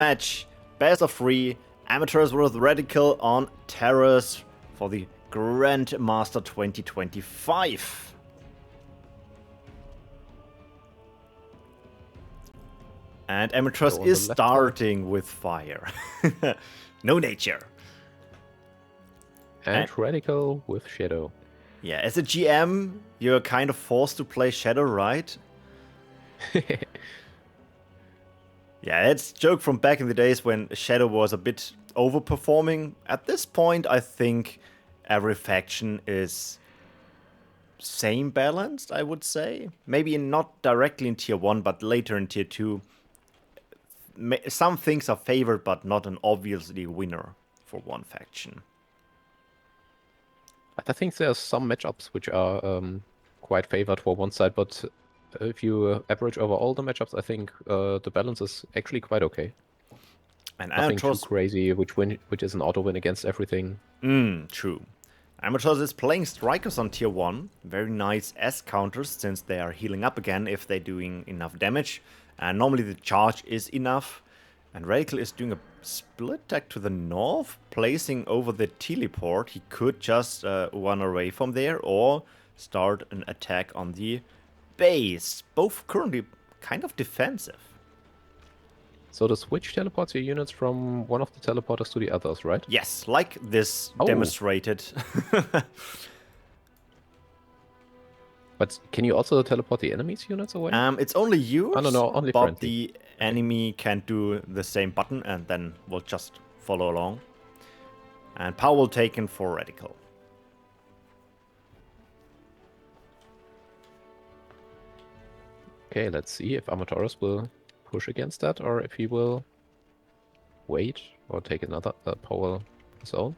match. Best of 3. Amateurs with Radical on Terrace for the Grandmaster 2025. And Amateurs is starting with fire. No nature. And Radical with Shadow. Yeah, as a GM, you're kind of forced to play Shadow, right? Yeah, it's a joke from back in the days when Shadow was a bit overperforming. At this point, I think every faction is same balanced, I would say. Maybe not directly in Tier 1, but later in Tier 2. Some things are favored, but not an obviously winner for one faction. I think there are some matchups which are quite favored for one side, but if you average over all the matchups, I think the balance is actually quite okay. And nothing too crazy, which is an auto win against everything. True. Armatores is playing Strikers on Tier 1. Very nice S counters, since they are healing up again if they're doing enough damage. And normally the charge is enough. And Radical is doing a split attack to the north, placing over the teleport. He could just run away from there or start an attack on the base. Both currently kind of defensive. So the switch teleports your units from one of the teleporters to the others, right? Yes, like this demonstrated. But can you also teleport the enemy's units away? It's only yours. Oh, no, only but friendly. The enemy can do the same button and then we'll just follow along. And power will taken for Radical. Okay, let's see if Armatores will push against that or if he will wait or take another power zone.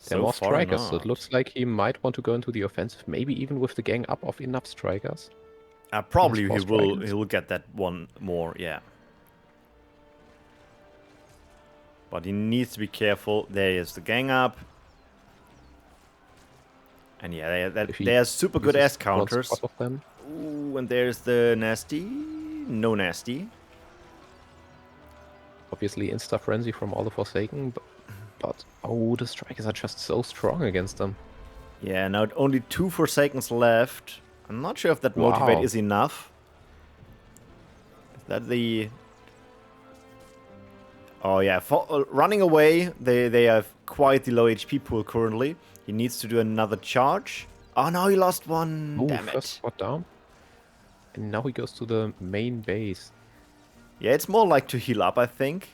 There are more strikers, so it looks like he might want to go into the offensive, maybe even with the gang up of enough strikers. Probably he will get that one more, yeah. But he needs to be careful. There is the gang up. And yeah, they are super good S counters. Ooh, and there's the nasty. No nasty. Obviously Insta Frenzy from all the Forsaken, but oh, the strikers are just so strong against them. Yeah, now only 2 Forsakens left. I'm not sure if that motivate is enough. Is that the... Oh yeah, running away, they have quite the low HP pool currently. He needs to do another charge. Oh no, he lost one. Ooh, damn it. First spot down. And now he goes to the main base. Yeah, it's more like to heal up, I think.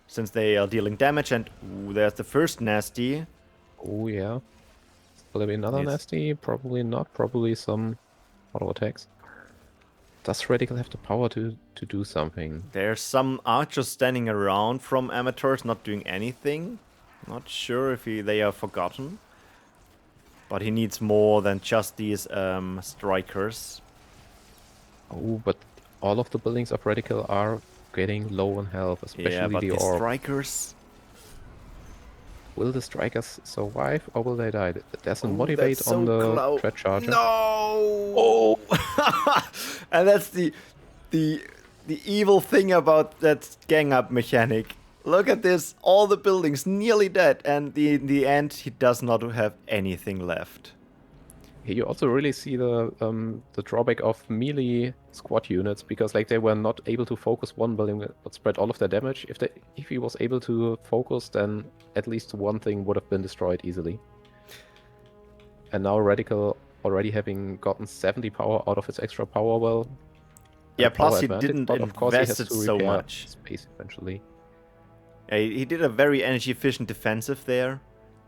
Since they are dealing damage and ooh, there's the first nasty. Oh yeah. Will there be another nasty? Probably not. Probably some auto attacks. Does Radical have the power to do something? There's some archers standing around from Amateurs, not doing anything. Not sure if they are forgotten. But he needs more than just these strikers. Oh, but all of the buildings of Radical are getting low on health, especially the orb. Strikers... Will the strikers survive or will they die? There's a motivate on the Dread Charger. No! Oh! And that's the evil thing about that gang up mechanic. Look at this, all the buildings nearly dead, and in the end he does not have anything left. Here you also really see the drawback of melee squad units, because like they were not able to focus one building but spread all of their damage. If he was able to focus, then at least one thing would have been destroyed easily. And now Radical already having gotten 70 power out of his extra power well. Yeah, plus he didn't invest it so much. Space eventually. Yeah, he did a very energy efficient defensive there,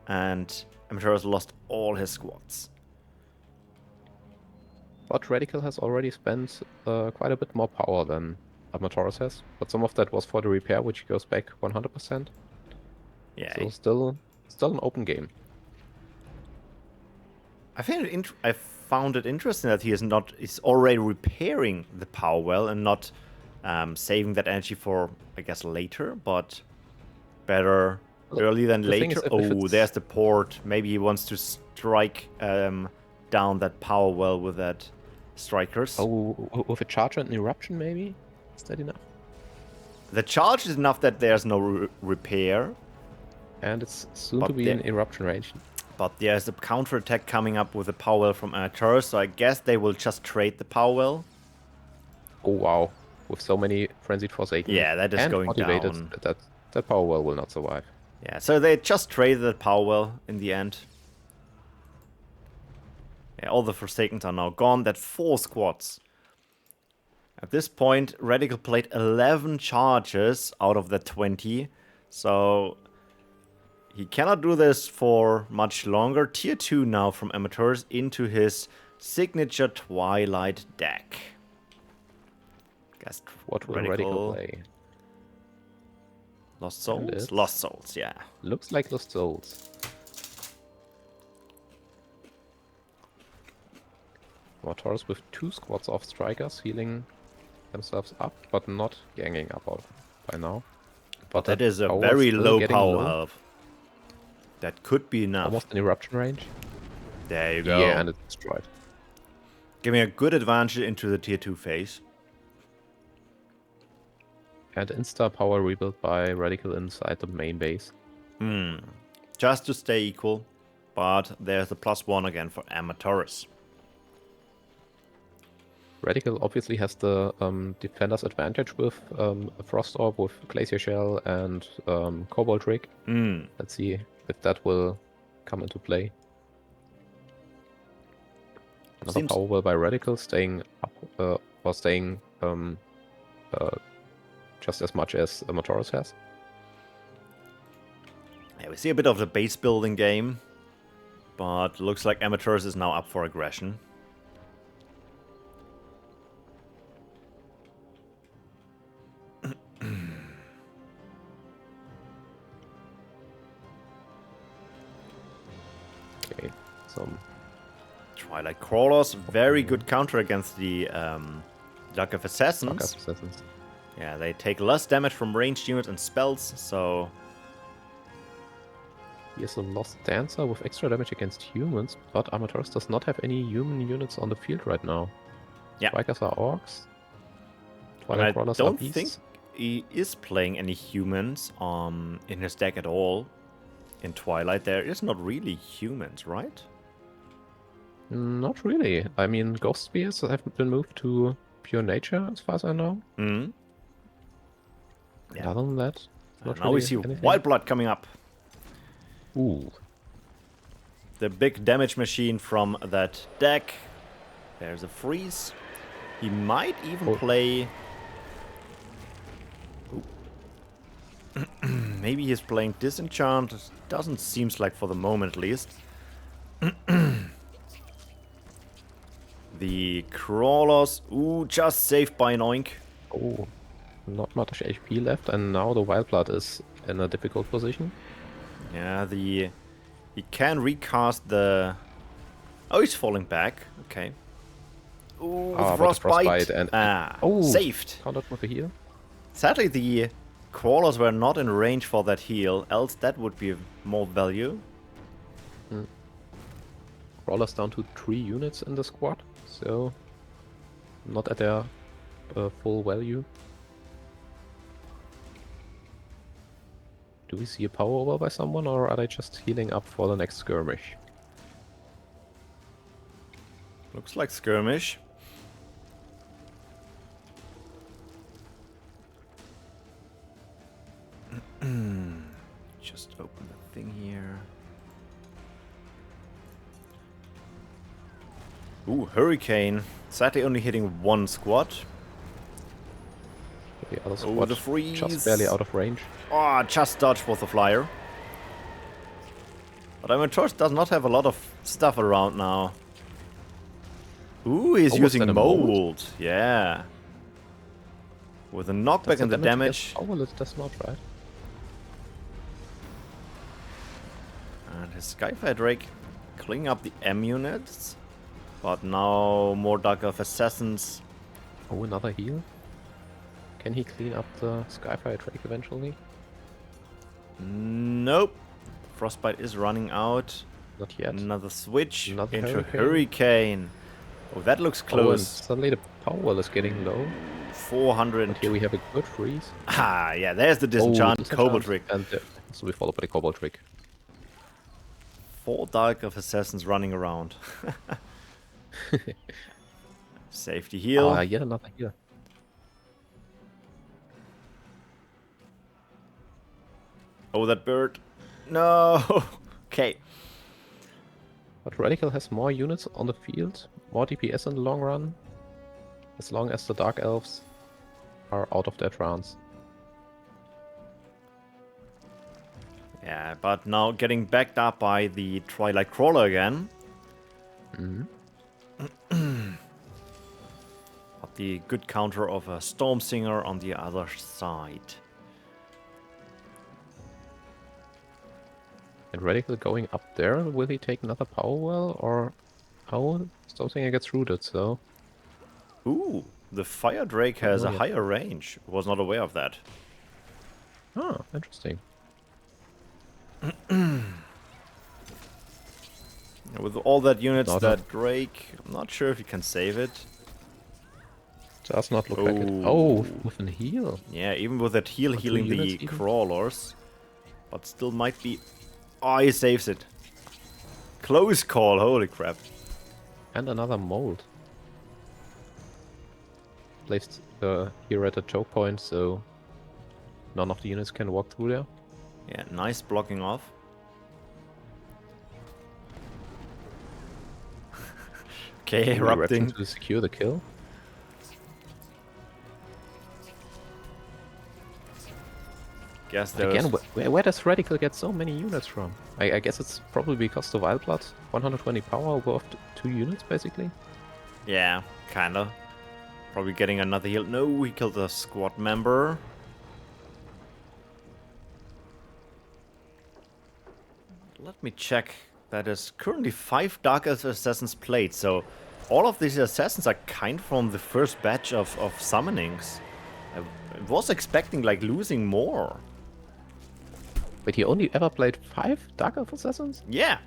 and Armatores lost all his squads. But Radical has already spent quite a bit more power than Armatores has. But some of that was for the repair, which goes back 100%. Yeah. So still an open game. I found it interesting that he is already repairing the power well and not saving that energy for, I guess, later. But better early than later. Oh, there's the port. Maybe he wants to strike down that power well with that strikers. Oh, with a charger and an eruption maybe? Is that enough? The charge is enough that there's no repair. And it's soon But to be in eruption range. But there's a counterattack coming up with a power well from Armatores, so I guess they will just trade the power well. Oh wow, with so many Frenzied Forsaken. Yeah, that is and going motivated, down. That power well will not survive. Yeah, so they just traded the power well in the end. Yeah, all the Forsakens are now gone. That's 4 squads. At this point, Radical played 11 charges out of the 20. So he cannot do this for much longer. Tier 2 now from Amateurs into his signature Twilight deck. Guess What will Radical play? Lost Souls? Lost Souls, yeah. Looks like Lost Souls. Armatores with 2 squads of strikers healing themselves up, but not ganging up out by now. But that is a very low power health. That could be enough. Almost in eruption range. There you go. Yeah, and it's destroyed. Giving a good advantage into the tier 2 phase. And insta power rebuild by Radical inside the main base. Just to stay equal. But there's a +1 again for Armatores. Radical obviously has the defender's advantage with a Frost Orb, with Glacier Shell and Cobalt Rig. Let's see if that will come into play. Another power well by Radical, staying up or staying just as much as Armatores has. Yeah, we see a bit of the base building game, but looks like Armatores is now up for aggression. Okay, some Twilight Crawlers, very good counter against the Dark of Assassins. Yeah, they take less damage from ranged units and spells, so... Here's a Lost Dancer with extra damage against humans, but Armatores does not have any human units on the field right now. Yeah. Strikers are orcs. Twilight Crawlers are beasts. I don't think he is playing any humans in his deck at all. In Twilight, there is not really humans, right? Not really. I mean, Ghost Spears have been moved to pure nature, as far as I know. Yeah. Other than that, not now really we see Wild Blood coming up. Ooh. The big damage machine from that deck. There's a freeze. He might even play... Maybe he's playing Disenchant. Doesn't seem like for the moment at least. The Crawlers. Ooh, just saved by an oink. Oh, not much HP left, and now the Wild Blood is in a difficult position. Yeah, he can recast the... Oh, he's falling back. Okay. Ooh, Frostbite. And saved. Countered with a heal. Sadly, the Crawlers were not in range for that heal, else that would be more value. Crawlers down to 3 units in the squad, so not at their full value. Do we see a power over by someone, or are they just healing up for the next skirmish? Looks like skirmish. Just open the thing here. Ooh, Hurricane. Sadly only hitting 1 squad. The other squad the freeze. Just barely out of range. Oh, just dodged for the flyer. But Armatores does not have a lot of stuff around now. Ooh, he's using mold. Yeah. With a knockback and the damage. Oh, well, it does not, right? And his Skyfire Drake cleaning up the M units. But now more Dark Elf Assassins. Oh, another heal? Can he clean up the Skyfire Drake eventually? Nope. Frostbite is running out. Not yet. Another switch into Hurricane. Oh, that looks close. Oh, suddenly the power well is getting low. 400. But here we have a good freeze. Ah, yeah, there's the disenchant Cobalt Trick. And this will be followed by the Cobalt Trick. 4 Dark of Assassins running around. Safety heal. Yet another heal. Oh, that bird. No. Okay. But Radical has more units on the field, more DPS in the long run, as long as the Dark Elves are out of their trance. Yeah, but now getting backed up by the Twilight Crawler again. But the good counter of a Storm Singer on the other side. And Radical going up there, will he take another power well, or how? Storm Singer gets rooted, so... Ooh, the Fire Drake has a yeah. higher range. Was not aware of that. Ah, interesting. With all that units, Not that Drake, I'm not sure if you can save it. Does not look like it. Oh, with a heal. Yeah, even with that heal Or 2 healing the units even? crawlers. But still might be... Oh, he saves it. Close call, holy crap. And another mold. Placed here at a choke point, so none of the units can walk through there. Yeah, nice blocking off. Okay, erupting. To secure the kill. Guess there Again, was... where does Radical get so many units from? I guess it's probably because of Wild Blood. 120 power worth 2 units, basically. Yeah, kinda. Probably getting another heal. No, he killed a squad member. Let me check. That is currently 5 Dark Assassins played, so all of these assassins are kind from the first batch of summonings. I was expecting like losing more. Wait, he only ever played 5 Dark Elf Assassins? Yeah.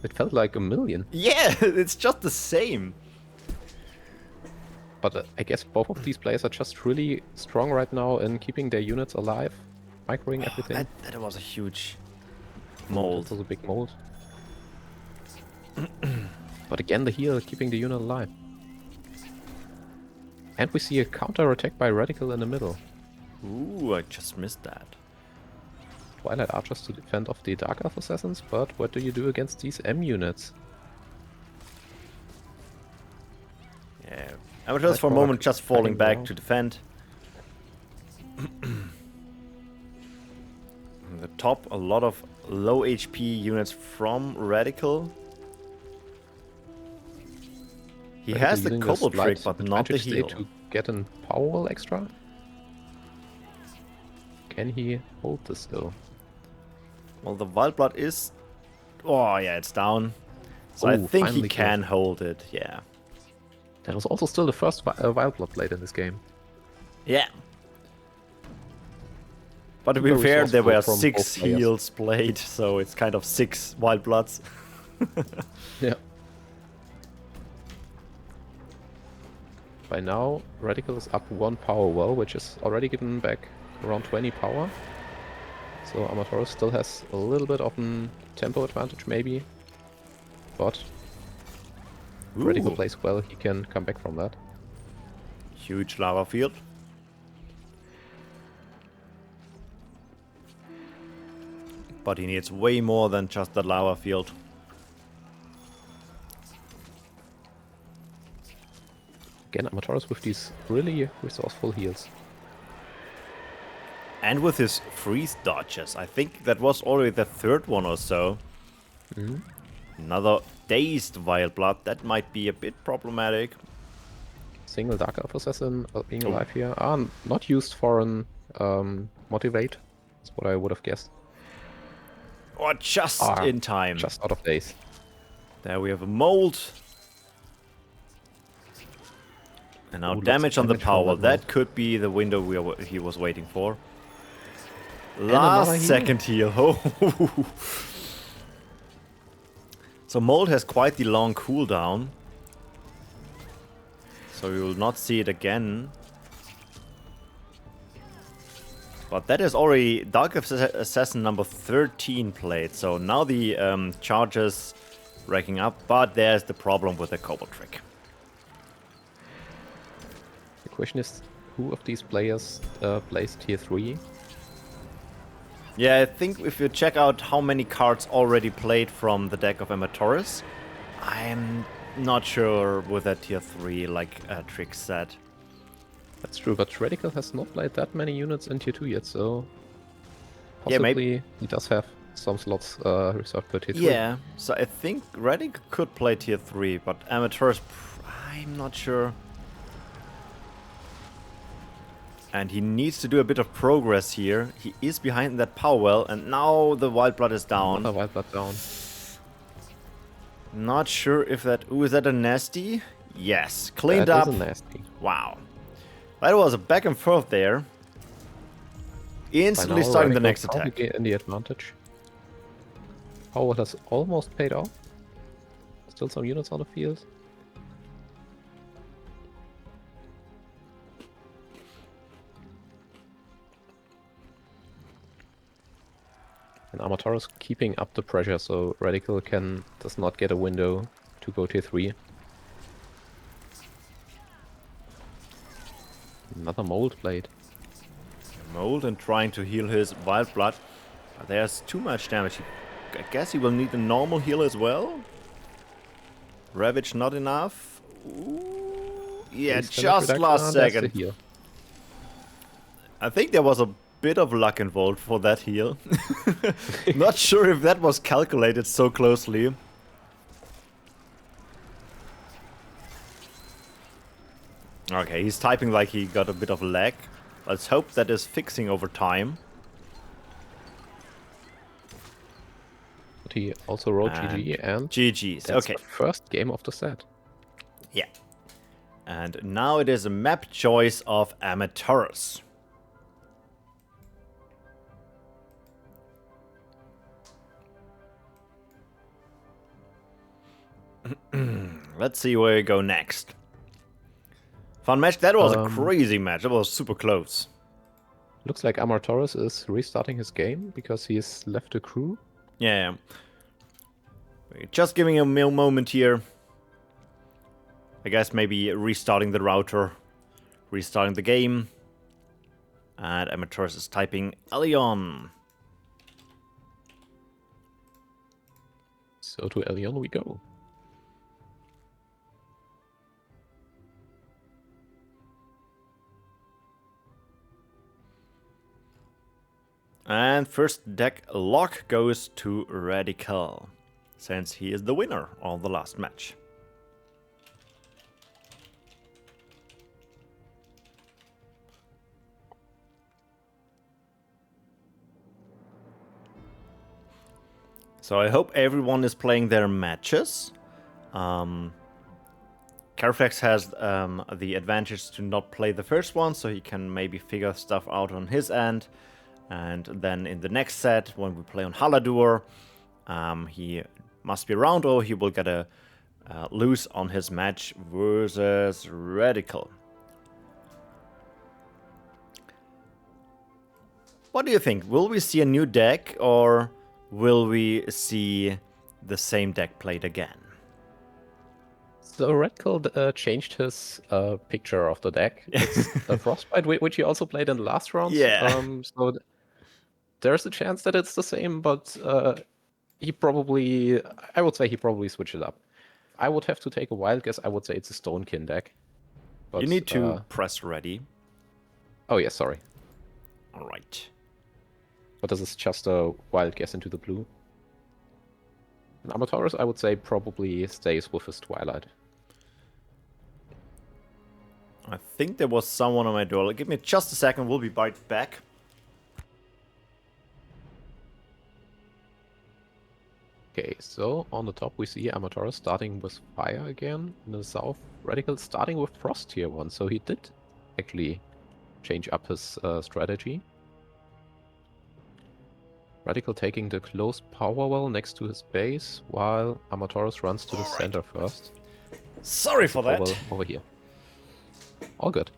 It felt like a million. Yeah, it's just the same. But I guess both of these players are just really strong right now in keeping their units alive, microing everything. That was a huge That mold. was a big mold. But again, the heal keeping the unit alive. And we see a counter attack by Radical in the middle. Ooh, I just missed that. Twilight Archers to defend off the Dark Elf Assassins, but what do you do against these M units? Yeah. Amateurs for a moment just falling back to defend. On the top, a lot of low HP units from Radical. He Radical has the using Cobalt slight Trick, but not the advantage heal. to get an power wall extra. Can he hold this though? Well, the Wild Blood is... Oh, yeah, it's down. So I Oh, think he finally can hold it, yeah. That was also still the first Wild Blood played in this game. Yeah. But to be Super fair, there were resourceful from 6 both players. heals played, so it's kind of 6 Wild Bloods. Yeah. By now, Radical is up 1 power well, which is already given back around 20 power. So Armatores still has a little bit of a tempo advantage maybe. But if Radical plays well, he can come back from that. Huge lava field. But he needs way more than just the lava field. Again, Armatores with these really resourceful heals. And with his freeze dodges. I think that was already the 3rd one or so. Another dazed Wild Blood. That might be a bit problematic. Single Dark Elf Assassin being alive here. Not used for an motivate. That's what I would have guessed. Oh, just in time. Just out of days. There we have a mold. And now damage on the power. That could be the window he was waiting for. Last second heal. Oh. So mold has quite the long cooldown. So we will not see it again. But that is already Dark Assassin number 13 played, so now the charges racking up, but there's the problem with the Cobalt trick. The question is, who of these players plays tier 3? Yeah, I think if you check out how many cards already played from the deck of Armatores, I'm not sure with that tier 3, like Triggz said. That's true, but Radical has not played that many units in tier 2 yet, so Yeah, possibly he does have some slots reserved for tier 3. Yeah, so I think Radical could play tier 3, but Armatores, I'm not sure. And he needs to do a bit of progress here. He is behind that power well, and now the Wild Blood is down. Another Wild Blood down. Not sure if that... Ooh, is that a nasty? Yes, cleaned That up. is a nasty. Wow. That was a back and forth there. Instantly By now, starting the Radical next attack. probably in the advantage. Power has almost paid off. Still some units on the field. And Armatores keeping up the pressure, so Radical does not get a window to go tier 3. Another mold blade. Mold and trying to heal his Wild Blood. But there's too much damage. I guess he will need a normal heal as well. Ravage not enough. Ooh. Yeah, just last second. I think there was a bit of luck involved for that heal. Not sure if that was calculated so closely. Okay, he's typing like he got a bit of lag. Let's hope that is fixing over time. But he also wrote GG and GG's. that's Okay. the first game of the set. Yeah. And now it is a map choice of Armatores. Let's see where we go next. Fun match. That was a crazy match. That was super close. Looks like Armatores is restarting his game because he's left a crew. Yeah. Just giving him a moment here. I guess maybe restarting the router. Restarting the game. And Armatores is typing Elion. So to Elion we go. And first deck lock goes to Radical, since he is the winner of the last match. So I hope everyone is playing their matches. Carofex has the advantage to not play the first one, so he can maybe figure stuff out on his end. And then in the next set, when we play on Haladur, he must be around or he will get a lose on his match versus Radical. What do you think? Will we see a new deck or will we see the same deck played again? So Radical changed his picture of the deck. It's a Frostbite, which he also played in the last rounds. Yeah. So there's a chance that it's the same, but he probably, I would say he probably switched it up. I would have to take a wild guess. I would say it's a Stonekin deck. But, you need to press ready. Oh yeah, sorry. All right. But this is just a wild guess into the blue. And Armatores, I would say, probably stays with his Twilight. I think there was someone on my door. Give me just a second. We'll be right back. Okay, so on the top we see Armatores starting with Fire again. In the south, Radical starting with Frost tier 1, so he did actually change up his strategy. Radical taking the close power well next to his base, while Armatores runs to the center first. Sorry for that. Over here. All good.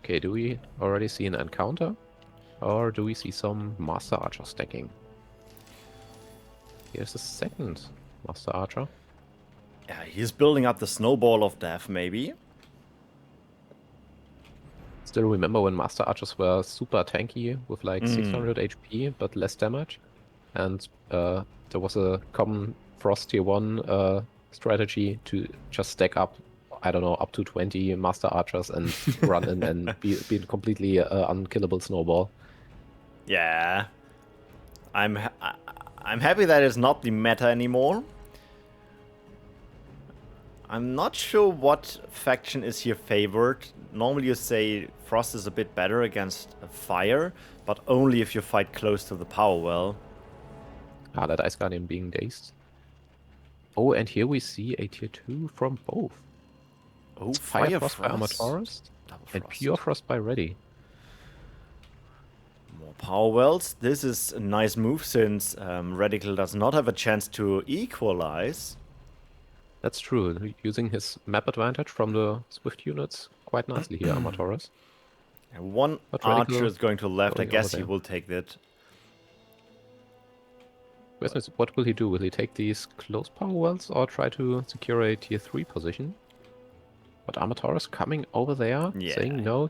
Okay, do we already see an encounter? Or do we see some Master Archer stacking? Here's the second Master Archer. Yeah, he's building up the snowball of death, maybe. Still remember when Master Archers were super tanky with like 600 HP but less damage? And there was a common Frost tier 1 strategy to just stack up, I don't know, up to 20 Master Archers and run in and be a completely unkillable snowball. Yeah. I'm happy that it's not the meta anymore. I'm not sure what faction is here favored. Normally you say Frost is a bit better against fire, but only if you fight close to the power well. Ah, that Ice Guardian being dazed. Oh, and here we see a tier 2 from both. Oh, It's Fire Frost by Armatores Double and Frost. Pure Frost by Ready. More power wells. This is a nice move since Radical does not have a chance to equalize. That's true, using his map advantage from the Swift units quite nicely here, Armatores. And one But archer Radical is going to left. I going guess over he there. will take that. Question is, what will he do? Will he take these close power wells or try to secure a tier 3 position? But Armatores coming over there, Yeah. saying no,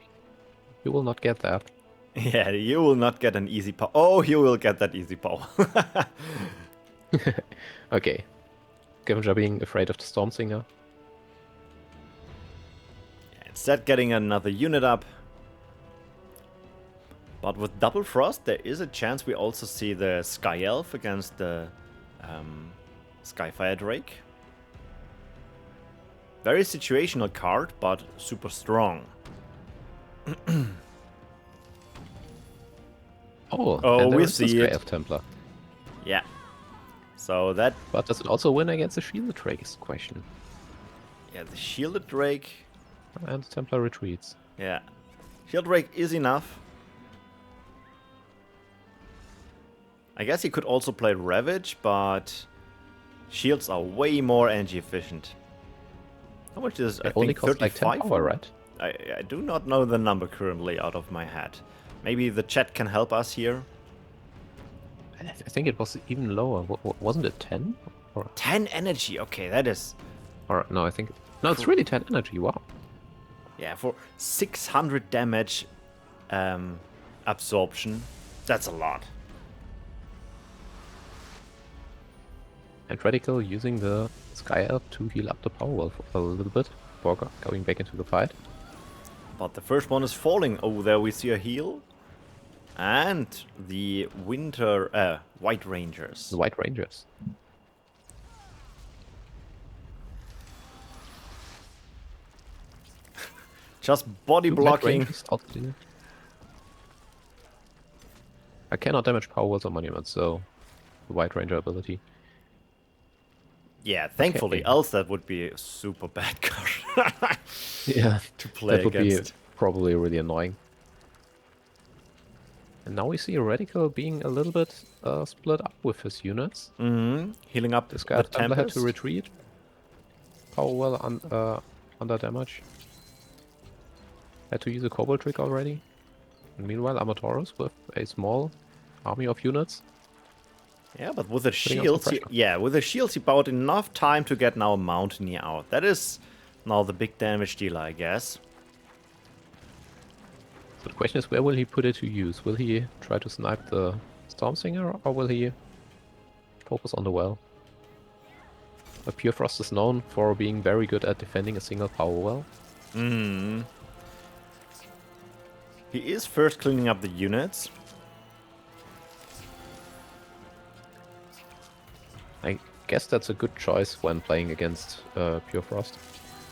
you will not get that. Yeah, you will not get an easy power. Oh, you will get that easy power. Okay. Scavenger being afraid of the Storm Singer. Instead getting another unit up. But with Double Frost, there is a chance we also see the Sky Elf against the Skyfire Drake. Very situational card, but super strong. Oh, and there we is the see Sky it. Elf Templar. Yeah. So that... But does it also win against the Shielded Drake is the question. Yeah, the Shielded Drake... And the Templar retreats. Yeah. Shielded Drake is enough. I guess he could also play Ravage, but... Shields are way more energy efficient. How much is It I only think costs 35? like 10 power, right? I do not know the number currently out of my head. Maybe the chat can help us here. I think it was even lower. Wasn't it 10? Or 10 energy, okay, that is... Or no, I think... No, it's really 10 energy, wow. Yeah, for 600 damage absorption, that's a lot. And Radical using the Sky Elf to heal up the power well for a little bit before going back into the fight. But the first one is falling. Oh, there we see a heal. And the White Rangers. The White Rangers. Just body blocking. I cannot damage power wells or monuments, so the White Ranger ability. Yeah, thankfully, Okay. else that would be a super bad card. Yeah, to play that would against. be probably really annoying. And now we see Radical being a little bit split up with his units. Healing up This the guy had to Tempest. retreat. Power well under damage. Had to use a Cobalt trick already. And meanwhile, Armatores with a small army of units. Yeah, but with the Putting on shields, some pressure. yeah, with the shields, he bought enough time to get now a Mountaineer out. That is now the big damage dealer, I guess. So the question is, where will he put it to use? Will he try to snipe the Storm Singer, or will he focus on the well? But Pure Frost is known for being very good at defending a single power well. He is first cleaning up the units. I guess that's a good choice when playing against Pure Frost.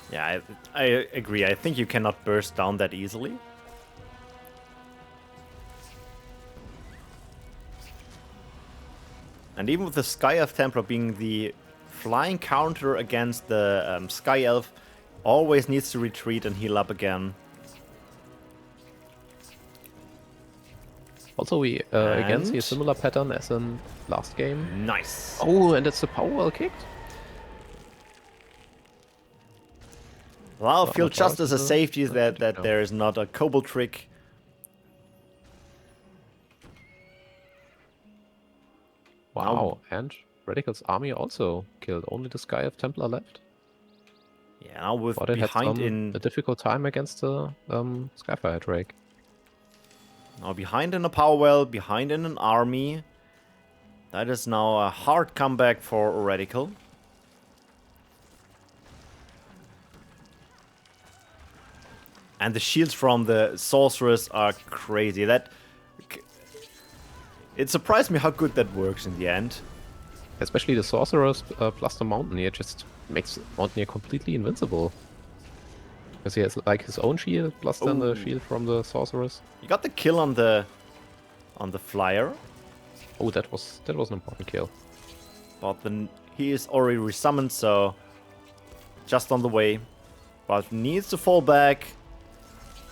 Yeah, I agree. I think you cannot burst down that easily. And even with the Sky Elf Templar being the flying counter against the Sky Elf, always needs to retreat and heal up again. Also, we again see a similar pattern as in last game. Nice. Oh, and it's the power well kicked. Well, I So feel just Armatores as a is safety a that good there is not a Cobalt trick. Wow, and Radical's army also killed. Only the Sky of Templar left. Yeah, now with But it had behind in a difficult time against the Skyfire Drake. now behind in a power well, behind in an army. That is now a hard comeback for Radical. And the shields from the sorceress are crazy. It surprised me how good that works in the end. Especially the Sorcerers plus the Mountaineer just makes Mountaineer completely invincible. Because he has like his own shield plus then the shield from the Sorceress. You got the kill on the flyer. Oh, that was an important kill. But then he is already resummoned, so just on the way. But needs to fall back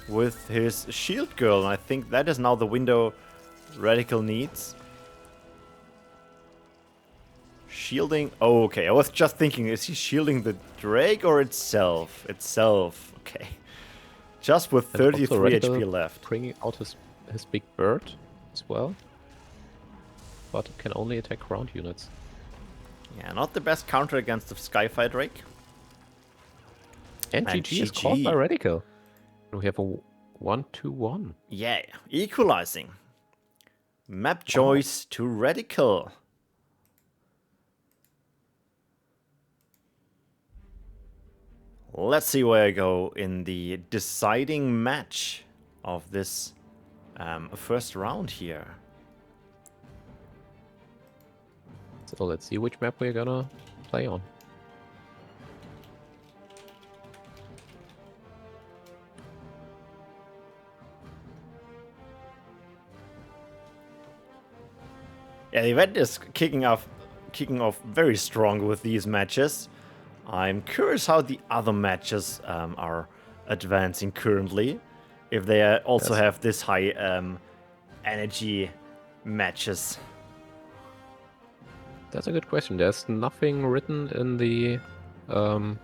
with his shield girl. And I think that is now the window Radical needs. Shielding. Oh, okay. I was just thinking, is he shielding the Drake or itself? Itself. Okay. Just with 33 HP left. Bringing out his big bird as well. But it can only attack ground units. Yeah, not the best counter against the Skyfire Drake. And GG is caught by Radical. We have a 1-2-1. Yeah, equalizing. Map choice to Radical. Let's see where I go in the deciding match of this first round here. So let's see which map we're gonna play on. Yeah, the event is kicking off very strong with these matches. I'm curious how the other matches are advancing currently. If they also have this high energy matches. That's a good question. There's nothing written in the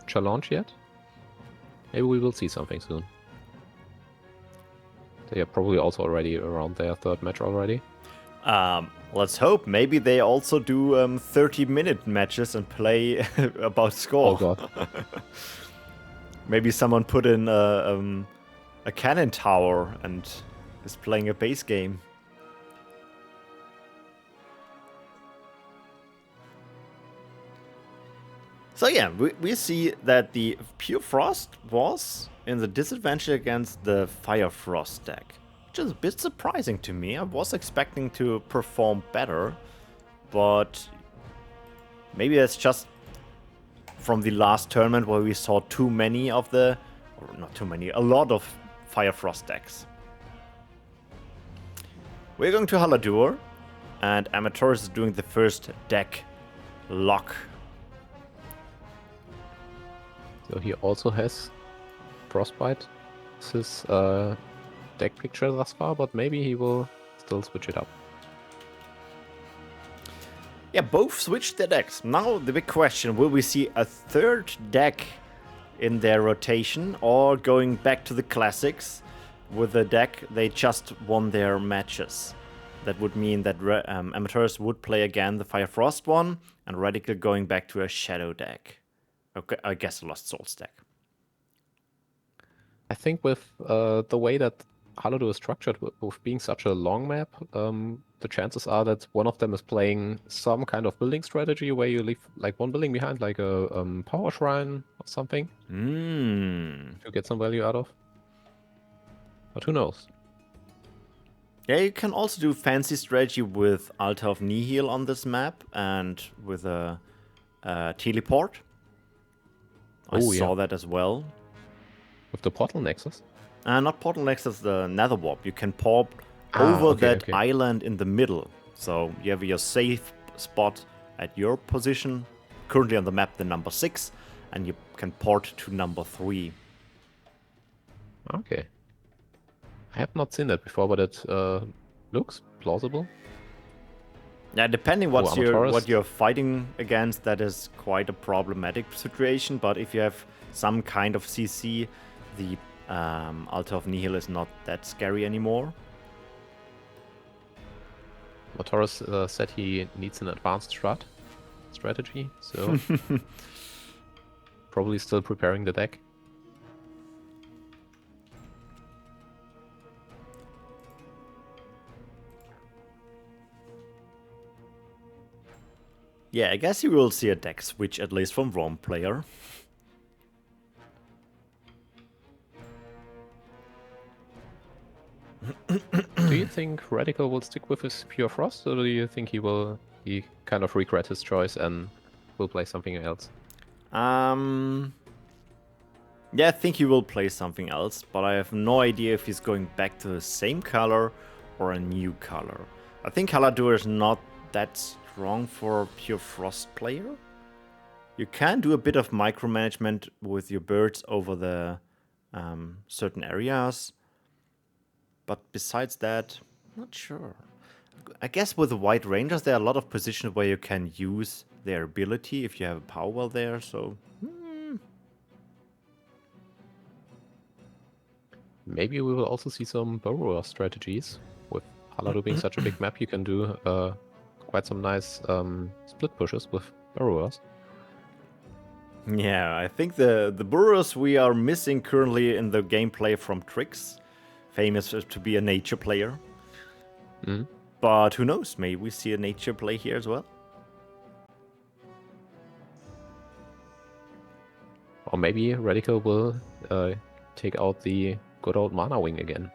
challenge yet. Maybe we will see something soon. They are probably also already around their third match already. Let's hope. Maybe they also do 30-minute matches and play about score. Oh god. Maybe someone put in a cannon tower and is playing a base game. So yeah, we see that the Pure Frost was in the disadvantage against the Fire Frost deck. Which is a bit surprising to me. I was expecting to perform better, but maybe that's just from the last tournament where we saw too many of the, or not too many, a lot of Fire Frost decks. We're going to Haladur, and Armatores is doing the first deck lock. So he also has Frostbite. This is deck picture thus far, but maybe he will still switch it up. Yeah, both switched their decks. Now the big question, will we see a third deck in their rotation or going back to the classics with the deck they just won their matches? That would mean that Armatores would play again the Fire Frost one and Radical going back to a Shadow deck. Okay, I guess a Lost Souls deck. I think with the way that Haladur is structured, with being such a long map, the chances are that one of them is playing some kind of building strategy where you leave like one building behind, like a power shrine or something, to get some value out of. But who knows? Yeah, you can also do fancy strategy with Altar of Nihil on this map and with a teleport. I saw that as well. With the Portal Nexus? Not Portal Nexus, the Nether Warp. You can pop over that island in the middle. So you have your safe spot at your position, currently on the map the number 6, and you can port to number 3. Okay. I have not seen that before, but it looks plausible. Yeah, depending Oh, what Armatores. you're fighting against, that is quite a problematic situation. But if you have some kind of CC, the Altar of Nihil is not that scary anymore. Armatores said he needs an advanced strategy, so probably still preparing the deck. Yeah, I guess you will see a deck switch, at least from one player. Do you think Radical will stick with his Pure Frost, or do you think he kind of regret his choice and will play something else? Yeah, I think he will play something else, but I have no idea if he's going back to the same color or a new color. I think Haladur is not that strong for a Pure Frost player. You can do a bit of micromanagement with your birds over the certain areas, but besides that, not sure. I guess with the White Rangers, there are a lot of positions where you can use their ability if you have a power well there, so... Maybe we will also see some Burrower strategies. With Halado being such a big map, you can do quite some nice split pushes with Burrowers. Yeah, I think the burrows we are missing currently in the gameplay from Triggz, famous to be a nature player. Mm. But who knows, maybe we see a nature play here as well. Or maybe Radical will take out the good old Mana Wing again.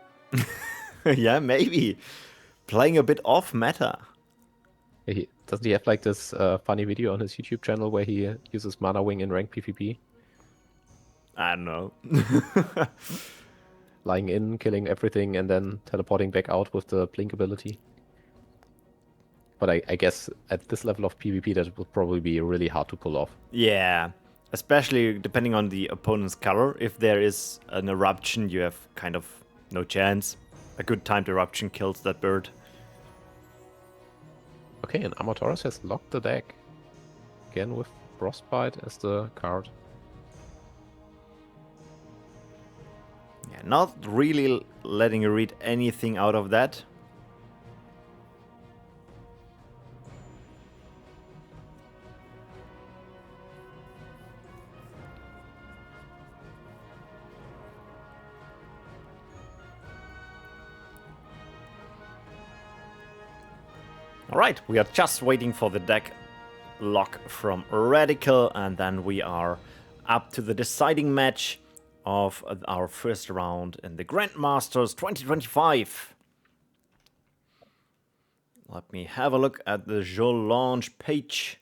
Yeah, maybe. Playing a bit off meta. Doesn't he have like this funny video on his YouTube channel where he uses Mana Wing in ranked PvP? I don't know. Lying in, killing everything, and then teleporting back out with the blink ability. But I guess at this level of PvP, that would probably be really hard to pull off. Yeah, especially depending on the opponent's color. If there is an eruption, you have kind of no chance. A good timed eruption kills that bird. Okay, and Armatores has locked the deck. Again with Frostbite as the card. Yeah, not really letting you read anything out of that. Alright, we are just waiting for the deck lock from Radical, and then we are up to the deciding match of our first round in the Grandmasters 2025. Let me have a look at the Joe launch page.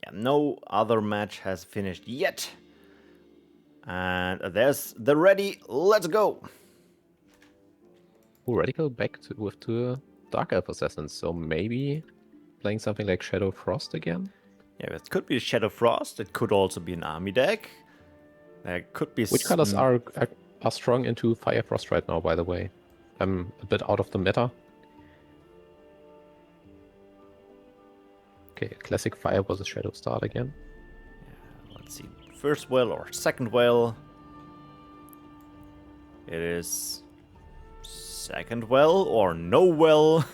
Yeah, no other match has finished yet. And there's the ready, let's go! Radical back with two Dark Elf Assassins, so maybe playing something like Shadow Frost again? Yeah, it could be Shadow Frost, it could also be an army deck. There could be... Which colors are strong into Fire Frost right now, by the way? I'm a bit out of the meta. Okay, classic Fire versus Shadow start again. Yeah, let's see, first well or second well. It is second well or no well.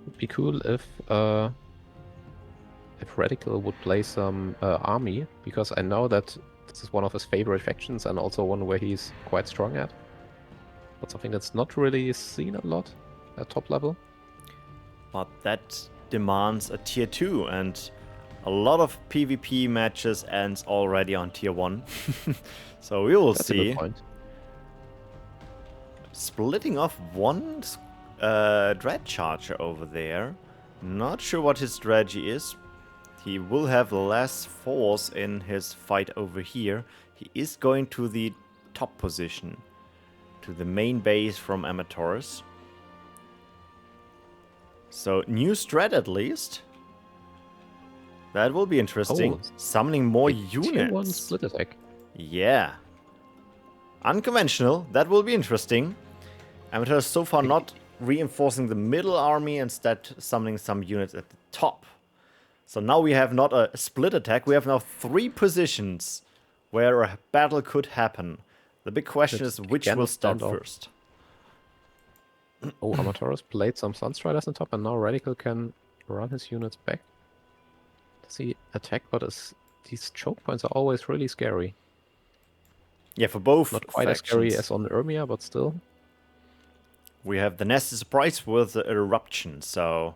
Would be cool if Radical would play some army, because I know that this is one of his favorite factions and also one where he's quite strong at. But something that's not really seen a lot at top level. But that demands a tier 2, and a lot of PvP matches ends already on tier 1. So we will That's see. a good point. Splitting off one Dread Charger over there. Not sure what his strategy is. He will have less force in his fight over here. He is going to the top position, to the main base from Armatores. So, new strat at least. That will be interesting. Oh, summoning more Tier 1 units. split attack. Yeah. Unconventional. That will be interesting. Armatores so far not reinforcing the middle army, instead summoning some units at the top. So now we have not a split attack, we have now 3 positions where a battle could happen. The big question is which will start first. Oh, Armatores played some Sunstriders on top, and now Radical can run his units back. Does he attack? But these choke points are always really scary. Yeah, for both Not quite factions. as scary as on Ermia, but still. We have the Nasty Surprise with the Eruption, so...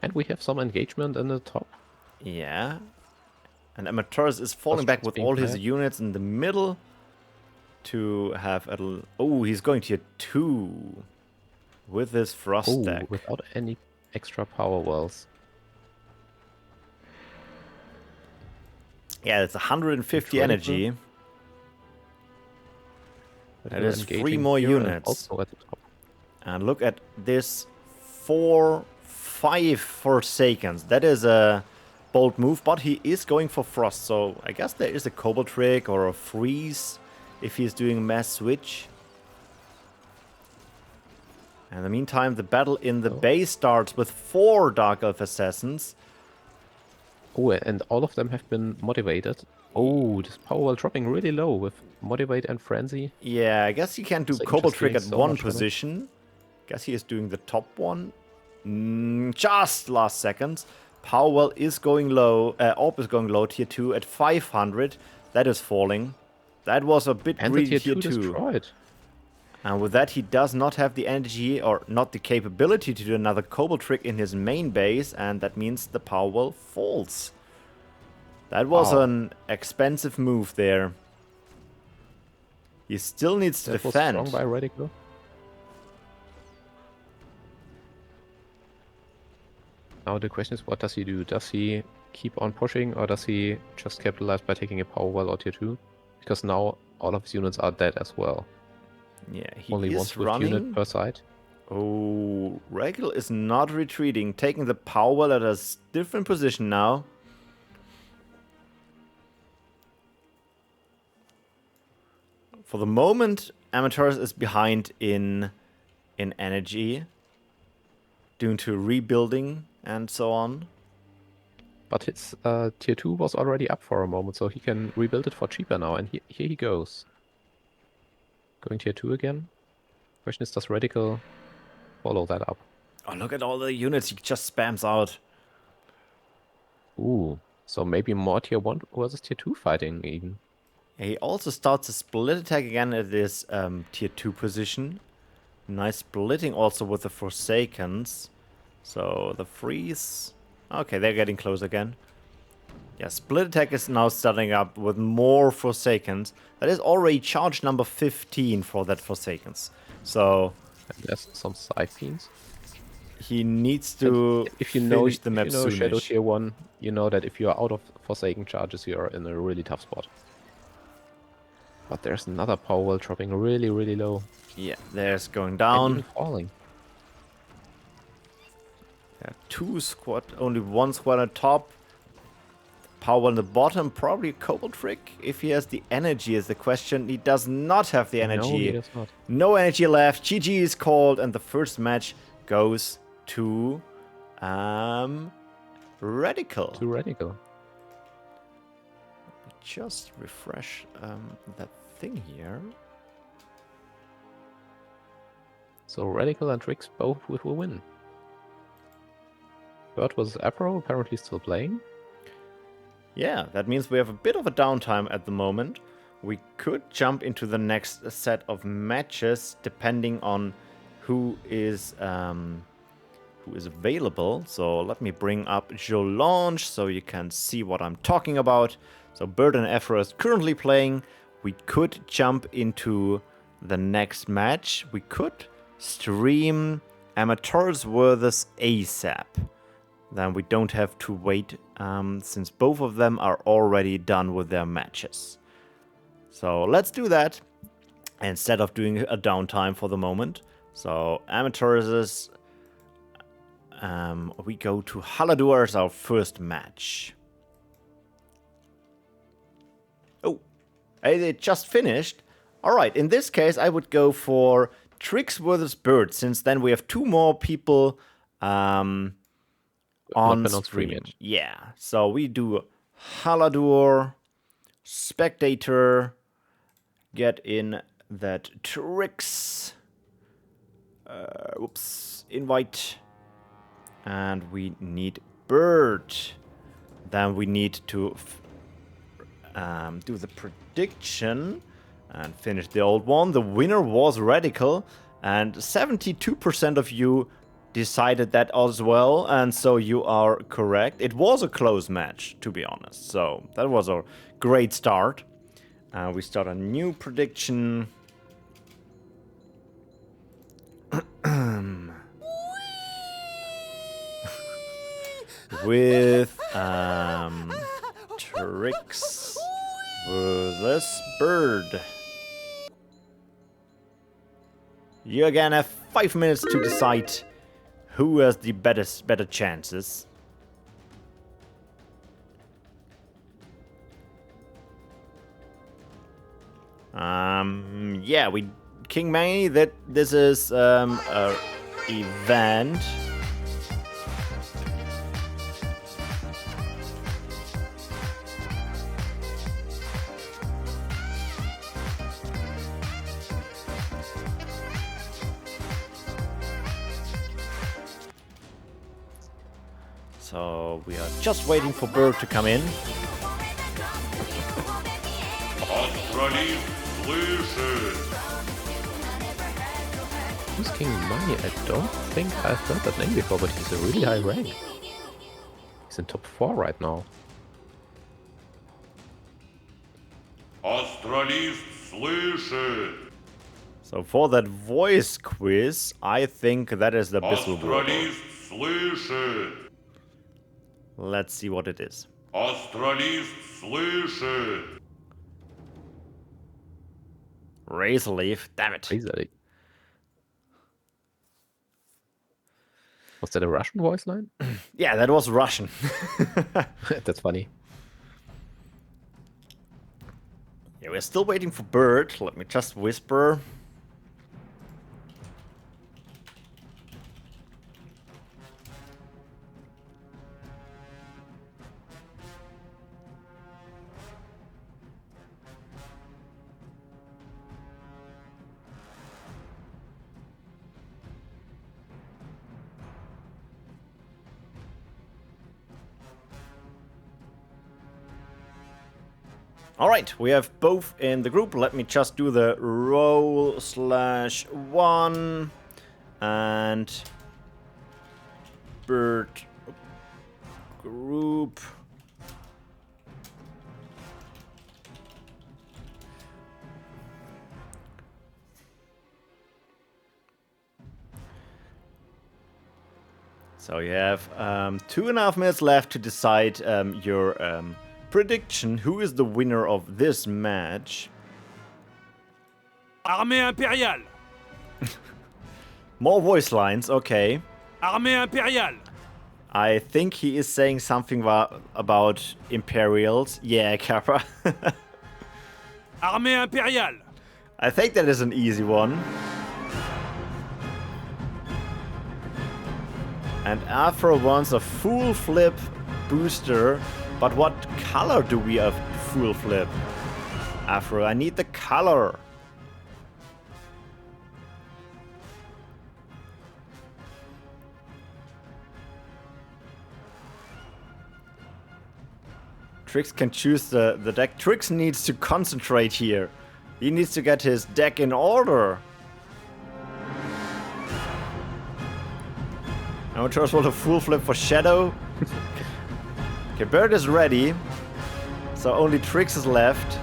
And we have some engagement in the top. Yeah. And Armatores is falling back with all his units in the middle to have a... Oh, he's going tier 2 with his Frost deck. Without any extra power wells. Yeah, it's 150 energy. That is 3 more units. Also at the top. And look at this 4-5 Forsakens. That is a bold move, but he is going for Frost. So I guess there is a Cobalt Trick or a Freeze if he's doing mass switch. And in the meantime, the battle in the base starts with 4 Dark Elf Assassins. Oh, and all of them have been motivated. Oh, this power well dropping really low with Motivate and Frenzy. Yeah, I guess he can do Cobalt Trick at one position. Guess he is doing the top one. Just last seconds. Power well is going low. Orb is going low. Tier 2 at 500. That is falling. That was a bit greedy tier 2. Destroyed. And with that, he does not have the energy or not the capability to do another Cobalt Trick in his main base, and that means the power well falls. That was an expensive move there. He still needs to defend. Was strong by Radical. Now the question is, what does he do? Does he keep on pushing, or does he just capitalize by taking a power well or tier 2? Because now all of his units are dead as well. Yeah, he only is one running. Unit per side. Oh, Radical is not retreating, taking the power well at a different position now. For the moment, Armatores is behind in energy due to rebuilding and so on. But his tier 2 was already up for a moment, so he can rebuild it for cheaper now. And here he goes. Going tier 2 again. Question is, does Radical follow that up? Oh, look at all the units he just spams out. Ooh, so maybe more tier 1 versus tier 2 fighting even. He also starts a split attack again at this tier 2 position. Nice splitting also with the Forsakens. So the freeze... Okay, they're getting close again. Yeah, split attack is now starting up with more Forsakens. That is already charge number 15 for that Forsakens. So... And there's some side fiends. He needs to if you know, finish the map if you know soonish. Shadow tier 1, you know that if you're out of Forsaken charges, you're in a really tough spot. But there's another power well dropping really, really low. Yeah, there's going down. And even falling. Yeah, 2 squad, only 1 squad on top. Power on the bottom, probably a Cobalt Trick. If he has the energy is the question. He does not have the energy. No, he does not. No energy left. GG is called, and the first match goes to Radical. To Radical. Just refresh that thing here. So Radical and Triggz both with a win. Bird versus Afro apparently still playing. Yeah, that means we have a bit of a downtime at the moment. We could jump into the next set of matches depending on who is available. So let me bring up Jolange so you can see what I'm talking about. So Bird and Afro is currently playing. We could jump into the next match. We could stream Armatores versus ASAP. Then we don't have to wait since both of them are already done with their matches. So let's do that instead of doing a downtime for the moment. So Armatores is... we go to Haladur as our first match. Oh, it just finished. Alright, in this case I would go for Triggz versus Bird, since then we have 2 more people on stream stream. yet. Yeah, so we do Haladur, Spectator, get in that Triggz, invite, and we need Bird. Then we need to do the prediction and finish the old one. The winner was Radical, and 72% of you decided that as well, and so you are correct. It was a close match, to be honest, so that was a great start. We start a new prediction. With Triggz versus Bird. You again have 5 minutes to decide who has the better chances. Yeah, we King Mangy, that this is a event. So we are just waiting for Bird to come in. Who's King Money? I don't think I've heard that name before, but he's a really high rank. He's in top 4 right now. So for that voice quiz, I think that is the Bissell. Let's see what it is. Razor Leaf, damn it. Razor Leaf. Was that a Russian voice line? Yeah, that was Russian. That's funny. Yeah, we're still waiting for Bird. Let me just whisper. Alright, we have both in the group. Let me just do the roll/1 and Bird group. So you have 2.5 minutes left to decide your prediction. Who is the winner of this match? Armée impériale. More voice lines, okay. Armée impériale. I think he is saying something about Imperials. Yeah, Kappa. Armée impériale. I think that is an easy one. And Afro wants a full flip booster. But what color do we have full flip? Afro, I need the color. Triggz can choose the deck. Triggz needs to concentrate here. He needs to get his deck in order. Armatores want a full flip for Shadow. Okay, Bird is ready. So only Triggz is left.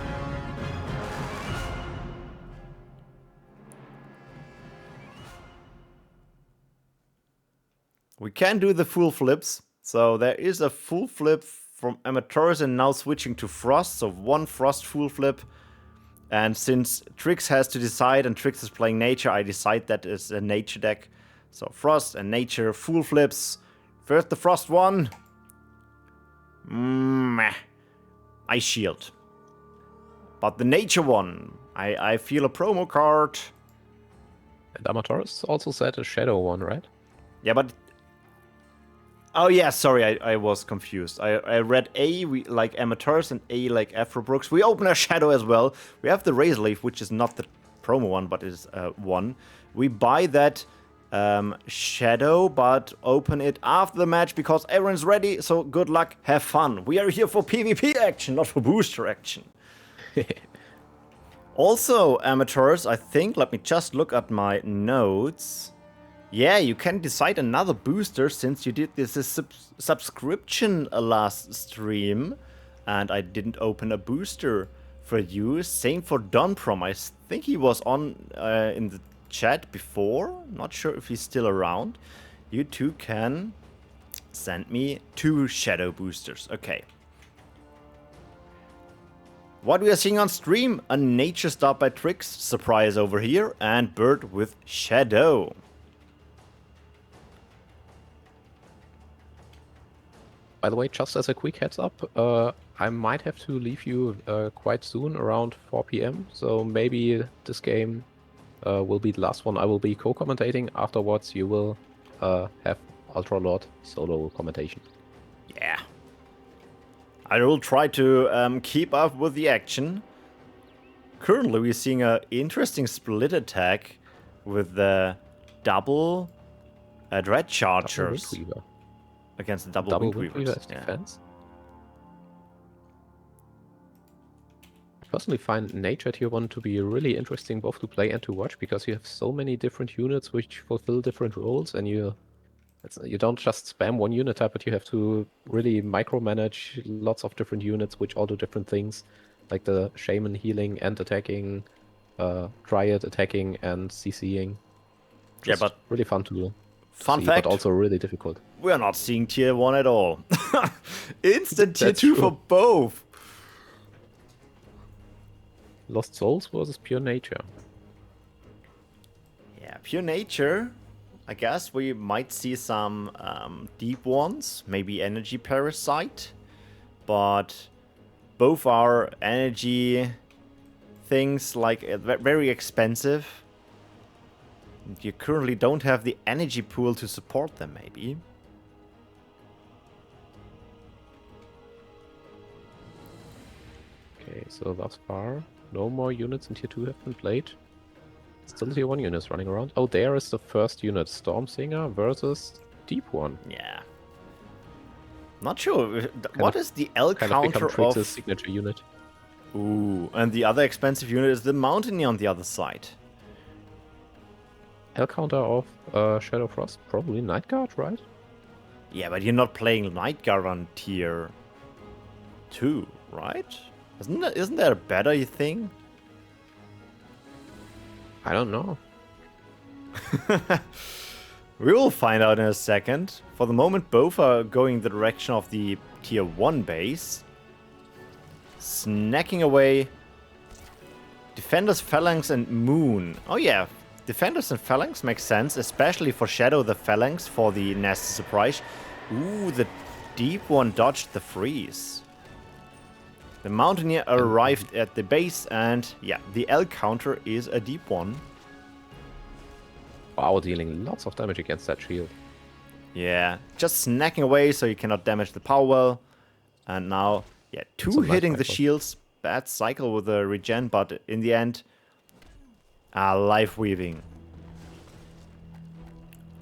We can do the full flips. So there is a full flip from Armatores and now switching to Frost. So one Frost full flip. And since Triggz has to decide and Triggz is playing Nature, I decide that is a Nature deck. So Frost and Nature full flips. First the Frost one. Ice Shield. But the Nature one, I feel a promo card. And Armatores also said a shadow one, right? Yeah, but... Oh yeah, sorry, I was confused. I read A like Amateurs and A like Afro. We open a shadow as well. We have the Razor Leaf, which is not the promo one, but is one. We buy that shadow, but open it after the match because everyone's ready. So good luck, have fun. We are here for PvP action, not for booster action. Also, Amateurs, I think, let me just look at my notes. Yeah, you can decide another booster since you did this subscription last stream. And I didn't open a booster for you. Same for Donprom. I think he was on in the chat before. Not sure if he's still around. You two can send me 2 shadow boosters. Okay. What we are seeing on stream, a nature star by Triggz, surprise over here, and bird with shadow. By the way, just as a quick heads up, I might have to leave you quite soon, around 4 p.m. So maybe this game will be the last one I will be co-commentating. Afterwards, you will have Ultra Lord solo commentation. Yeah. I will try to keep up with the action. Currently, we're seeing an interesting split attack with the double Dread Chargers. Against the double Wind Weavers. As defense. I personally find Nature Tier 1 to be really interesting both to play and to watch because you have so many different units which fulfill different roles and you don't just spam one unit type, but you have to really micromanage lots of different units which all do different things, like the Shaman healing and attacking, Dryad attacking and CCing. Yeah, but really fun to do. Fun fact, but also really difficult. We are not seeing tier 1 at all. Instant tier 2 for both. Lost Souls versus Pure Nature. Yeah, Pure Nature. I guess we might see some deep ones, maybe Energy Parasite. But both are energy things like very expensive. You currently don't have the energy pool to support them, maybe. Okay, so thus far, no more units in tier 2 have been played. Still tier 1 units running around. Oh, there is the first unit, Stormsinger versus Deep One. Yeah. Not sure. What is the L counter of Triggz' signature unit? Ooh, and the other expensive unit is the Mountaineer on the other side. L counter of Shadow Frost, probably Night Guard, right? Yeah, but you're not playing Night Guard on tier 2, right? Isn't that a better thing? I don't know. We will find out in a second. For the moment, both are going the direction of the tier 1 base. Snacking away. Defenders, Phalanx, and Moon. Oh yeah, Defenders and Phalanx makes sense, especially for Shadow the Phalanx for the nasty surprise. Ooh, the Deep One dodged the freeze. The Mountaineer arrived at the base and yeah, the L counter is a Deep One. Wow, dealing lots of damage against that shield. Yeah, just snacking away so you cannot damage the power well. And now, yeah, 2 hitting the shields. Bad cycle with the regen, but in the end, life weaving.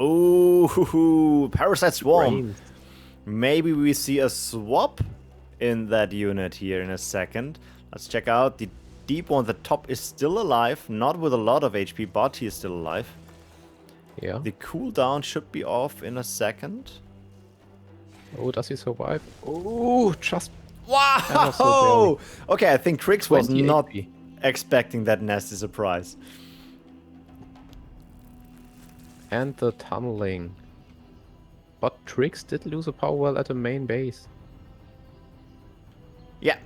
Ooh, Parasite Swarm. Maybe we see a swap in that unit here in a second. Let's check out. The Deep One, the top is still alive. Not with a lot of HP, but he is still alive. Yeah. The cooldown should be off in a second. Oh, does he survive? Oh, just... Wow! Okay, I think Triggz was not HP. expecting that nasty surprise. And the tunneling. But Triggz did lose a power well at the main base. Yeah,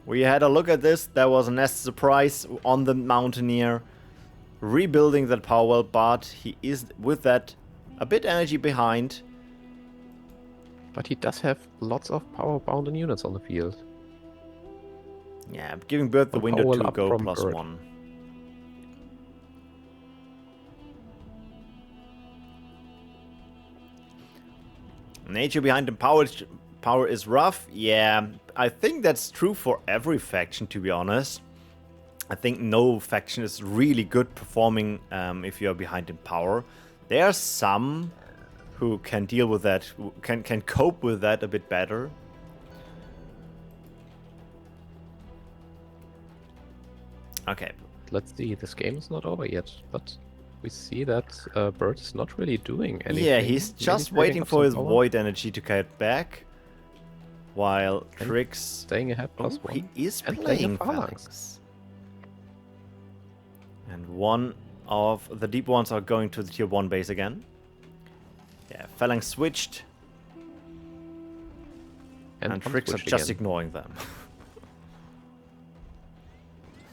we had a look at this. There was a nasty surprise on the Mountaineer. Rebuilding that power well, but he is, with that, a bit energy behind. But he does have lots of power-bound units on the field. Yeah, giving birth the window power to up go from plus bird. 1. Nature behind the power is rough. Yeah, I think that's true for every faction, to be honest. I think no faction is really good performing if you're behind in power. There are some who can deal with that, who can cope with that a bit better. Okay. Let's see, this game is not over yet, but we see that Bird is not really doing anything. Yeah, he's Maybe just saving waiting up for some his power void energy to get back. While and Triggz... staying ahead plus Oh, one. he is and playing a phalanx. Phalanx. And one of the deep ones are going to the tier 1 base again. Yeah, Phalanx switched. And Triggz are just ignoring them.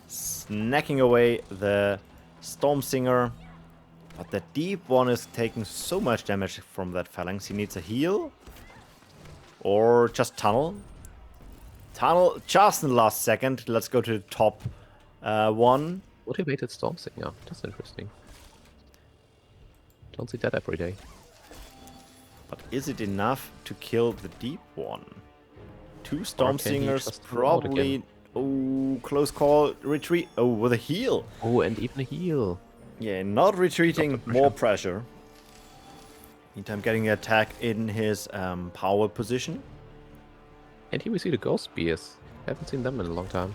Snacking away the Stormsinger. But the deep one is taking so much damage from that Phalanx. He needs a heal. Or just tunnel. Tunnel just in the last second. Let's go to the top one. Motivated Stormsinger. That's interesting. Don't see that every day. But is it enough to kill the deep one? Two Or can he Stormsingers just pull out probably... again? Oh, close call. Retreat. Oh, with a heal. Oh, and even a heal. Yeah, not retreating. Drop the More pressure. Meantime, getting an attack in his power position. And here we see the Ghost Spears. Haven't seen them in a long time.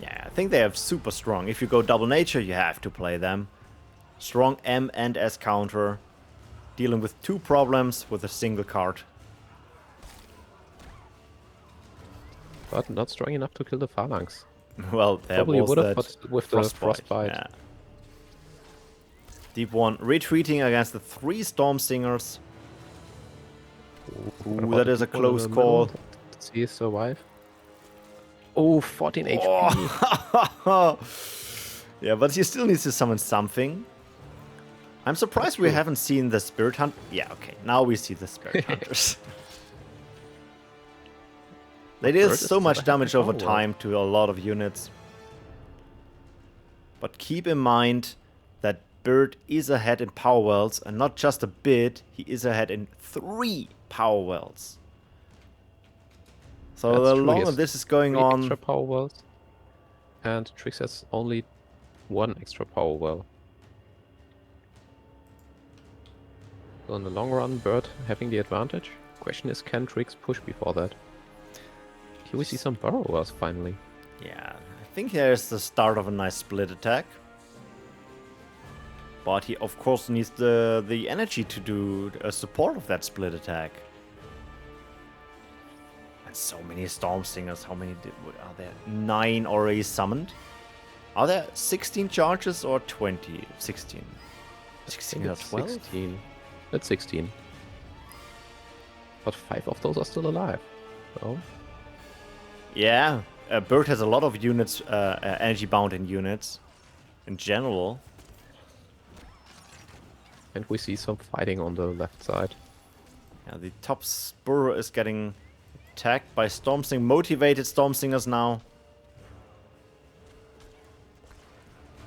Yeah, I think they are super strong. If you go double nature, you have to play them. Strong M and S counter. Dealing with two problems with a single card. But not strong enough to kill the Phalanx. Well, there Probably was would have, that but with the frostbite. Yeah. Deep one retreating against the three Stormsingers. Ooh, that is a close call. Does he survive? Oh, 14 HP. Oh. Yeah, but he still needs to summon something. I'm surprised we haven't seen the Spirit Hunt. Yeah, okay. Now we see the Spirit Hunters. They deal so much damage over time to a lot of units. But keep in mind that Bird is ahead in power wells, and not just a bit, he is ahead in 3 power wells. So the longer this is going on... extra power wells. And Triggz has only 1 extra power well. So in the long run, Bird having the advantage. Question is, can Triggz push before that? Here we see some burrowers finally. Yeah, I think here's the start of a nice split attack. But he of course needs the energy to do a support of that split attack. And so many Stormsingers, how many are there? 9 already summoned. Are there 16 charges or 20? 16. 16 or 12? 16. That's 16. But 5 of those are still alive. So... Yeah, Bird has a lot of units, energy bound in units, in general. And we see some fighting on the left side. Yeah, the top spur is getting attacked by Stormsinger, motivated Stormsingers now.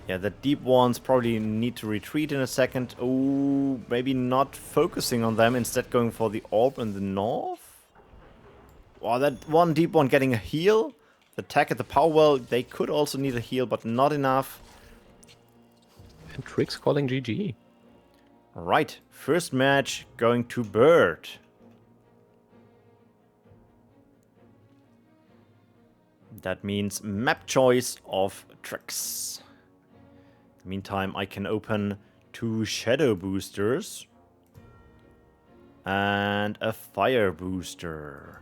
Yeah, the deep ones probably need to retreat in a second. Oh, maybe not focusing on them, instead going for the orb in the north. Oh, that one deep one getting a heal. The attack at the power well, they could also need a heal, but not enough. And Triggz calling GG. Alright, first match going to Bird. That means map choice of Triggz. Meantime, I can open 2 shadow boosters. And a fire booster.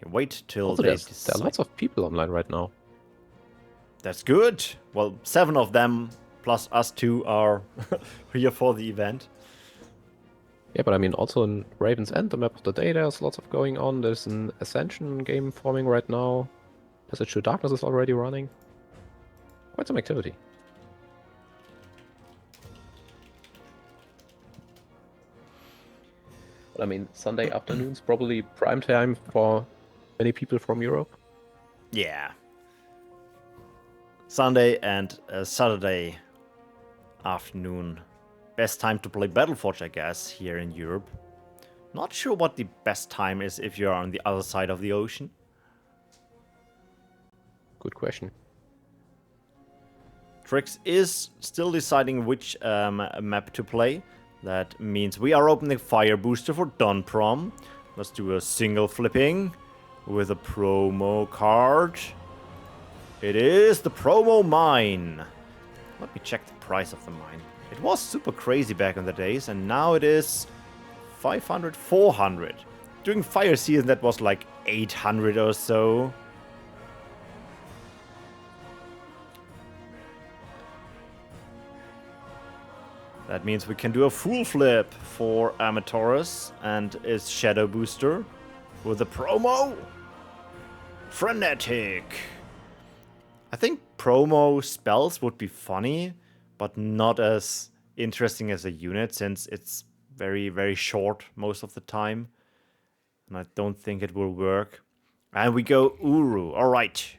Wait till Also, they there decide. are lots of people online right now. That's good. Well, 7 of them plus us 2 are here for the event. Yeah, but I mean, also in Raven's End, the map of the day, there's lots of going on. There's an Ascension game forming right now. Passage to Darkness is already running. Quite some activity. But I mean, Sunday afternoon's probably prime time for many people from Europe. Yeah. Sunday and Saturday afternoon. best time to play Battleforge, I guess, here in Europe. Not sure what the best time is if you're on the other side of the ocean. Good question. Triggz is still deciding which map to play. That means we are opening Fire Booster for Dawn Prom. Let's do a single flipping with a promo card. It is the promo mine. Let me check the price of the mine. It was super crazy back in the days, and now it is 500, 400. During Fire Season, that was like 800 or so. That means we can do a full flip for Armatores and its Shadow Booster with a promo. Frenetic. I think promo spells would be funny, but not as interesting as a unit since it's very, very short most of the time. And I don't think it will work. And we go Uru. Alright.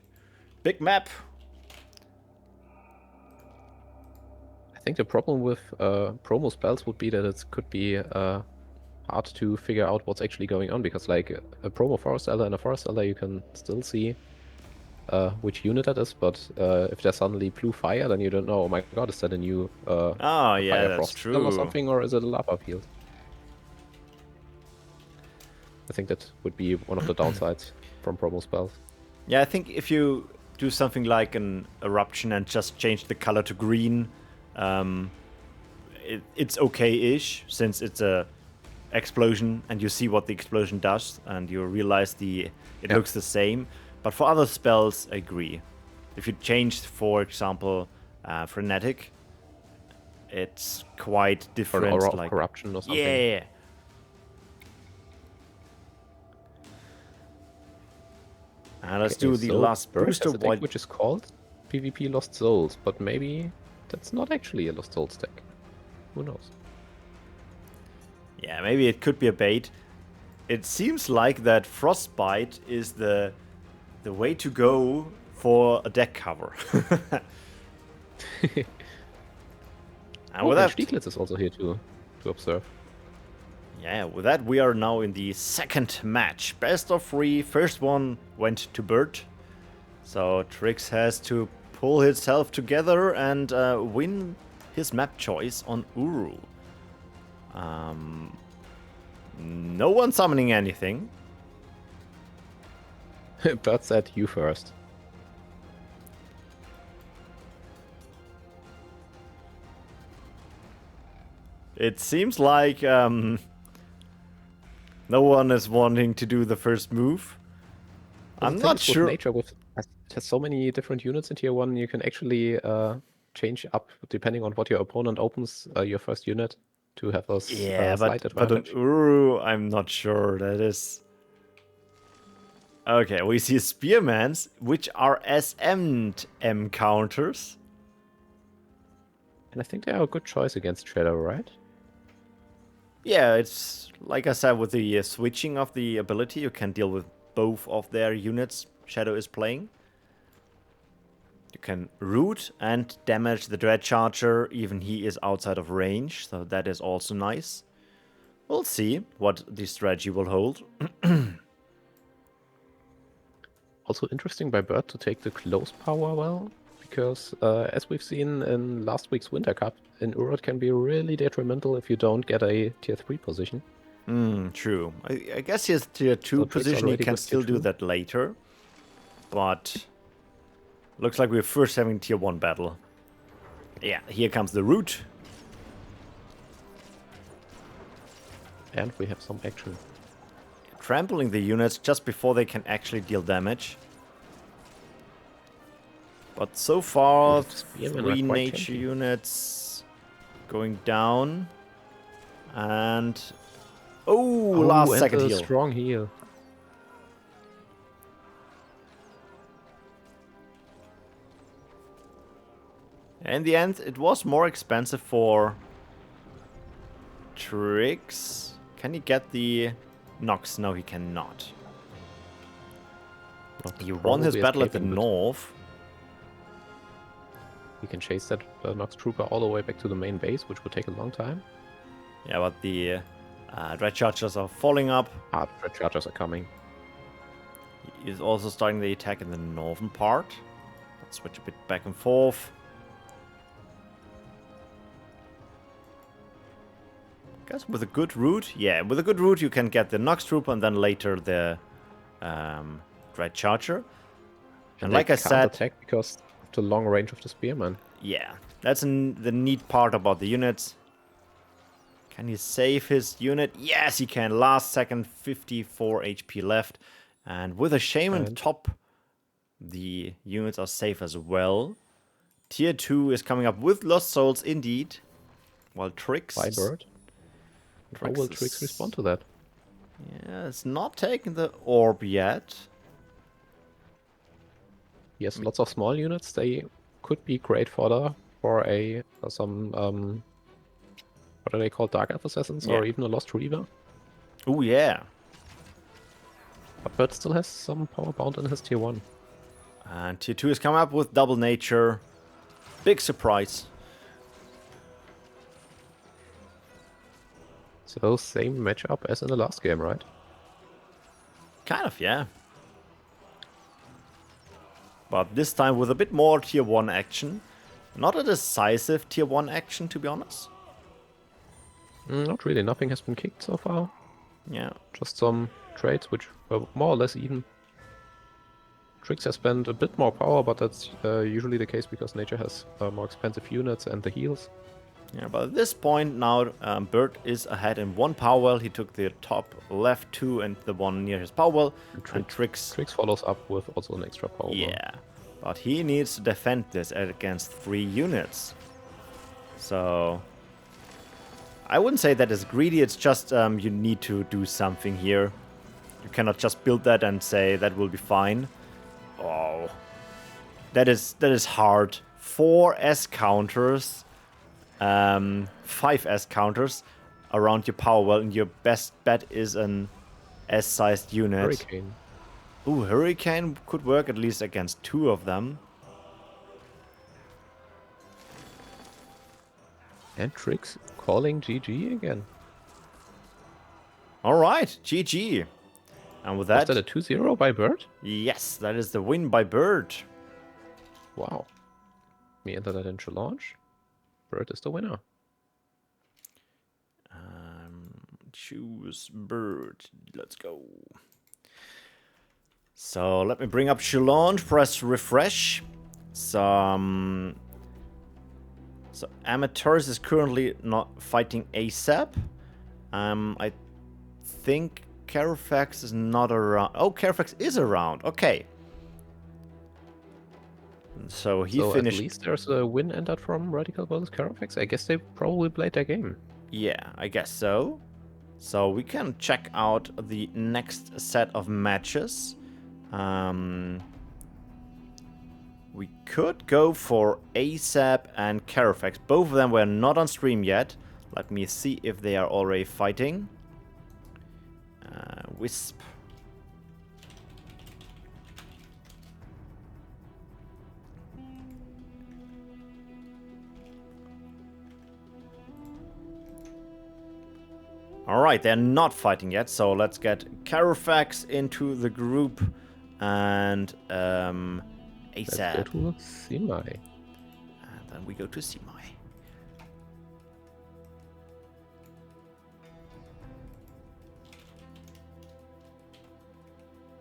Big map. I think the problem with promo spells would be that it could be hard to figure out what's actually going on, because like a promo Forest Elder and a Forest Elder, you can still see which unit that is, but if there's suddenly blue fire, then you don't know, oh my god, is that a new Oh yeah, Fire that's Frost spell or true. something, or is it a lava field? I think that would be one of the downsides from promo spells. Yeah, I think if you do something like an eruption and just change the color to green, it's okay-ish, since it's a explosion and you see what the explosion does and you realize it looks the same. But for other spells, I agree. If you change, for example, Frenetic, it's quite different. Or an aura of like corruption or something. Yeah. And let's do the so last Bird booster has a deck white. which is called PvP Lost Souls, but maybe that's not actually a Lost Souls deck. Who knows? Yeah, maybe it could be a bait. It seems like that Frostbite is the way to go for a deck cover. And with that, Stieglitz is also here to observe. yeah, with that we are now in the second match. Best of 3. First one went to Bert. So Triggz has to pull himself together and win his map choice on Uru. No one summoning anything. Bird said you first. It seems like no one is wanting to do the first move. I'm The thing not is with sure. Nature has so many different units in tier 1, you can actually change up depending on what your opponent opens your first unit to have a Yeah, slight but on advantage. Uru, I'm not sure that is. Okay, we see Spearmans, which are SM counters. And I think they are a good choice against Shadow, right? Yeah, it's like I said, with the switching of the ability, you can deal with both of their units Shadow is playing. You can root and damage the Dread Charger, even he is outside of range, so that is also nice. We'll see what the strategy will hold. Also interesting by Bird to take the close power well, because as we've seen in last week's Winter Cup, in Uru it can be really detrimental if you don't get a tier 3 position. True. I guess his tier 2 So Triggz position, he already can with tier still do 2. that later. But looks like we're first having tier 1 battle. Yeah, here comes the root. And we have some action. Trampling the units just before they can actually deal damage. But so far, the Spearmen are 3 quite nature tanky. units going down. And... Oh, last and second a heal. strong heal. In the end, it was more expensive for Triggz. Can he get the Nox? No, he cannot. Not He won his probably battle at the escaping, but north. he can chase that Nox Trooper all the way back to the main base, which would take a long time. Yeah, but the Dread Chargers are falling up. Ah, the Dread Chargers are coming. He is also starting the attack in the northern part. Let's switch a bit back and forth. Guess with a good route, yeah, with a good route you can get the Nox Trooper and then later the Dread Charger. And like I said, attack because of the long range of the Spearman. yeah, that's the neat part about the units. Can he save his unit? Yes, he can. Last second, 54 HP left. And with a Shaman top, the units are safe as well. Tier 2 is coming up with Lost Souls indeed. While Triggz... By bird. How will Triggz respond to that? Yeah, it's not taking the orb yet. Yes, lots of small units. They could be great fodder for some what are they called? Dark Elf Assassins or even a Lost Reaver. Oh yeah. But Bird still has some power bound in his tier 1. And tier 2 is coming up with Double Nature. Big surprise. So same matchup as in the last game, right? Kind of, yeah. But this time with a bit more tier 1 action. Not a decisive tier 1 action, to be honest. Not really. Nothing has been kicked so far. Yeah. Just some trades which were more or less even. Triggz has spent a bit more power, but that's usually the case because Nature has more expensive units and the heals. Yeah, but at this point now, Bird is ahead in 1 power well. He took the top left 2 and the one near his power well. And Triggz follows up with also an extra power well. Yeah, but he needs to defend this against 3 units. So I wouldn't say that is greedy. It's just you need to do something here. You cannot just build that and say that will be fine. Oh, that is hard. 4 S counters. 5 S counters around your power well, and your best bet is an S-sized unit. Hurricane. Ooh, Hurricane could work at least against 2 of them. And Triggz calling GG again. Alright, GG. And with that... Was that a 2-0 by Bird? Yes, that is the win by Bird. Wow. Me enter that into launch. Bird is the winner. Choose Bird. Let's go. So let me bring up Challenge, press refresh. So Armatores is currently not fighting ASAP. I think Carofex is not around. Oh, Carofex is around. Okay. So he finished. At least there's a win entered from Radical versus Carofex. I guess they probably played their game. Yeah, I guess so. So we can check out the next set of matches. We could go for ASAP and Carofex. Both of them were not on stream yet. Let me see if they are already fighting. Wisp. Alright, they're not fighting yet, so let's get Carofex into the group and ASAP. Let's go to Semi. And then we go to Semi.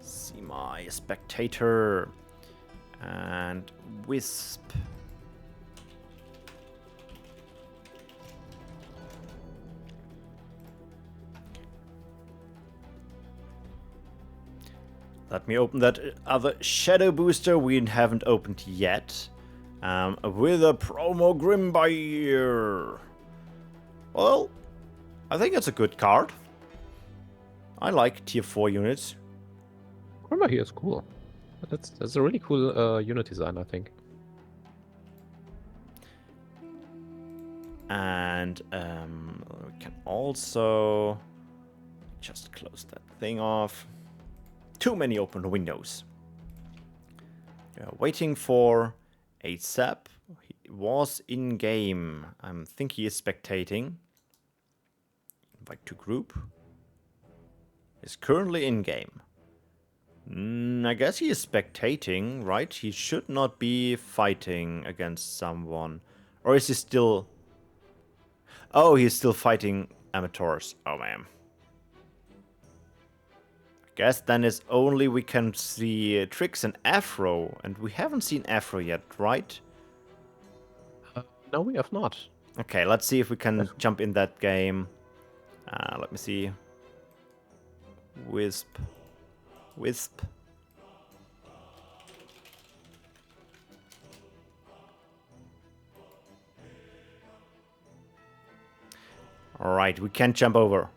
Semi, Spectator, and Wisp. Let me open that other Shadow Booster we haven't opened yet. With a promo Grimbyre. Well, I think it's a good card. I like tier 4 units. Grimbyre here is cool. That's a really cool unit design, I think. And we can also just close that thing off. Too many open windows. We are waiting for ASAP. was in game. I think he is spectating. Invite to group. Is currently in game. I guess he is spectating, right? He should not be fighting against someone. Or is he still... Oh, he's still fighting Armatores. Oh, man. I guess then it's only we can see Triggz and Afro. And we haven't seen Afro yet, right? No, we have not. Okay, let's see if we can jump in that game. Let me see. Wisp. Alright, we can't jump over.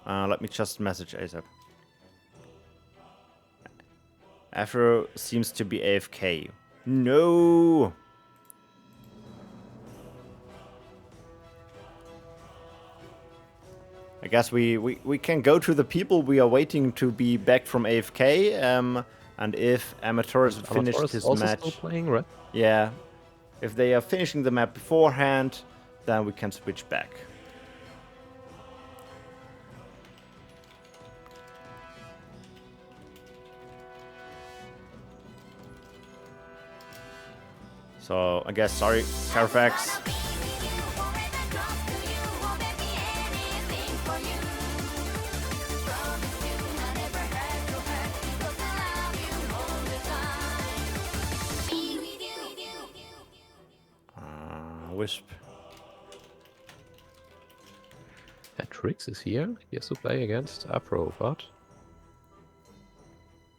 Let me just message ASAP. Afro seems to be AFK. No! I guess we can go to the people we are waiting to be back from AFK. And if Armatores finished his also match... still playing, right? Yeah. If they are finishing the map beforehand, then we can switch back. So, I guess, sorry, Carofex. Wisp. And Triggz is here. He has to play against Afro, but...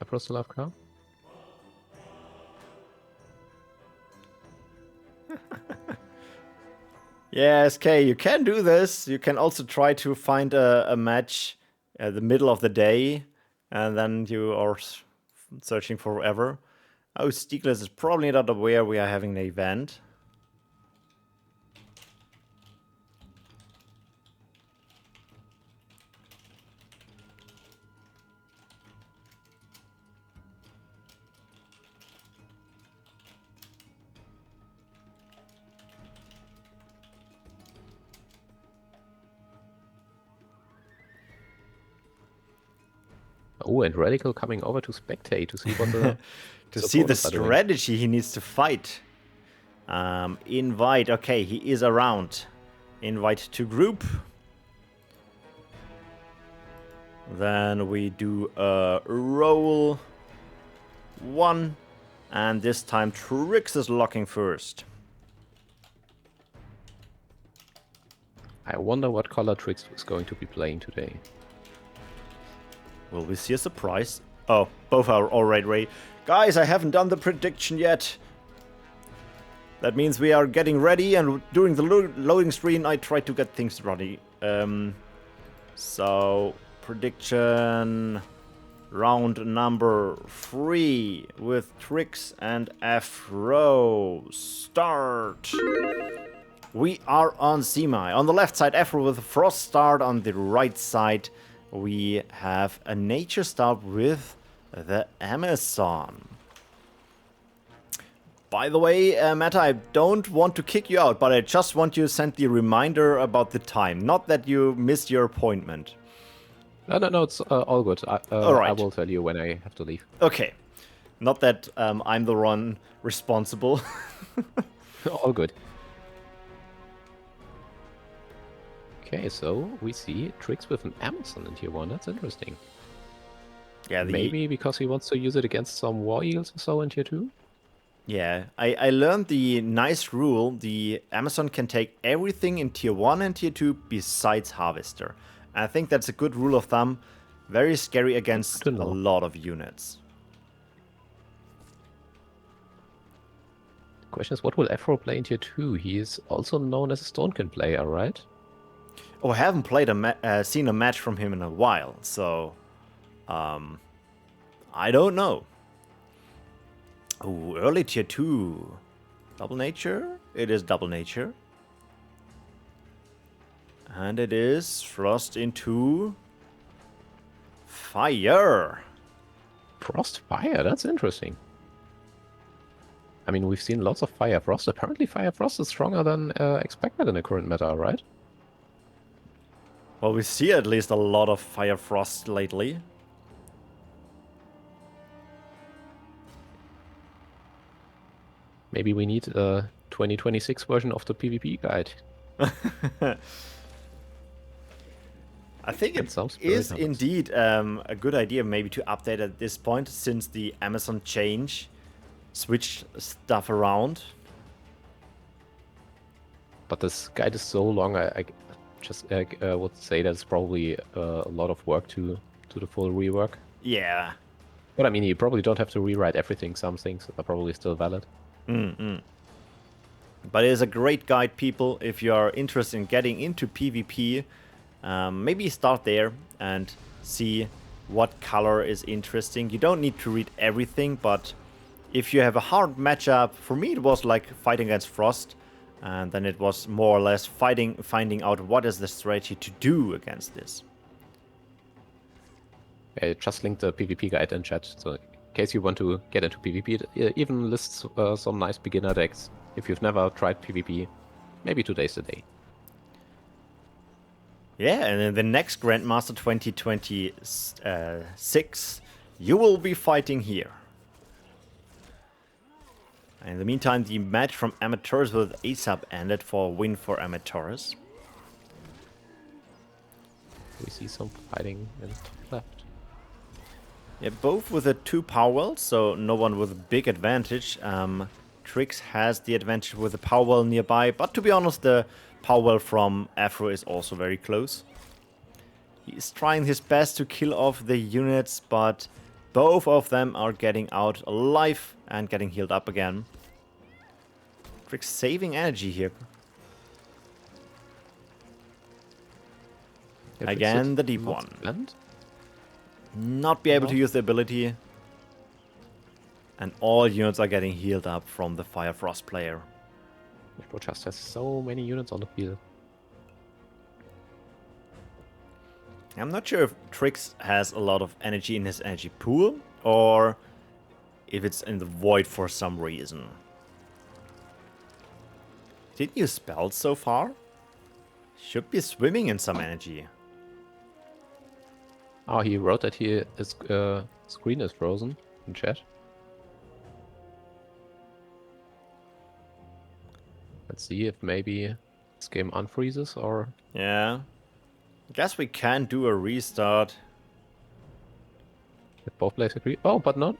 Afro still have car? Yeah, SK, you can do this. You can also try to find a match at the middle of the day, and then you are searching forever. Oh, Skylords is probably not aware we are having an event. Oh, and Radical coming over to spectate to see what the to see the supporters are doing. strategy he needs to fight. Invite. Okay, he is around. Invite to group. Then we do a roll 1. And this time Triggz is locking first. I wonder what color Triggz is going to be playing today. Will we see a surprise? Oh, both are already ready. Guys, I haven't done the prediction yet. That means we are getting ready, and during the loading screen I try to get things ready. So, prediction round number 3 with Triggz and Afro. Start! We are on Semi. On the left side, Afro with a Frost start. On the right side, we have a nature start with the Amazon. By the way, Matt, I don't want to kick you out, but I just want you to send the reminder about the time. Not that you missed your appointment. No, it's all good. All right. I will tell you when I have to leave. Okay. Not that I'm the one responsible. All good. Okay, so we see Triggz with an Amazon in tier 1. That's interesting. Yeah, Maybe because he wants to use it against some War Eagles or so in tier 2? Yeah, I learned the nice rule. The Amazon can take everything in tier 1 and tier 2 besides Harvester. I think that's a good rule of thumb. Very scary against a lot of units. The question is, what will Afro play in tier 2? He is also known as a Stonekin player, right? Oh, I haven't played seen a match from him in a while, so I don't know. Oh, early tier 2. Double nature? It is double nature. And it is Frost into Fire. Frost Fire, that's interesting. I mean, we've seen lots of Fire Frost. Apparently Fire Frost is stronger than expected in the current meta, right? Well, we see at least a lot of Fire Frost lately. Maybe we need a 2026 version of the PvP guide. I think That it sounds very is nice. indeed a good idea maybe to update at this point, since the Amazon change switched stuff around. But this guide is so long, I just would say that's probably a lot of work to the full rework. Yeah. But I mean, you probably don't have to rewrite everything. Some things are probably still valid. But it is a great guide, people. If you are interested in getting into PvP, maybe start there and see what color is interesting. You don't need to read everything, but if you have a hard matchup, for me it was like fighting against Frost, and then it was more or less finding out what is the strategy to do against this. I just linked the PvP guide in chat, so in case you want to get into PvP, it even lists some nice beginner decks. If you've never tried PvP, maybe today's the day. Yeah, and in the next Grandmaster 2026, you will be fighting here. In the meantime, the match from Armatores with ASAP ended for a win for Armatores. We see some fighting in the top left. Yeah, both with the 2 power wells, so no one with a big advantage. Triggz has the advantage with the power well nearby, but to be honest, the power well from Afro is also very close. He's trying his best to kill off the units, but both of them are getting out alive and getting healed up again. Triggz saving energy here. Yeah, Again, Triggz the deep not one. spent. Not be able to No. use the ability. And all units are getting healed up from the Fire Frost player. Afro just has so many units on the field. I'm not sure if Triggz has a lot of energy in his energy pool, or if it's in the void for some reason. Didn't use spells so far? Should be swimming in some energy. Oh, he wrote that his screen is frozen in chat. Let's see if maybe this game unfreezes or... Yeah. I guess we can do a restart. if both players agree. Oh, but no,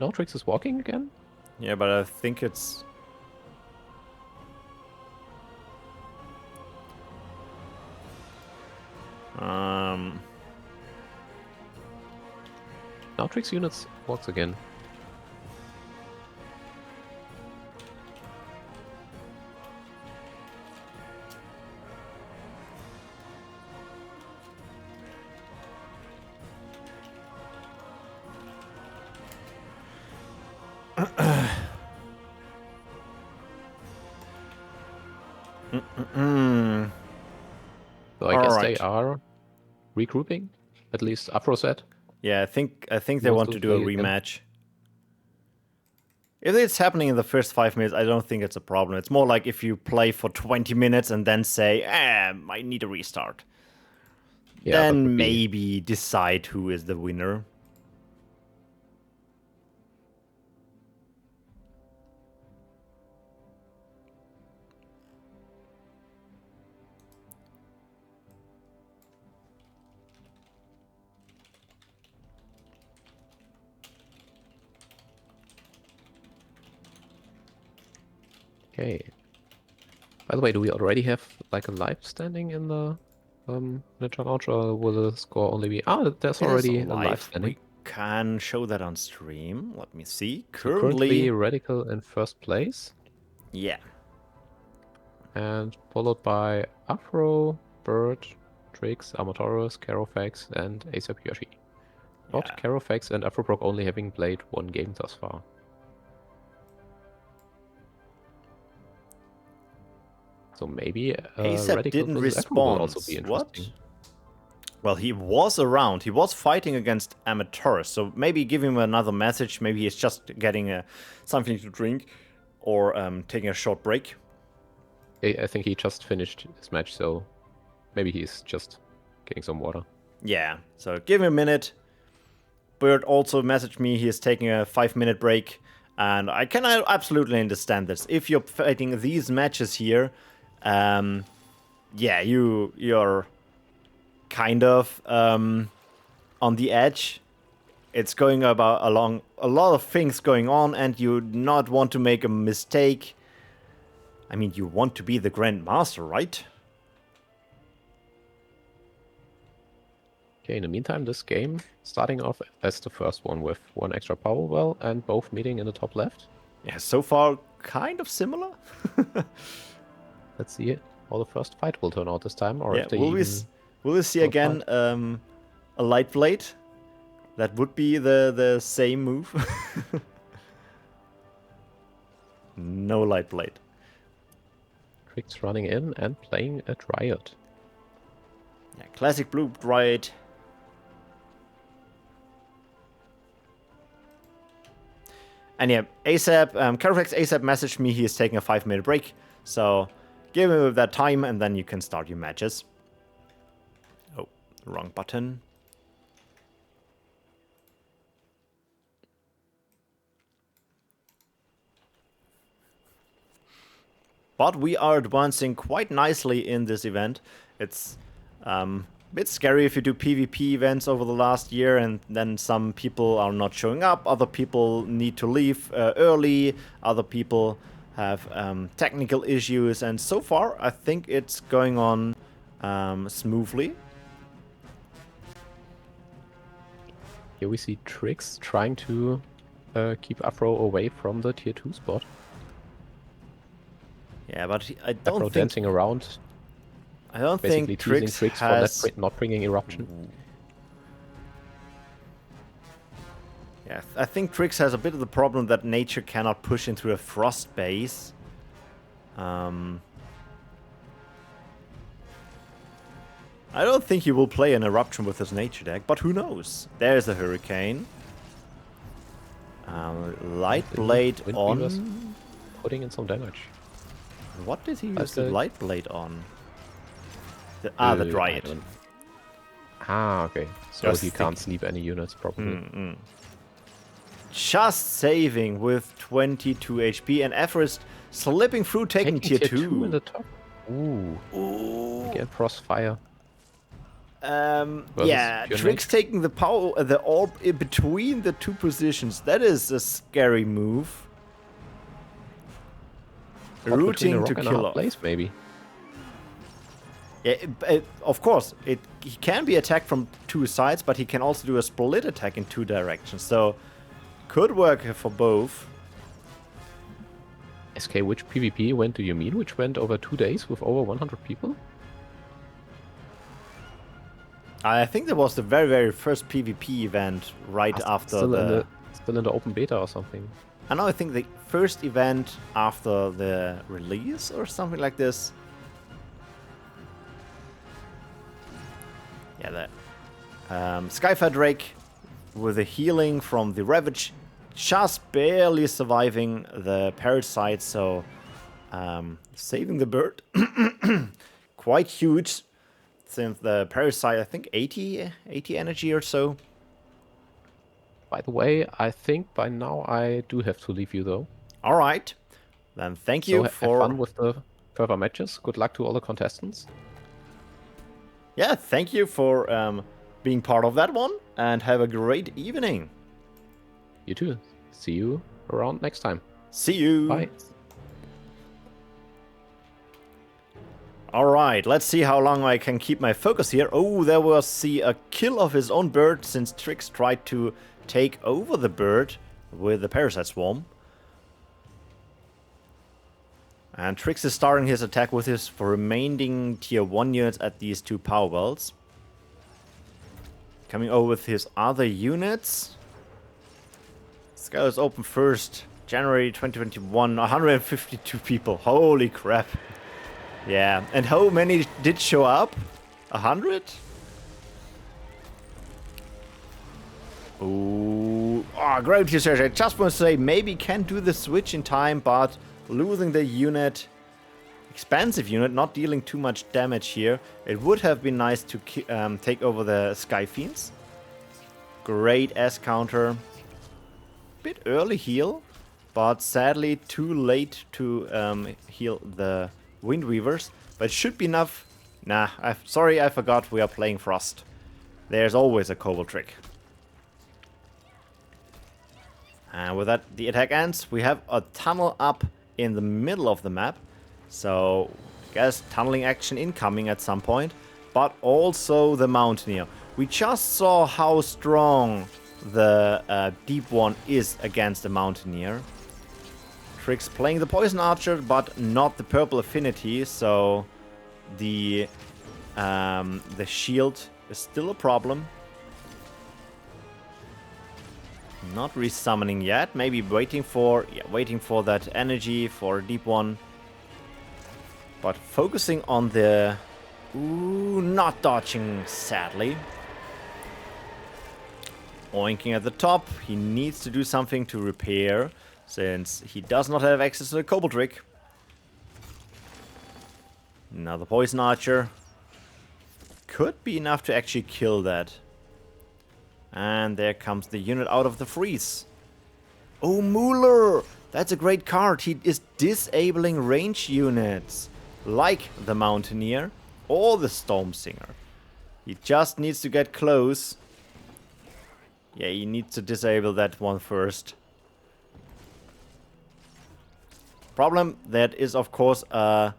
Triggz is walking again? Yeah, but I think it's... Now Triggz units walks again. So I guess they are regrouping. At least Afro said. Yeah, I think they want to do a rematch. If it's happening in the first 5 minutes, I don't think it's a problem. It's more like if you play for 20 minutes and then say, I need a restart. Yeah, then maybe decide who is the winner. Okay. By the way, do we already have like a live standing in the Ninja Launch, or will the score only be... Ah, there's already a live standing. We can show that on stream. Let me see. So currently Radical in first place. Yeah. And followed by Afro, Bird, Triggz, Armatores, Carofex, and ASAPJochi. But Carofex and Afro only having played 1 game thus far. So maybe ASAP didn't respond. Will also be interesting. What? Well, he was around. He was fighting against Armatores, so maybe give him another message. Maybe he's just getting something to drink. or taking a short break. I think he just finished his match, so maybe he's just getting some water. Yeah, so give him a minute. Bird also messaged me he is taking a 5-minute break, and I can absolutely understand this. If you're fighting these matches here, yeah, you're kind of on the edge. It's going along a lot of things going on, and you not want to make a mistake. I mean, you want to be the Grandmaster, right? Okay, in the meantime, this game starting off as the first one with 1 extra power well and both meeting in the top left. Yeah, so far kind of similar. Let's see how the first fight will turn out this time, or Yeah, if they will we see again a light blade? That would be the same move. No light blade. Triggz running in and playing a Dryad. Yeah, classic blue Dryad. And yeah, ASAP, Carofex ASAP messaged me he is taking a 5-minute break. So give him that time and then you can start your matches. Oh, wrong button. But we are advancing quite nicely in this event. It's a bit scary if you do PvP events over the last year and then some people are not showing up, other people need to leave early, other people have technical issues, and so far I think it's going on smoothly. Here we see Triggz trying to keep Afro away from the tier 2 spot. Yeah, but I don't Afro think... dancing around. I don't Basically think teasing Triggz Triggz has... for not bringing Eruption. Yeah, I think Triggz has a bit of the problem that nature cannot push into a frost base. I don't think he will play an Eruption with his nature deck, but who knows? There's a Hurricane. Light Blade Wind on... Weaver's putting in some damage. What did he use That's the the- Light Blade on? The I Dryad. don't- Ah, okay. So Just he can't sleep any units, probably. Just saving with 22 HP, and Afro is slipping through, taking tier 2. in the top. Ooh. Ooh. Again, Crossfire. Yeah, pure Triggz nature. taking the power, the orb in between the two positions. That is a scary move. Between a Rooting to rock and a kill hard off. place, maybe. Yeah, of course, he can be attacked from 2 sides, but he can also do a split attack in 2 directions. So, could work for both. SK, which PvP event do you mean? Which went over 2 days with over 100 people? I think that was the very, very first PvP event right after Still in the open beta or something. I know, I think the first event after the release or something like this. Yeah, that. Skyfire Drake with a healing from the Ravage, just barely surviving the Parasite, so saving the bird. Quite huge, since the Parasite, I think 80 energy or so. By the way, I think by now I do have to leave you though. Alright, then thank you So for... have fun with the further matches. Good luck to all the contestants. Yeah, thank you for being part of that one, and have a great evening. You too. See you around next time. See you. Bye. Alright, let's see how long I can keep my focus here. Oh, there was a kill of his own bird, since Triggz tried to take over the bird with the Parasite Swarm. And Triggz is starting his attack with his remaining tier 1 units at these 2 power wells. Coming over with his other units. Skylords open first, January 2021, 152 people. Holy crap. Yeah, and how many did show up? 100? Ooh. Oh, Gravity Surge. I just want to say, maybe can do the switch in time, but losing the unit. Expensive unit, not dealing too much damage here. It would have been nice to take over the Sky Fiends. Great S counter. Bit early heal, but sadly too late to heal the Wind Weavers. But it should be enough. Nah, sorry, I forgot we are playing Frost. There's always a Kobold trick. And with that, the attack ends. We have a tunnel up in the middle of the map. So, I guess tunneling action incoming at some point. But also the Mountaineer. We just saw how strong the Deep One is against the Mountaineer. Triggz playing the Poison Archer, but not the Purple Affinity. So, the shield is still a problem. Not resummoning yet. Maybe waiting for that energy for Deep One. But focusing on the... Ooh, not dodging, sadly. Oinking at the top. He needs to do something to repair, since he does not have access to the Kobold trick. Another Poison Archer. Could be enough to actually kill that. And there comes the unit out of the freeze. Oh, Mueller! That's a great card. He is disabling range units. Like the Mountaineer or the Stormsinger. He just needs to get close. Yeah, he needs to disable that one first. Problem, that is of course a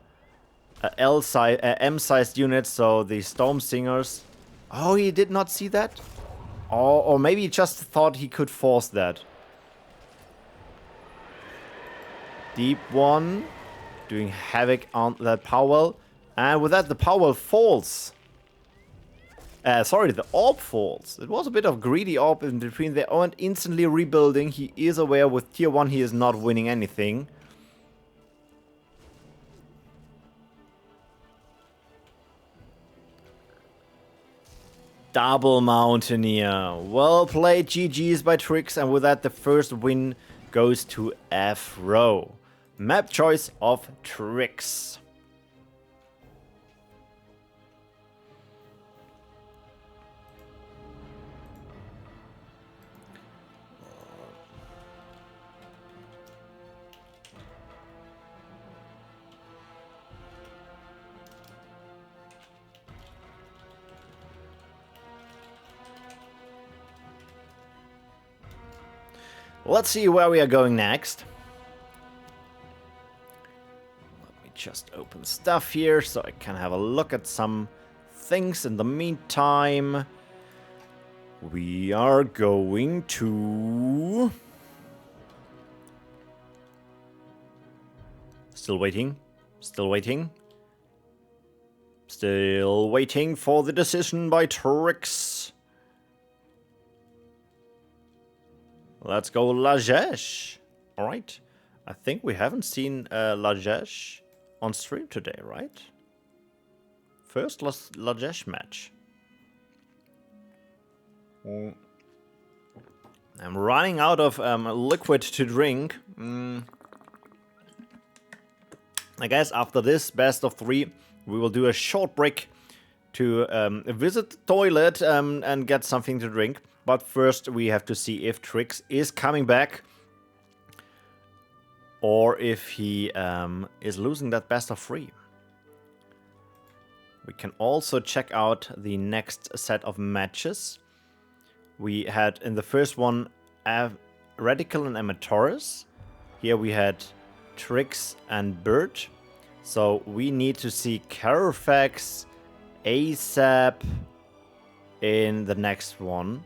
M-sized unit, so the Stormsingers... Oh, he did not see that? Or maybe he just thought he could force that. Deep One... doing havoc on that Powell. And with that, the Powell falls. Sorry, the Orb falls. It was a bit of greedy Orb in between there. And instantly rebuilding. He is aware with tier 1 he is not winning anything. Double Mountaineer. Well played, GG's by Triggz. And with that, the first win goes to Afro. Map choice of Triggz. Let's see where we are going next. Just open stuff here so I can have a look at some things. In the meantime, we are going to... Still waiting. Still waiting. Still waiting for the decision by Triggz. Let's go Lajesh. Alright. I think we haven't seen Lajesh on stream today, right? First Lajesh match. I'm running out of liquid to drink. I guess after this best of 3, we will do a short break to visit the toilet and get something to drink. But first we have to see if Triggz is coming back. Or if he is losing that best of 3. We can also check out the next set of matches. We had in the first one Radical and Armatores. Here we had Triggz and Bird. So we need to see Carofex, ASAP in the next one.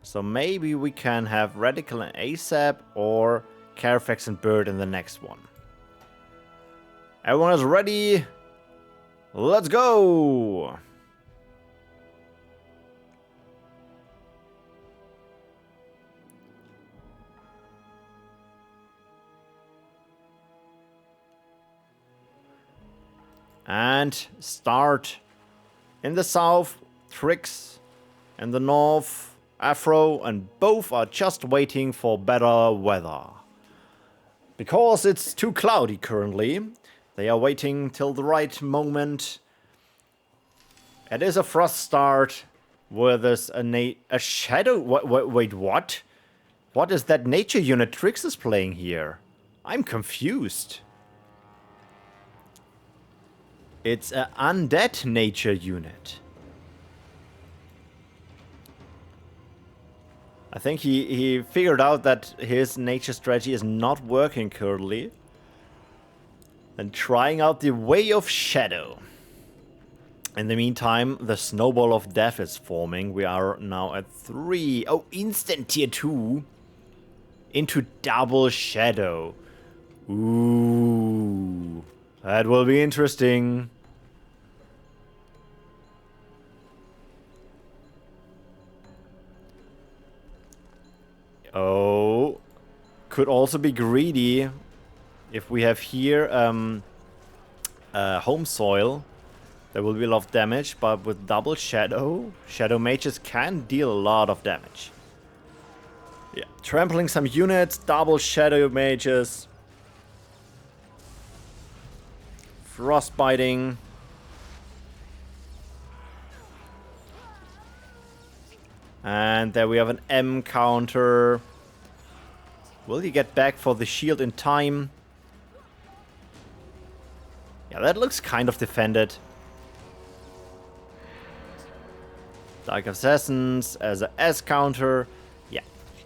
So maybe we can have Radical and ASAP or Carofex and Bird in the next one. Everyone is ready? Let's go! And start in the south, Triggz, in the north, Afro, and both are just waiting for better weather. Because it's too cloudy currently. They are waiting till the right moment. It is a frost start. Where there's a shadow... Wait, what? What is that nature unit Triggz is playing here? I'm confused. It's an undead nature unit. I think he figured out that his nature strategy is not working currently. And trying out the way of shadow. In the meantime, the snowball of death is forming. We are now at 3. Oh, instant tier 2. Into double shadow. Ooh. That will be interesting. Oh. Could also be greedy. If we have here home soil. There will be a lot of damage, but with double shadow, shadow mages can deal a lot of damage. Yeah, trampling some units, double shadow mages. Frostbiting. And there we have an M counter. Will he get back for the shield in time? Yeah, that looks kind of defended. Dark Assassins as a S counter. Yeah.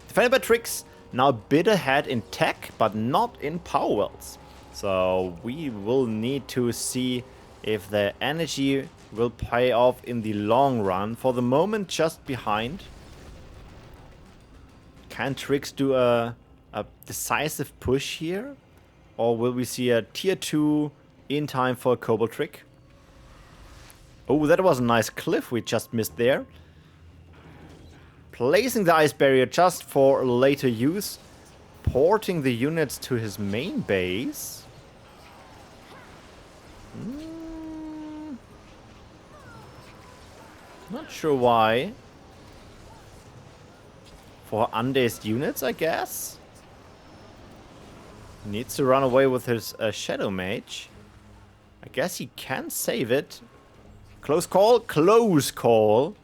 Defended by Triggz. Now a bit ahead in tech, but not in power wells. So we will need to see if the energy will pay off in the long run. For the moment, just behind. Can Triggz do a decisive push here? Or will we see a tier 2 in time for a Cobalt trick? Oh, that was a nice cliff we just missed there. Placing the ice barrier just for later use. Porting the units to his main base. Not sure why. For undazed units, I guess. Needs to run away with his Shadow Mage. I guess he can save it. Close call? Close call.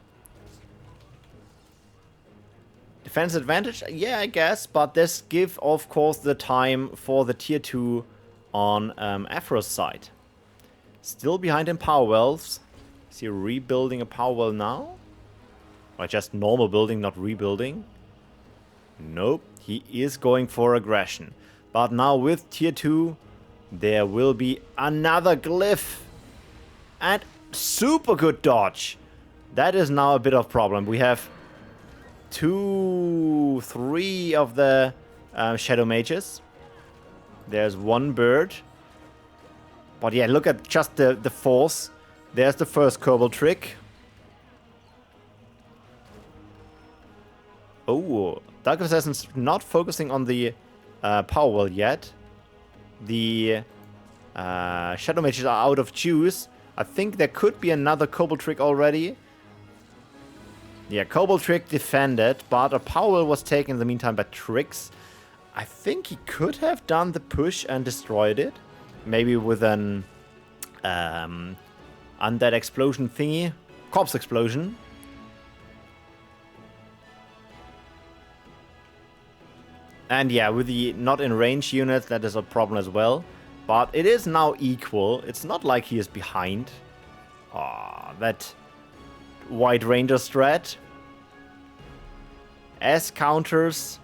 Defense advantage? Yeah, I guess. But this gives, of course, the time for the tier 2 on Afro's side. Still behind in power wells. Is he rebuilding a power well now? Or just normal building, not rebuilding? Nope. He is going for aggression. But now with tier 2, there will be another glyph. And super good dodge. That is now a bit of problem. We have 2, 3 of the Shadow Mages. There's one bird. But yeah, look at just the force. There's the first Cobalt trick. Oh, Dark Assassin's not focusing on the power well yet. The Shadow Mages are out of juice. I think there could be another Cobalt trick already. Yeah, Cobalt trick defended, but a power well was taken in the meantime by Triggz. I think he could have done the push and destroyed it. Maybe with an undead explosion thingy. Corpse explosion. And yeah, with the not in range units, that is a problem as well. But it is now equal. It's not like he is behind. Ah, that White Ranger strat. S counters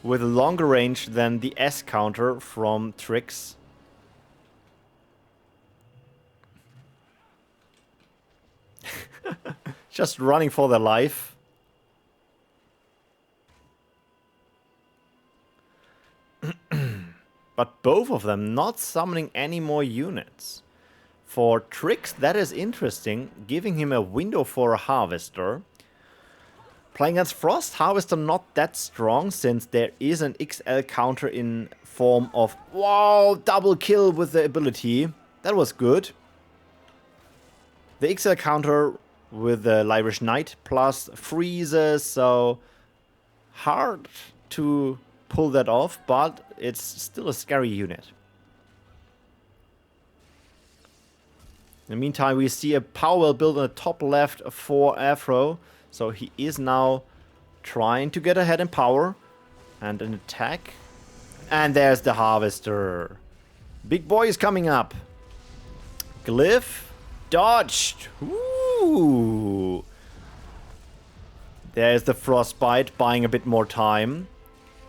with longer range than the S counter from Triggz. Just running for their life. But both of them not summoning any more units. For Triggz, that is interesting, giving him a window for a Harvester. Playing against Frost, Harvester not that strong, since there is an XL counter in form of... Wow, double kill with the ability. That was good. The XL counter with the Lyrish Knight plus freezes, so hard to pull that off, but it's still a scary unit. In the meantime, we see a power build on the top left for Afro. So he is now trying to get ahead in power. And an attack. And there's the Harvester. Big boy is coming up. Glyph. Dodged. Ooh. There's the Frostbite, buying a bit more time.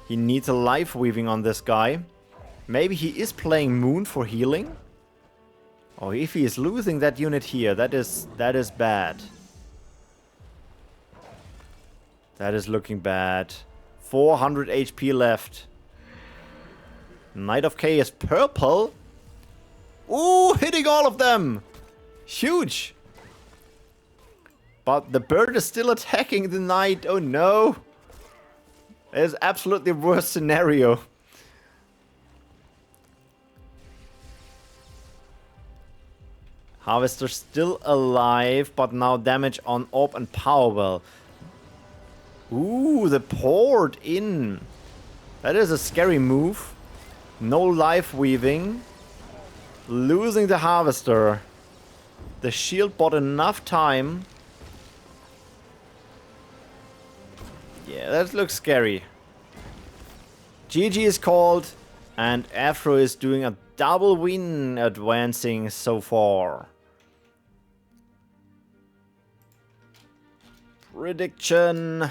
He needs a life weaving on this guy. Maybe he is playing Moon for healing. Oh, if he is losing that unit here, that is bad. That is looking bad. 400 HP left. Knight of K is purple. Ooh, hitting all of them. Huge. But the bird is still attacking the knight. Oh no. That is absolutely the worst scenario. Harvester still alive, but now damage on Orb and Powerwell. Ooh, the port in. That is a scary move. No life weaving. Losing the Harvester. The shield bought enough time. Yeah, that looks scary. GG is called, and Afro is doing a double win, advancing so far. Prediction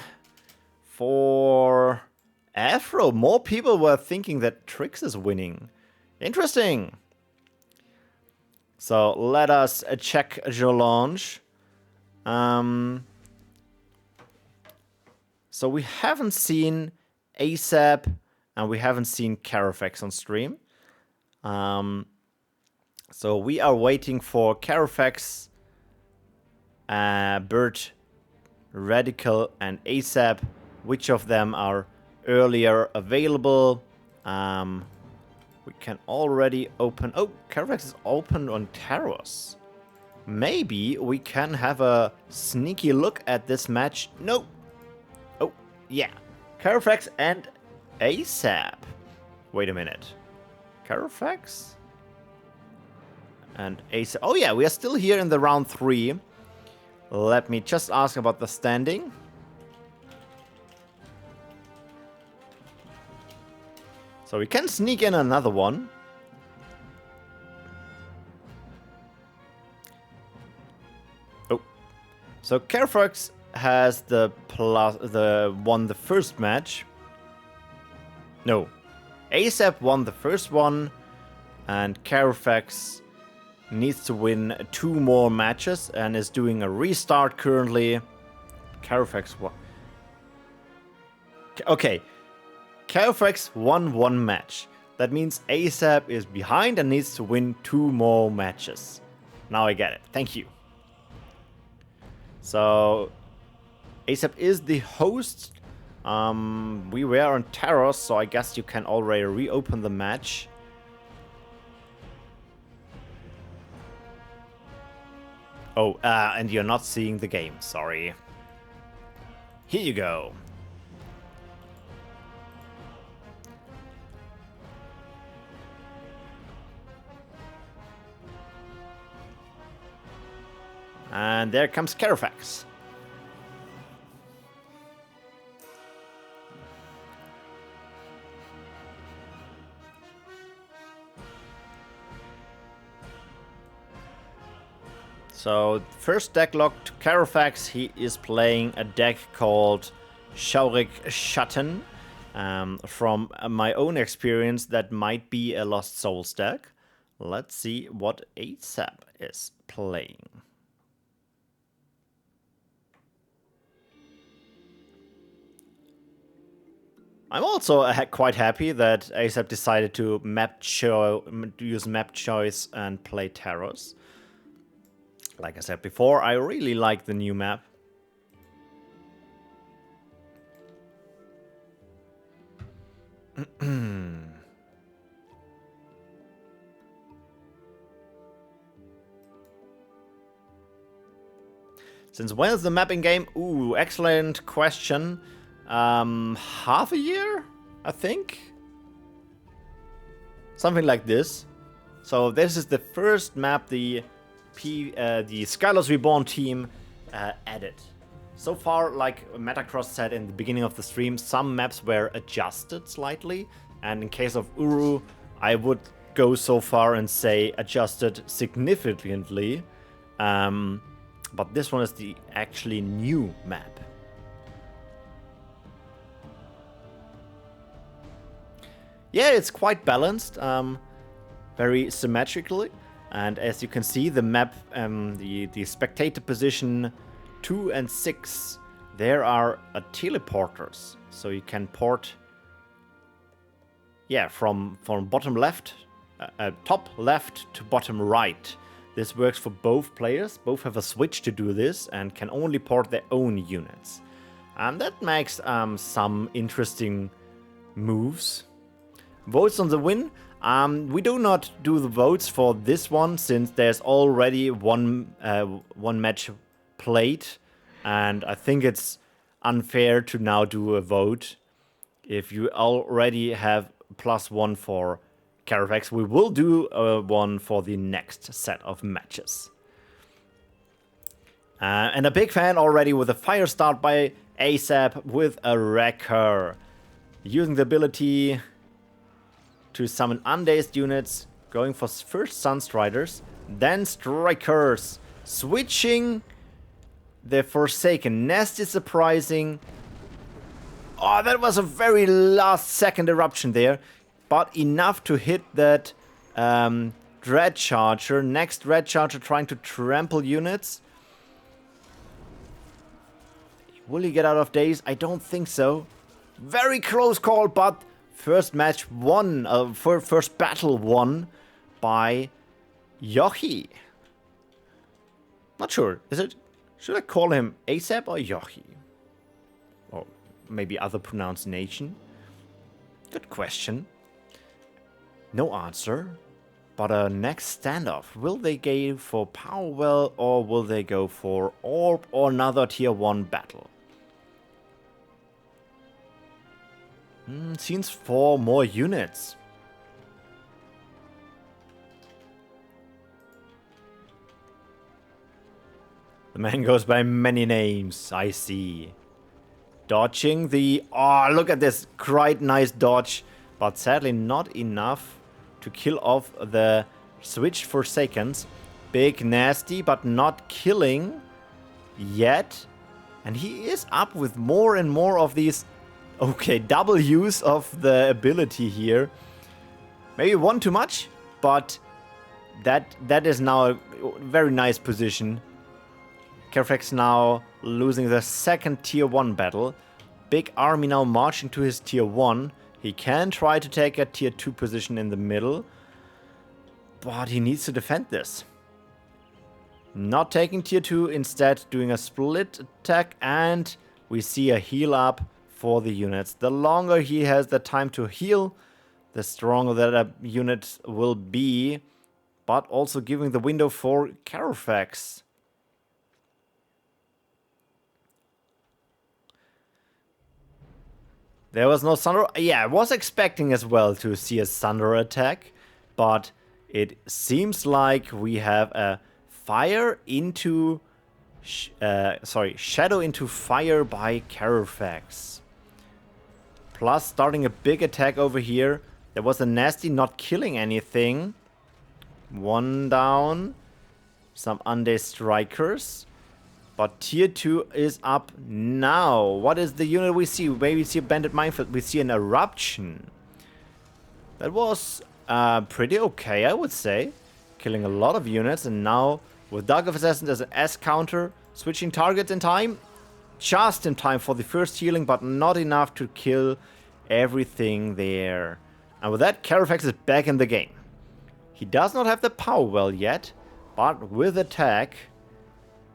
for Afro. More people were thinking that Triggz is winning. Interesting. So let us check Jolange. So we haven't seen ASAP and we haven't seen Carofex on stream. So we are waiting for Carofex, Bert, Radical and ASAP. Which of them are earlier available? We can already open... Oh, Carofex is open on Taros. Maybe we can have a sneaky look at this match. No. Oh, yeah. Carofex and ASAP. Wait a minute. Carofex? And ASAP. Oh yeah, we are still here in the round 3. Let me just ask about the standing. So we can sneak in another one. Oh. So Carofex has won the first match. No. ASAP won the first one. And Carofex needs to win 2 more matches and is doing a restart currently. Carofex won. Okay. Carofex won 1 match. That means ASAP is behind and needs to win 2 more matches. Now I get it. Thank you. So ASAP is the host. We were on Taros, so I guess you can already reopen the match. Oh, and you're not seeing the game. Sorry. Here you go. And there comes Carofex. So, first deck log to Carofex. He is playing a deck called Shaurik Schatten. From my own experience, that might be a Lost Souls deck. Let's see what ASAP is playing. I'm also quite happy that ASAP decided to use map choice and play Taros. Like I said before, I really like the new map. Since when is the map in game? Ooh, excellent question. Half a year? I think. Something like this. So this is the first map the Skylords Reborn team added. So far, like Metacross said in the beginning of the stream, some maps were adjusted slightly, and in case of Uru, I would go so far and say adjusted significantly. But this one is the actually new map. Yeah, it's quite balanced. Very symmetrically, and as you can see, the map, the spectator position 2 and 6, there are teleporters, so you can port, yeah, from bottom left, top left to bottom right. This works for both players. Both have a switch to do this and can only port their own units, and that makes some interesting moves. Votes on the win. We do not do the votes for this one since there's already one match played, and I think it's unfair to now do a vote. If you already have +1 for Carofex, we will do one for the next set of matches. And a big fan already with a fire start by ASAP with a wrecker, using the ability to summon undazed units, going for first Sunstriders, then Strikers, switching the Forsaken. Nest is surprising. Oh, that was a very last second eruption there, but enough to hit that Dread Charger. Next Dread Charger trying to trample units. Will he get out of daze? I don't think so. Very close call, but first match won, first battle won by Jochi. Not sure. Should I call him ASAP or Jochi? Or maybe other pronunciation? Good question. No answer. But next standoff. Will they go for Powerwell or will they go for Orb or another tier 1 battle? Seems 4 more units. The man goes by many names, I see. Dodging the... Oh, look at this. Quite nice dodge. But sadly not enough to kill off the switched Forsakens. Big nasty, but not killing yet. And he is up with more and more of these... Okay, double use of the ability here. Maybe one too much, but that is now a very nice position. Carofex now losing the second tier 1 battle. Big army now marching to his tier 1. He can try to take a tier 2 position in the middle, but he needs to defend this. Not taking tier 2, instead doing a split attack, and we see a heal up for the units. The longer he has the time to heal, the stronger that unit will be, but also giving the window for Carofex. There was no Thunder. Yeah, I was expecting as well to see a Thunder attack, but it seems like we have a fire into... Shadow into fire by Carofex. Plus starting a big attack over here. There was a nasty not killing anything. One down. Some undead strikers. But tier 2 is up now. What is the unit we see? Maybe we see a bandit minefield. We see an eruption. That was pretty okay, I would say. Killing a lot of units. And now with Dark of Assassins as an S counter. Switching targets in time. Just in time for the first healing, but not enough to kill everything there. And with that, Carofex is back in the game. He does not have the Powerwell yet, but with attack,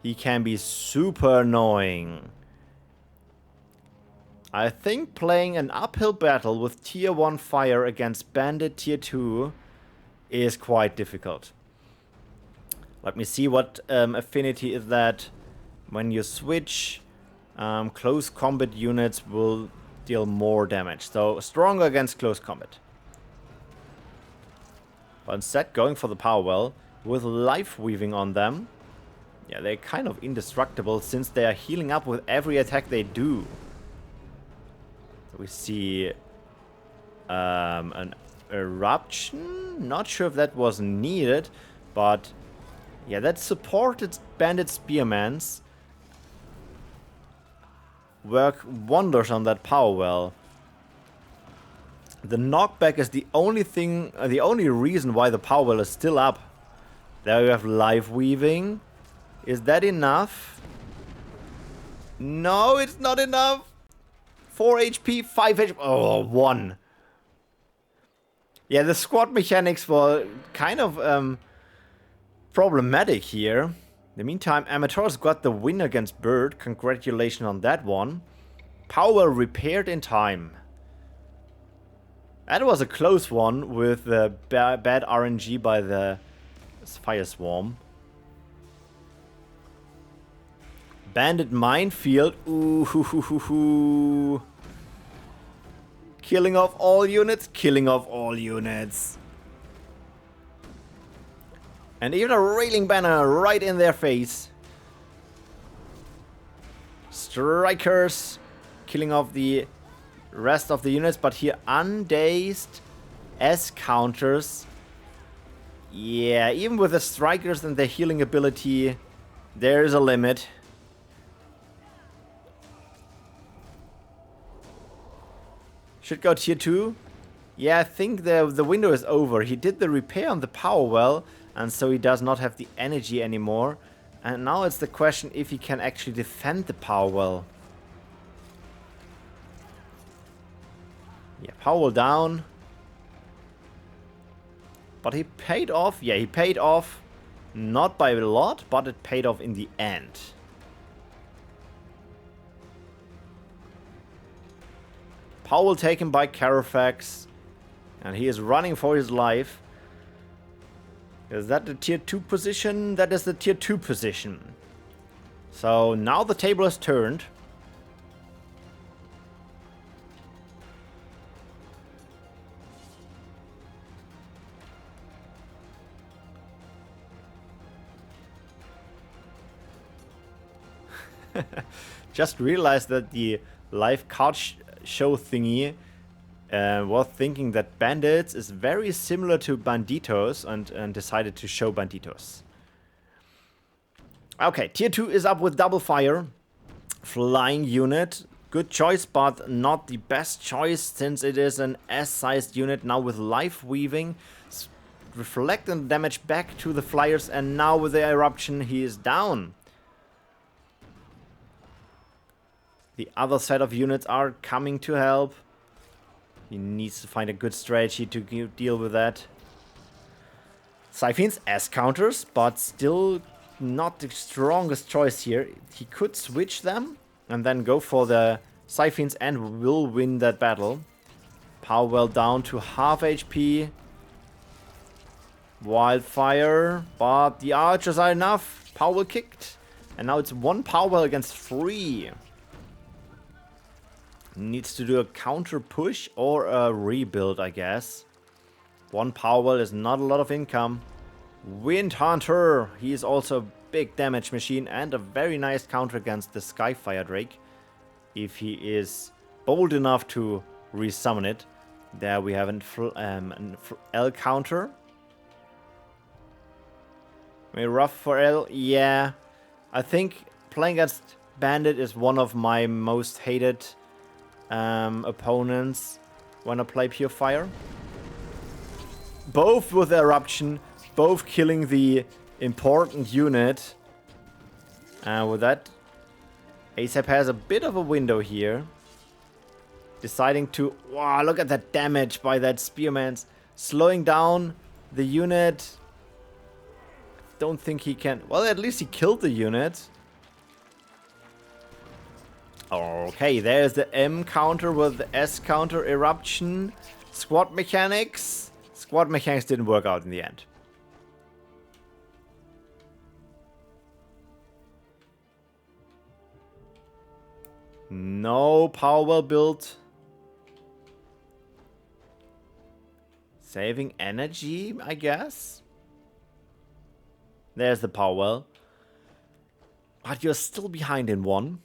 he can be super annoying. I think playing an uphill battle with tier 1 fire against bandit tier 2 is quite difficult. Let me see what affinity is that. When you switch, close combat units will deal more damage. So stronger against close combat. But instead going for the power well with life weaving on them. Yeah, they're kind of indestructible since they are healing up with every attack they do. So we see an eruption. Not sure if that was needed, but yeah, that supported bandit spearmans work wonders on that power well. The knockback is the only thing, the only reason why the power well is still up. There you have life weaving. Is that enough? No, it's not enough. 4 HP, 5 HP. Oh, 1. Yeah, the squad mechanics were kind of problematic here. In the meantime, Armatores got the win against Bird. Congratulations on that one. Power repaired in time. That was a close one with the bad RNG by the Fire Swarm. Bandit Minefield. Ooh, hoo, hoo, hoo, hoo. Killing off all units. Killing off all units. And even a railing banner right in their face. Strikers. Killing off the rest of the units. But here undazed S counters. Yeah, even with the strikers and their healing ability, there is a limit. Should go tier 2. Yeah, I think the window is over. He did the repair on the power well, and so he does not have the energy anymore. And now it's the question if he can actually defend the power well. Yeah, power well down. But he paid off. Yeah, he paid off. Not by a lot, but it paid off in the end. Powell taken by Carofex. And he is running for his life. Is that the tier 2 position? That is the tier 2 position. So now the table is turned. Just realized that the live card show thingy was thinking that bandits is very similar to banditos and decided to show banditos. Okay, tier 2 is up with double fire. Flying unit. Good choice, but not the best choice since it is an S-sized unit now with life weaving. Reflecting damage back to the flyers, and now with the eruption he is down. The other set of units are coming to help. He needs to find a good strategy to deal with that. Siphons S counters, but still not the strongest choice here. He could switch them and then go for the Siphons and will win that battle. Power well down to half HP. Wildfire, but the archers are enough. Power well kicked. And now it's 1 power well against 3. Needs to do a counter push or a rebuild, I guess. 1 power well is not a lot of income. Wind Hunter. He is also a big damage machine and a very nice counter against the Skyfire Drake. If he is bold enough to resummon it. There we have an L counter. Maybe rough for L. Yeah. I think playing against Bandit is one of my most hated opponents when I play Pure Fire. Both with the eruption, both killing the important unit. With that, ASAP has a bit of a window here. Deciding to... Wow, look at that damage by that Spearman. Slowing down the unit. Don't think he can... Well, at least he killed the unit. Okay, there's the M counter with the S counter eruption. Squad mechanics. Squad mechanics didn't work out in the end. No power well built Saving energy, I guess. There's the power well. But you're still behind in one.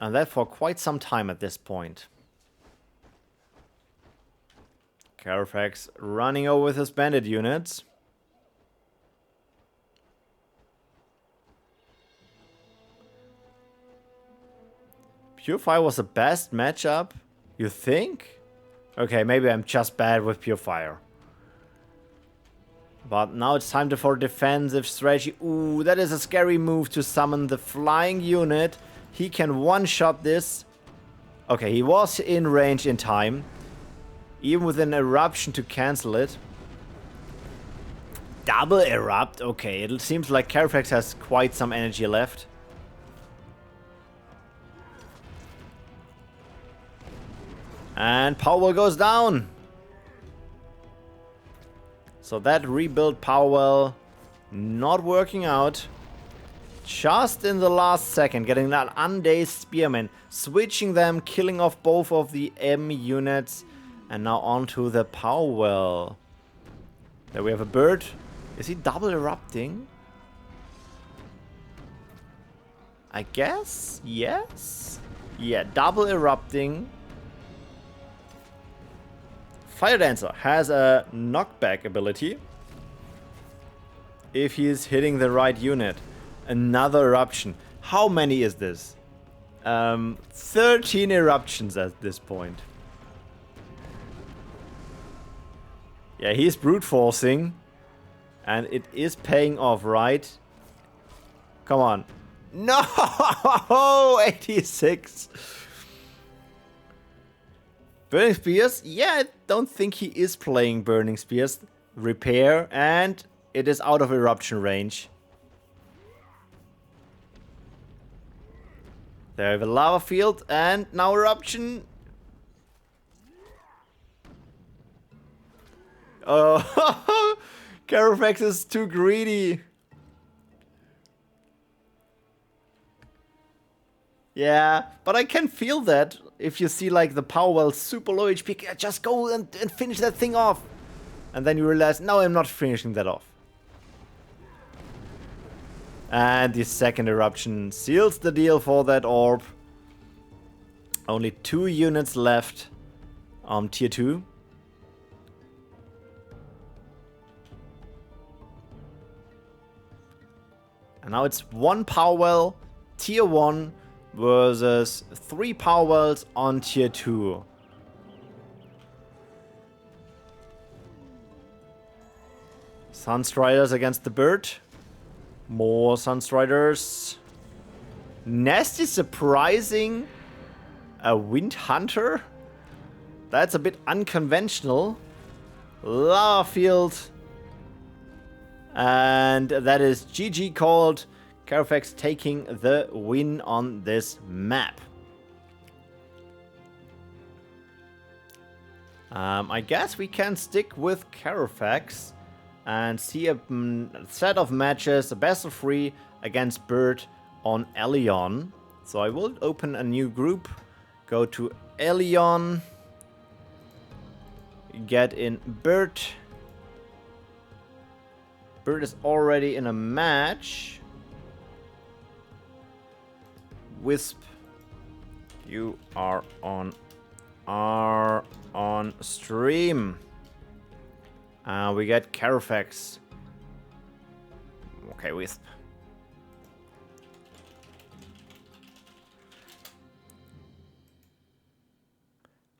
And that for quite some time at this point. Carofex running over with his bandit units. Purify was the best matchup, you think? Okay, maybe I'm just bad with Purefire. But now it's time for defensive strategy. Ooh, that is a scary move to summon the flying unit. He can one-shot this. Okay, he was in range in time. Even with an eruption to cancel it. Double erupt. Okay, it seems like Carofex has quite some energy left. And power goes down. So that rebuild power well not working out. Just in the last second, getting that undazed spearman, switching them, killing off both of the M units, and now onto the power well. There we have a bird. Is he double erupting? I guess, yes. Yeah, double erupting. Fire Dancer has a knockback ability if he is hitting the right unit. Another eruption. How many is this? 13 eruptions at this point. Yeah, he's brute forcing. And it is paying off, right? Come on. No! 86. Burning Spears? Yeah, I don't think he is playing Burning Spears. Repair, and it is out of eruption range. There we have a lava field, and now eruption. Oh, Carofex is too greedy. Yeah, but I can feel that. If you see like the power well super low HP, just go and finish that thing off. And then you realize, no, I'm not finishing that off. And the second eruption seals the deal for that orb. Only 2 units left on tier 2. And now it's 1 power well, tier 1. Versus 3 power wells on tier 2. Sunstriders against the bird. More Sunstriders. Nasty surprising. A Wind Hunter. That's a bit unconventional. Lava field. And that is GG called. Carofex taking the win on this map. I guess we can stick with Carofex and see a set of matches, a best of 3 against Bird on Elion. So I will open a new group, go to Elion, get in Bird. Bird is already in a match. Wisp, you are on stream. We get Carofex. Okay, Wisp.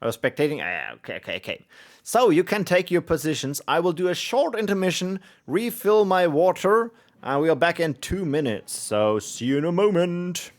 I was spectating. Okay. So you can take your positions. I will do a short intermission, refill my water, and we are back in 2 minutes. So see you in a moment.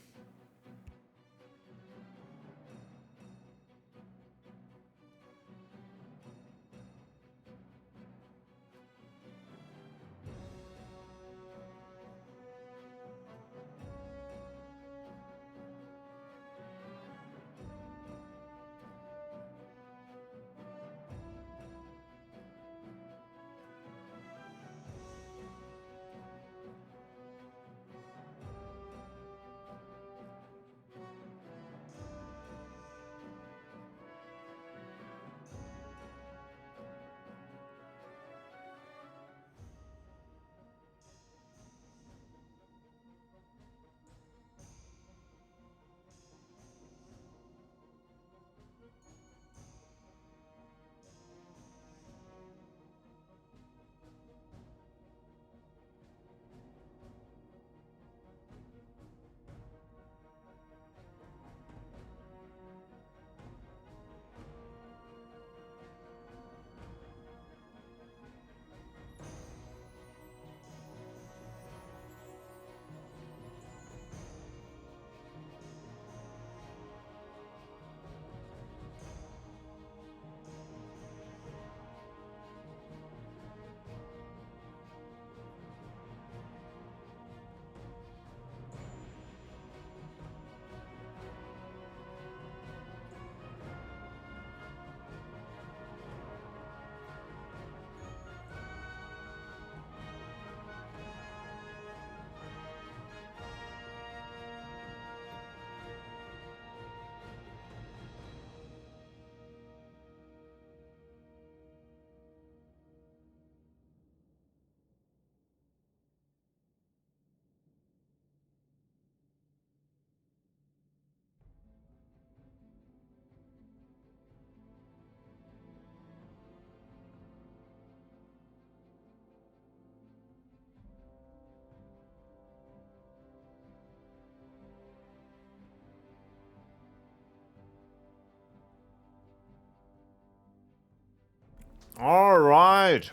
All right.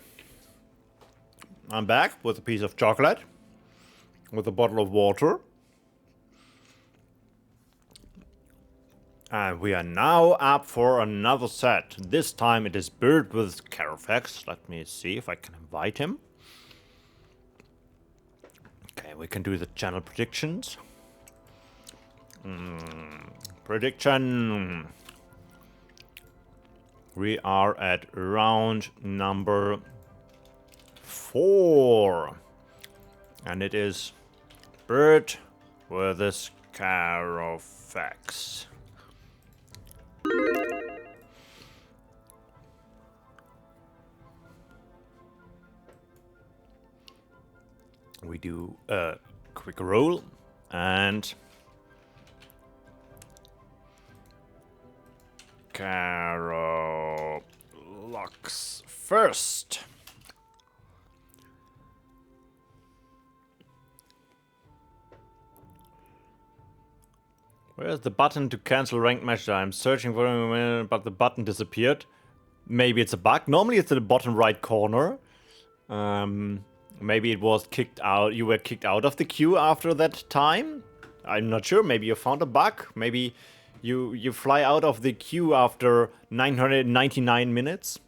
I'm back with a piece of chocolate, with a bottle of water. And we are now up for another set. This time it is Bird with Carofex. Let me see if I can invite him. Okay, we can do the channel predictions. Prediction. We are at round number 4. And it is Bird with this Carofex. We do a quick roll and Carolux first. Where's the button to cancel ranked match? I'm searching for it, but the button disappeared. Maybe it's a bug. Normally it's in the bottom right corner. Maybe it was kicked out. You were kicked out of the queue after that time. I'm not sure. Maybe you found a bug. Maybe you fly out of the queue after 999 minutes.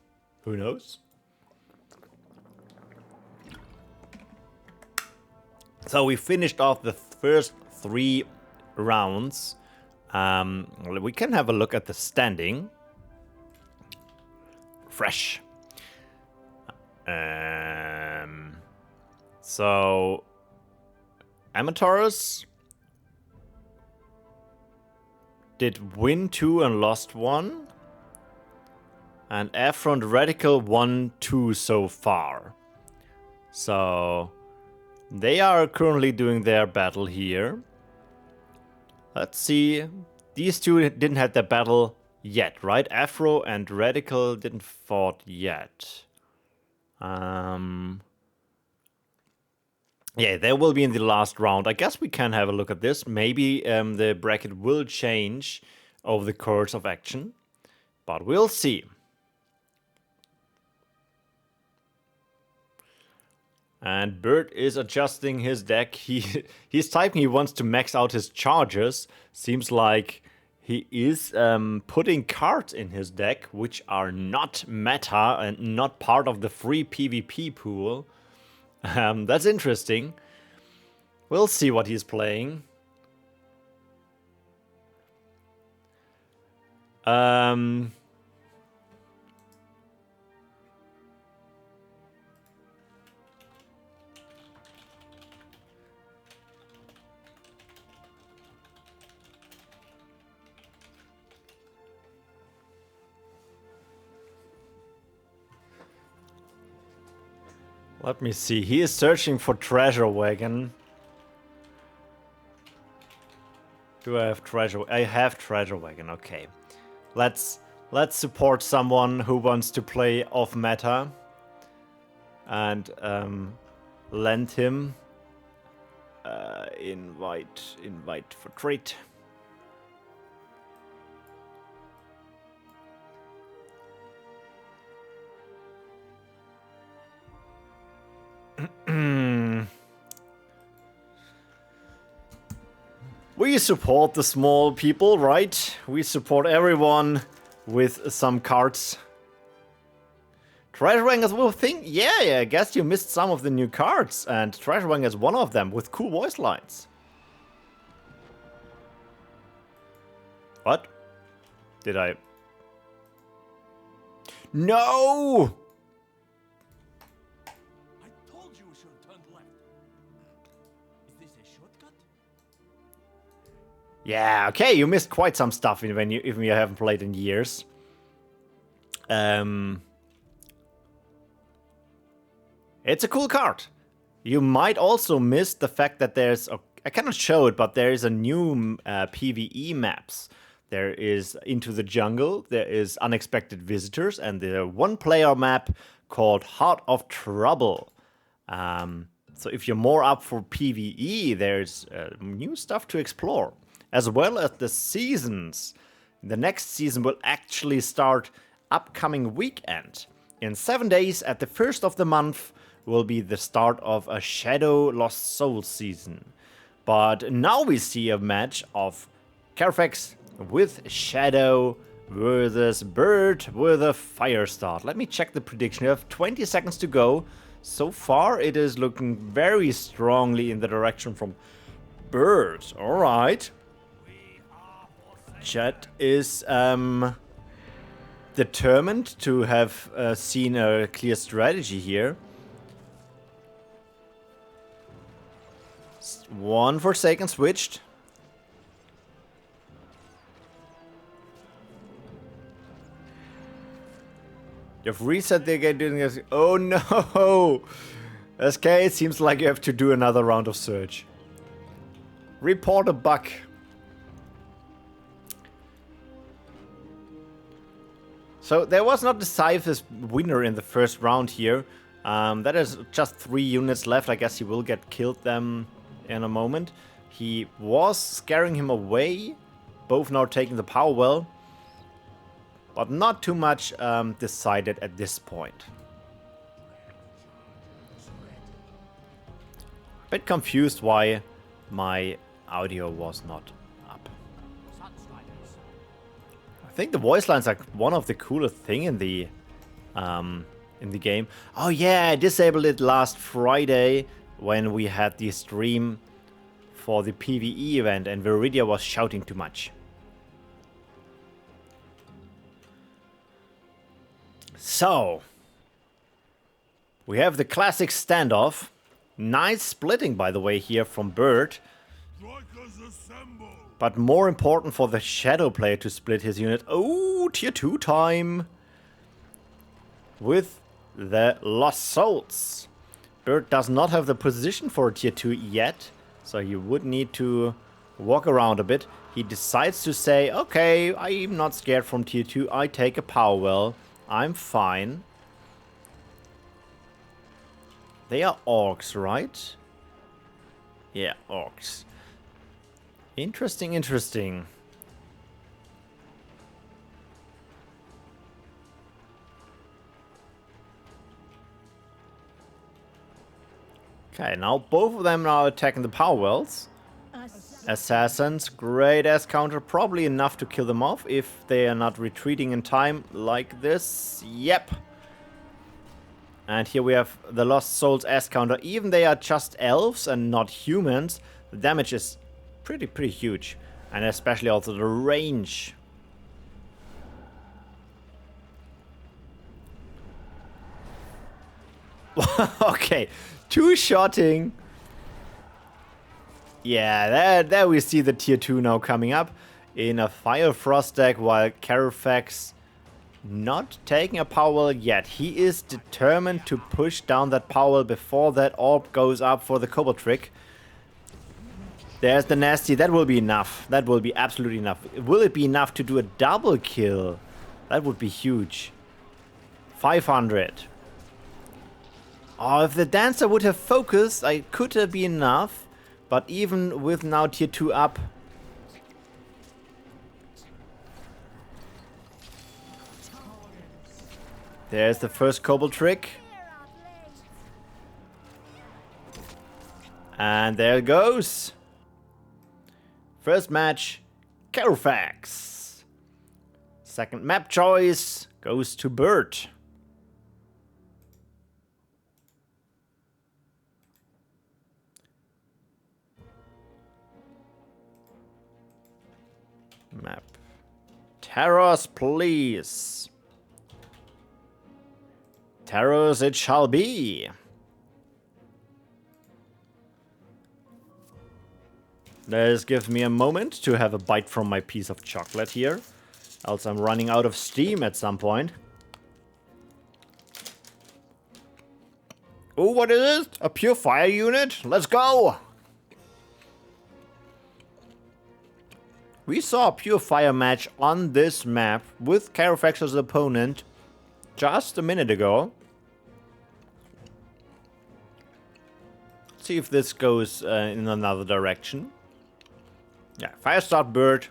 Who knows? So we finished off the first 3 rounds. We can have a look at the standing. Fresh. So Armatores did win 2 and lost 1. And Afro and Radical won 2 so far. So they are currently doing their battle here. Let's see. These two didn't have their battle yet, right? Afro and Radical didn't fought yet. Yeah, they will be in the last round. I guess we can have a look at this. Maybe the bracket will change over the course of action. But we'll see. And Bird is adjusting his deck. He's typing he wants to max out his charges. Seems like he is putting cards in his deck which are not meta and not part of the free PvP pool. That's interesting. We'll see what he's playing. Let me see. He is searching for treasure wagon. Do I have treasure? I have treasure wagon. Okay. Let's support someone who wants to play off meta and lend him invite for trade. We support the small people, right? We support everyone with some cards. Treasure Wang is one thing? Yeah, I guess you missed some of the new cards, and Treasure Wang is one of them with cool voice lines. What? Did I? No! Yeah, okay, you missed quite some stuff when you haven't played in years. It's a cool card. You might also miss the fact that there's I cannot show it, but there is a new PvE maps. There is Into the Jungle, there is Unexpected Visitors, and the one-player map called Heart of Trouble. So if you're more up for PvE, there's new stuff to explore. As well as the seasons. The next season will actually start upcoming weekend. In 7 days, at the first of the month, will be the start of a Shadow Lost Souls season. But now we see a match of Carofex with Shadow versus Bird with a fire start. Let me check the prediction. We have 20 seconds to go. So far, it is looking very strongly in the direction from Bird. Alright. Chat is determined to have seen a clear strategy here. One Forsaken switched. You've reset the game doing this. Oh no! SK, it seems like you have to do another round of search. Report a bug. So there was not the decisive winner in the first round here. That is just 3 units left. I guess he will get killed them in a moment. He was scaring him away. Both now taking the power well. But not too much decided at this point. Bit confused why my audio was not up. I think the voice lines are one of the coolest thing in the game. Oh yeah, I disabled it last Friday when we had the stream for the PvE event and Viridia was shouting too much. So, we have the classic standoff. Nice splitting, by the way, here from Bird. But more important for the Shadow player to split his unit. Oh, tier 2 time. With the Lost Souls. Bird does not have the position for a tier 2 yet. So he would need to walk around a bit. He decides to say, okay, I'm not scared from tier 2. I take a power well. I'm fine. They are orcs, right? Yeah, orcs. Interesting, interesting. Okay, now both of them are attacking the power wells. Assassins, great ass counter, probably enough to kill them off if they are not retreating in time like this. Yep. And here we have the Lost Souls ass counter. Even they are just elves and not humans, the damage is pretty huge. And especially also the range. Okay, two-shotting. Yeah, there we see the tier 2 now coming up in a Fire Frost deck, while Carofex not taking a power well yet. He is determined to push down that power well before that orb goes up for the Cobalt trick. There's the nasty. That will be enough. That will be absolutely enough. Will it be enough to do a double kill? That would be huge. 500. Oh, if the Dancer would have focused, I could have been enough. But even with now tier 2 up. There's the first Cobalt trick. And there it goes. First match, Carofex. Second map choice goes to Bird. Map. Terrors, please. Terrors it shall be. This gives me a moment to have a bite from my piece of chocolate here. Else I'm running out of steam at some point. Oh, what is it? A pure fire unit? Let's go! We saw a pure fire match on this map with Carofex as opponent just a minute ago. Let's see if this goes in another direction. Yeah, fire start Bird.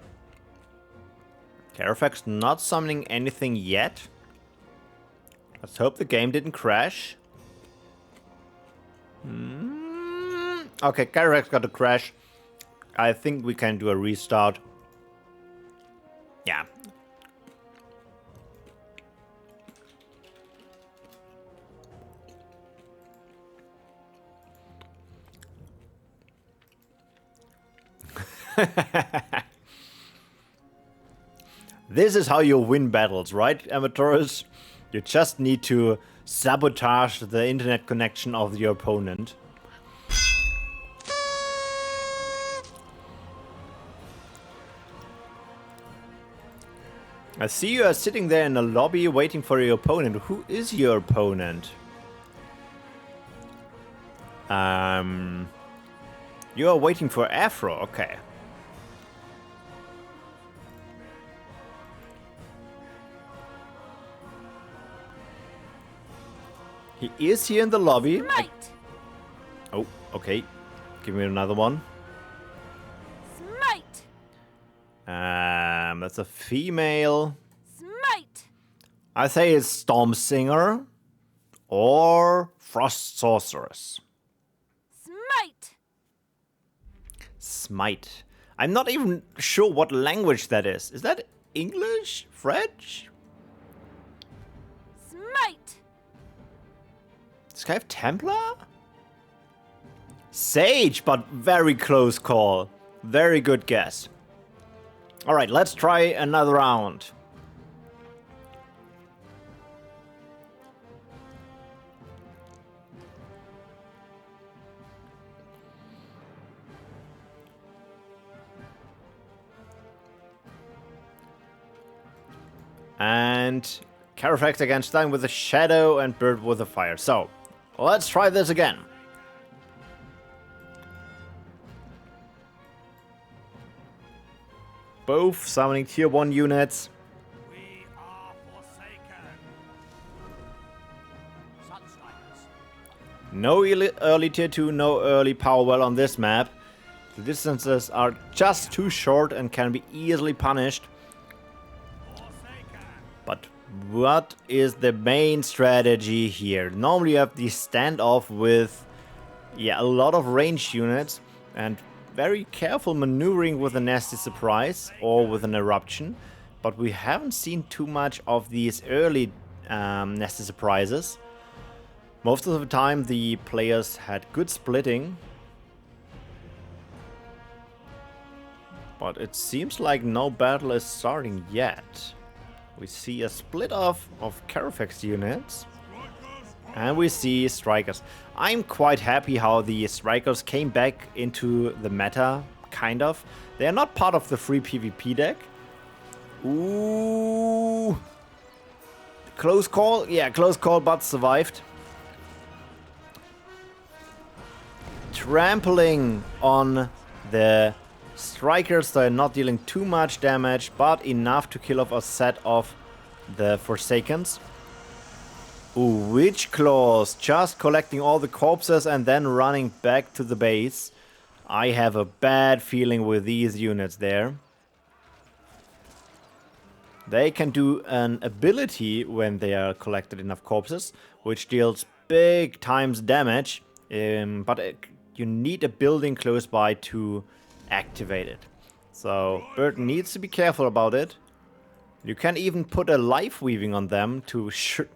Carofex not summoning anything yet. Let's hope the game didn't crash. Okay, Carofex got a crash. I think we can do a restart. Yeah. This is how you win battles, right, Armatores? You just need to sabotage the internet connection of your opponent. I see you are sitting there in the lobby waiting for your opponent. Who is your opponent? You are waiting for Afro, okay. He is here in the lobby. Oh, okay. Give me another one. Smite. That's a female. Smite. I say it's Storm Singer or Frost Sorceress. Smite. Smite. I'm not even sure what language that is. Is that English? French? Smite. Does this guy have Templar? Sage, but very close call. Very good guess. Alright, let's try another round. And Carofex against Stein with a shadow and Bird with a fire. So, let's try this again. Both summoning tier 1 units. We are forsaken. Sunstrikers. No early tier 2, no early power well on this map. The distances are just too short and can be easily punished. Forsaken. But what is the main strategy here? Normally you have the standoff with a lot of ranged units and very careful maneuvering with a nasty surprise or with an eruption. But we haven't seen too much of these early nasty surprises. Most of the time the players had good splitting. But it seems like no battle is starting yet. We see a split off of Carofex units. And we see Strikers. I'm quite happy how the Strikers came back into the meta, kind of. They are not part of the free PvP deck. Ooh. Close call? Yeah, close call, but survived. Trampling on the Strikers. They're not dealing too much damage, but enough to kill off a set of the Forsakens. Ooh, Witch Claws, just collecting all the corpses and then running back to the base. I have a bad feeling with these units there. They can do an ability when they are collected enough corpses, which deals big times damage, but you need a building close by to activate it. So Bird needs to be careful about it. You can even put a life weaving on them to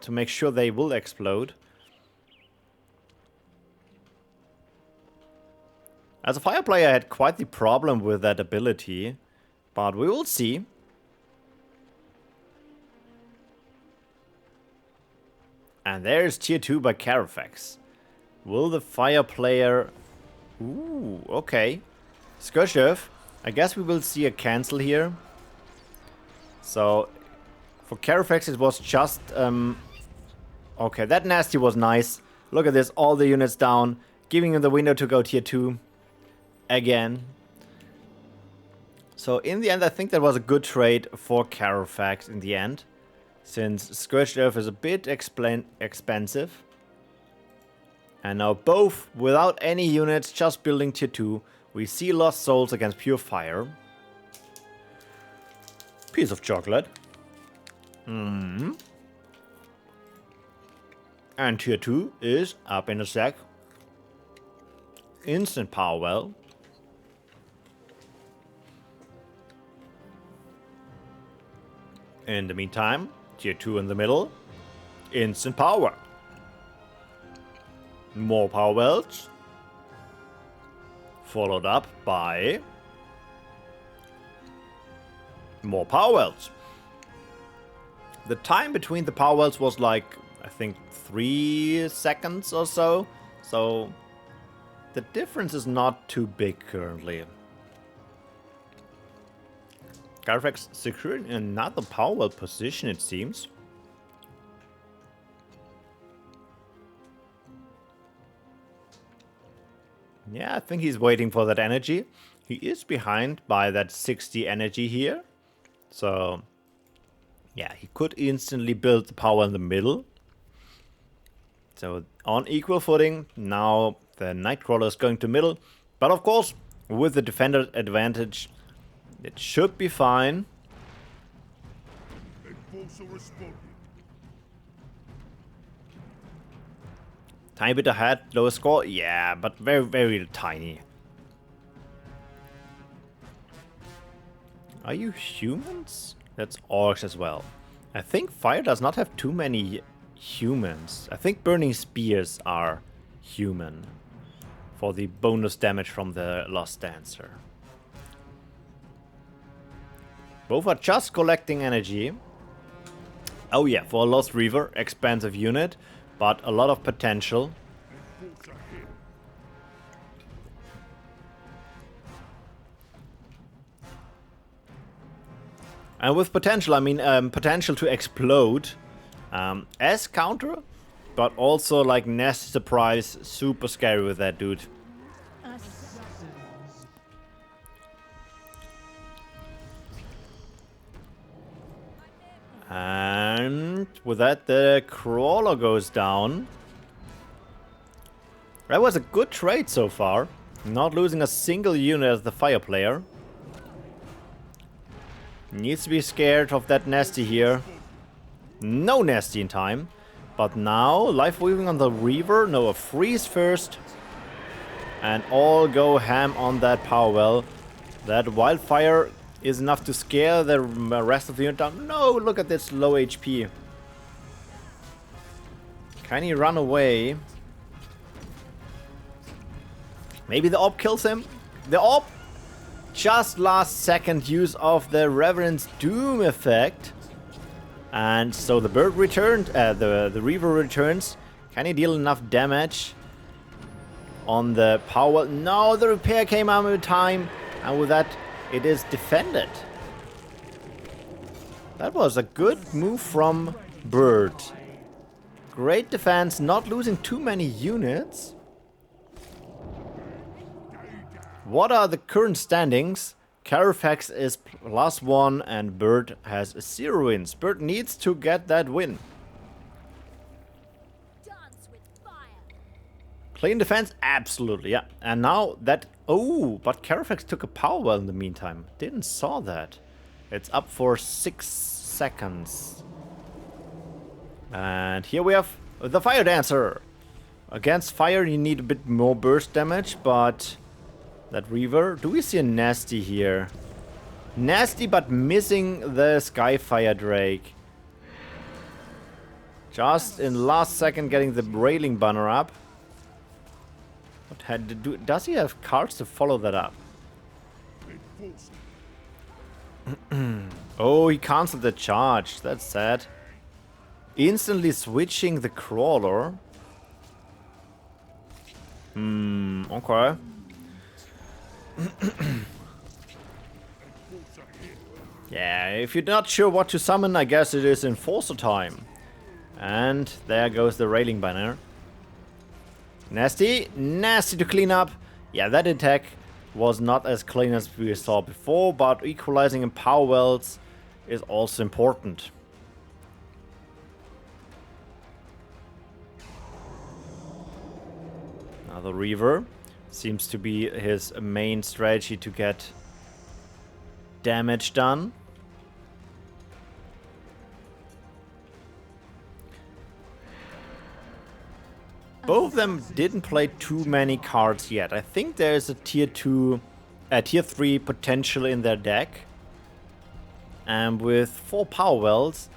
make sure they will explode. As a fire player, I had quite the problem with that ability, but we will see. And there's tier 2 by Carofex. Will the fire player... Ooh, okay. Skurchev, I guess we will see a cancel here. So, for Carofex it was just... okay, that nasty was nice. Look at this, all the units down. Giving him the window to go tier 2. Again. So, in the end, I think that was a good trade for Carofex in the end. Since Scorched Earth is a bit expensive. And now both, without any units, just building tier 2. We see Lost Souls against Pure Fire. Piece of chocolate. And tier 2 is up in a sec. Instant power well. In the meantime, tier 2 in the middle. Instant power. More power wells. Followed up by more power wells. The time between the power wells was like, I think, 3 seconds or so. So the difference is not too big currently. Carofex secured another power well position, it seems. Yeah, I think he's waiting for that energy. He is behind by that 60 energy here. So, yeah, he could instantly build the power in the middle. So, on equal footing, now the Nightcrawler is going to middle. But of course, with the defender advantage, it should be fine. Tiny bit ahead, lower score, yeah, but very, very tiny. Are you humans? That's orcs as well. I think fire does not have too many humans. I think burning spears are human for the bonus damage from the Lost Dancer. Both are just collecting energy. Oh yeah, for a Lost Reaver, expensive unit, but a lot of potential. And with potential, I mean potential to explode as counter, but also like nasty surprise, super scary with that dude. And with that, the crawler goes down. That was a good trade so far. Not losing a single unit as the fire player. Needs to be scared of that nasty here. No nasty in time. But now, life weaving on the Reaver. No, a freeze first. And all go ham on that power well. That wildfire is enough to scare the rest of the unit down. No, look at this low HP. Can he run away? Maybe the AWP kills him. The AWP! Just last second use of the Reverend's Doom effect. And so the bird returned, the Reaver returns. Can he deal enough damage on the power? No, the repair came out in time. And with that, it is defended. That was a good move from Bird. Great defense, not losing too many units. What are the current standings? Carofex is +1 and Bird has 0 wins. Bird needs to get that win. Dance with fire. Clean defense? Absolutely, yeah. And now that... Oh, but Carofex took a power well in the meantime. Didn't saw that. It's up for 6 seconds. And here we have the Fire Dancer. Against fire you need a bit more burst damage, but... That Reaver. Do we see a nasty here? Nasty, but missing the Skyfire Drake. Just in last second getting the railing banner up. What had to do? Does he have cards to follow that up? Oh, he cancelled the charge. That's sad. Instantly switching the crawler. Okay. Yeah, if you're not sure what to summon, I guess it is Enforcer time. And there goes the railing banner. Nasty, nasty to clean up. Yeah, that attack was not as clean as we saw before, but equalizing in power wells is also important. Now the Reaver seems to be his main strategy to get damage done. both of them didn't play too many cards yet. I think there's a tier 3 potential in their deck. And with 4 power wells,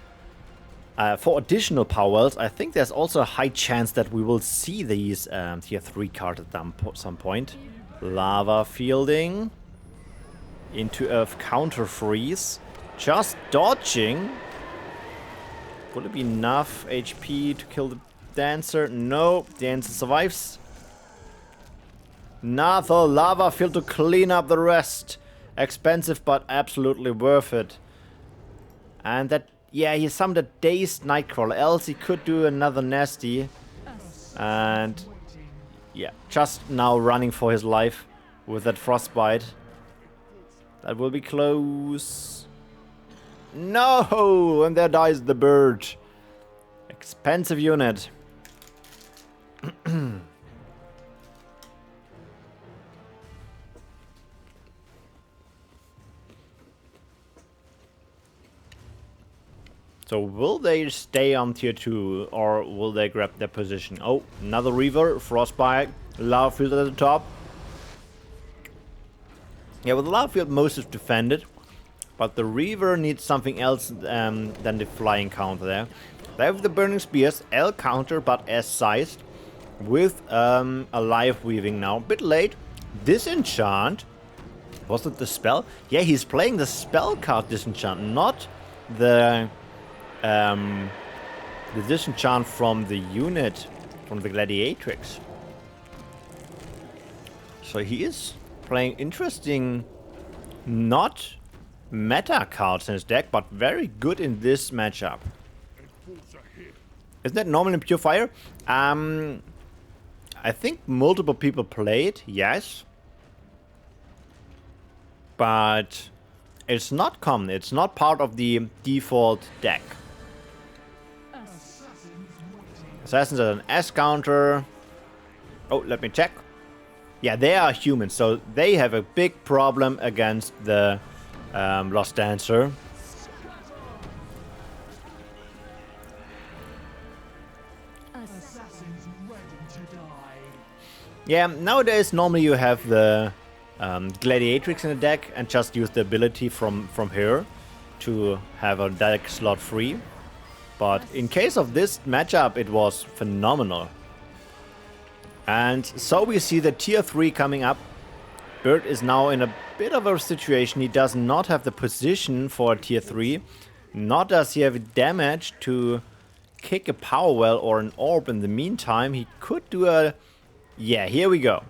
4 additional power wells, I think there's also a high chance that we will see these tier 3 cards at some point. Lava fielding into Earth counter freeze. Just dodging. Will it be enough HP to kill the Dancer? No, Dancer survives. Another lava field to clean up the rest. Expensive, but absolutely worth it. And that, yeah, he summoned a Dazed Nightcrawler. Else he could do another nasty. And yeah, just now running for his life with that Frostbite. That will be close. No! And there dies the bird. Expensive unit. So will they stay on tier 2 or will they grab their position? Oh, another Reaver, Frostbite, Lava Field at the top. Yeah, with the Lava Field most is defended. But the Reaver needs something else than the flying counter there. They have the Burning Spears, L counter, but S sized. With a Life Weaving now. A bit late. Disenchant. Was it the spell? Yeah, he's playing the spell card Disenchant, not the Disenchant from the unit, from the Gladiatrix. So he is playing interesting, not meta cards in his deck, but very good in this matchup. Isn't that normal in Pure Fire? I think multiple people played, yes. But it's not common. It's not part of the default deck. Assassins are an S counter. Oh, let me check. Yeah, they are humans, so they have a big problem against the Lost Dancer. Yeah, nowadays normally you have the Gladiatrix in the deck and just use the ability from her to have a deck slot free. But in case of this matchup, it was phenomenal. And so we see the tier 3 coming up. Bird is now in a bit of a situation. He does not have the position for a tier 3. Nor does he have damage to kick a power well or an orb in the meantime. He could do a... Yeah, here we go.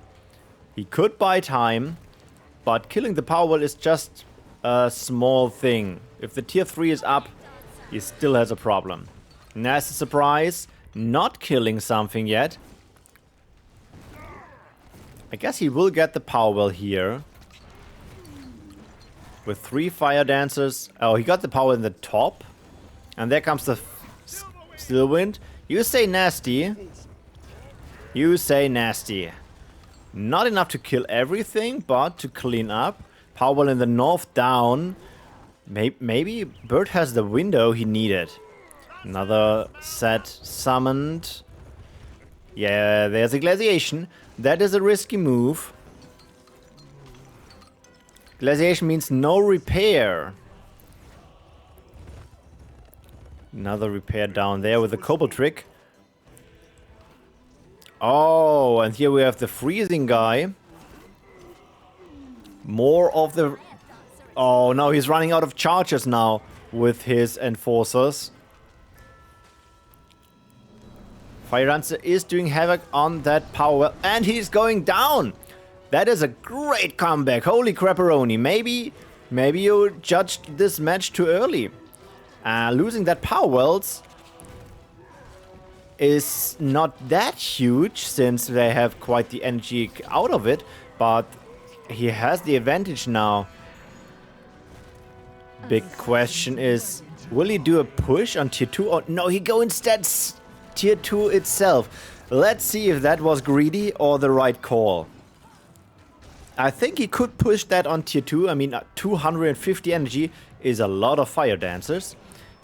He could buy time, but killing the power well is just a small thing. If the tier 3 is up, he still has a problem. Nasty surprise, not killing something yet. I guess he will get the power well here. With 3 fire dancers. Oh, he got the power in the top. And there comes the Still Wind. You say nasty. You say nasty. Not enough to kill everything, but to clean up. Power well in the north down. Maybe Bird has the window he needed. Another set summoned. Yeah, there's a glaciation. That is a risky move. Glaciation means no repair. Another repair down there with the Cobalt trick. Oh, and here we have the freezing guy. More of the... Oh, no, he's running out of charges now with his enforcers. Fire Dancer is doing havoc on that power well, and he's going down. That is a great comeback. Holy crapperoni. Maybe you judged this match too early. Losing that power wells is not that huge since they have quite the energy out of it, but he has the advantage now. Big question is, will he do a push on tier 2 or no, he go instead tier 2 itself. Let's see if that was greedy or the right call. I think he could push that on tier 2. I mean, 250 energy is a lot of fire dancers.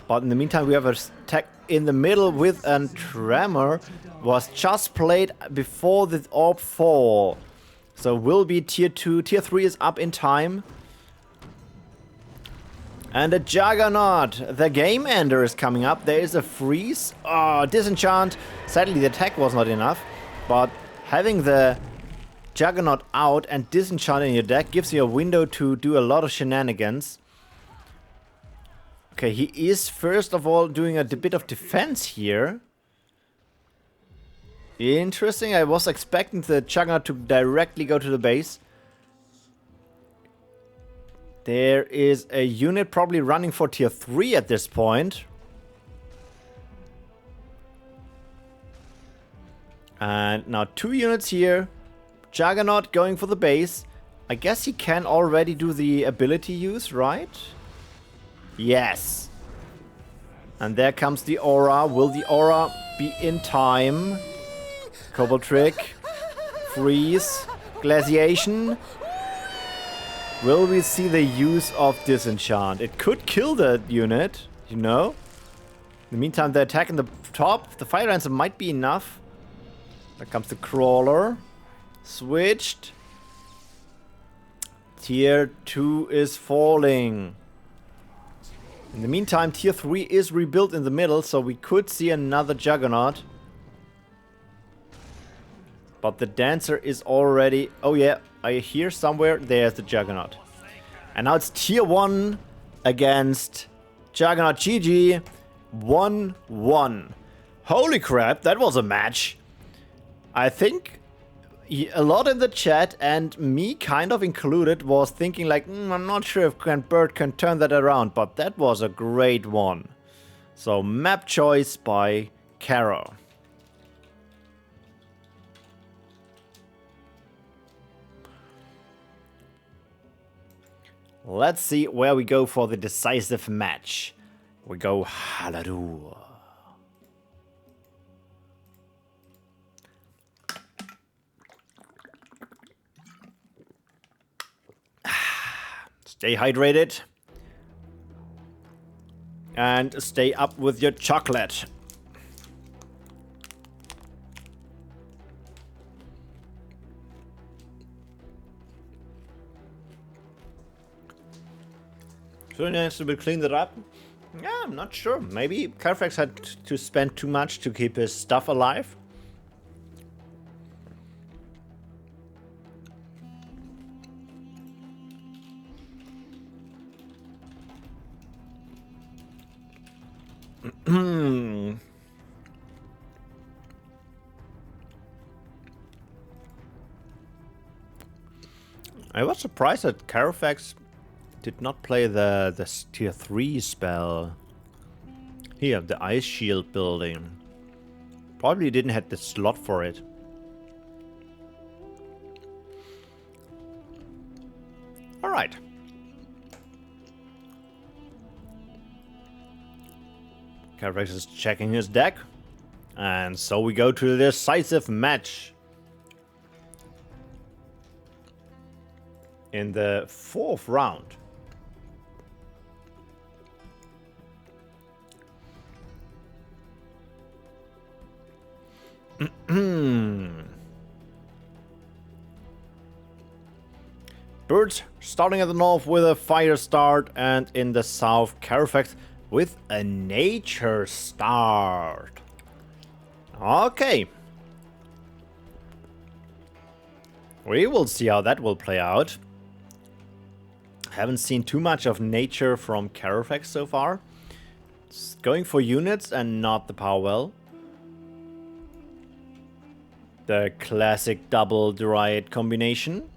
But in the meantime, we have a tech in the middle with a tremor was just played before the orb fall. So will be tier 2. Tier 3 is up in time. And a Juggernaut. The Game Ender is coming up. There is a freeze. Oh, Disenchant. Sadly, the attack was not enough. But having the Juggernaut out and Disenchant in your deck gives you a window to do a lot of shenanigans. Okay, he is first of all doing a bit of defense here. Interesting. I was expecting the Juggernaut to directly go to the base. There is a unit probably running for tier 3 at this point. And now 2 units here. Juggernaut going for the base. I guess he can already do the ability use, right? Yes. And there comes the aura. Will the aura be in time? Cobalt Trick. Freeze. Glaciation. Will we see the use of Disenchant? It could kill the unit, you know? In the meantime, the attack in the top, the Fire Ransom might be enough. There comes the Crawler. Switched. Tier 2 is falling. In the meantime, tier 3 is rebuilt in the middle, so we could see another Juggernaut. But the Dancer is already... Oh yeah, I hear somewhere there's the Juggernaut. And now it's tier 1 against Juggernaut. GG. 1-1. Holy crap, that was a match. I think a lot in the chat, and me kind of included, was thinking like, I'm not sure if Bird can turn that around, but that was a great one. So map choice by Caro. Let's see where we go for the decisive match. We go Haladu. Stay hydrated. And stay up with your chocolate. So nice to clean that up. Yeah, I'm not sure. Maybe Carofex had to spend too much to keep his stuff alive. I was surprised that Carofex did not play the tier 3 spell. Here, the ice shield building. Probably didn't have the slot for it. Alright. Carofex is checking his deck. And so we go to the decisive match. In the 4th round. Birds starting at the north with a fire start, and in the south, Carofex with a nature start. Okay. We will see how that will play out. Haven't seen too much of nature from Carofex so far. It's going for units and not the power well. The classic double Dryad combination.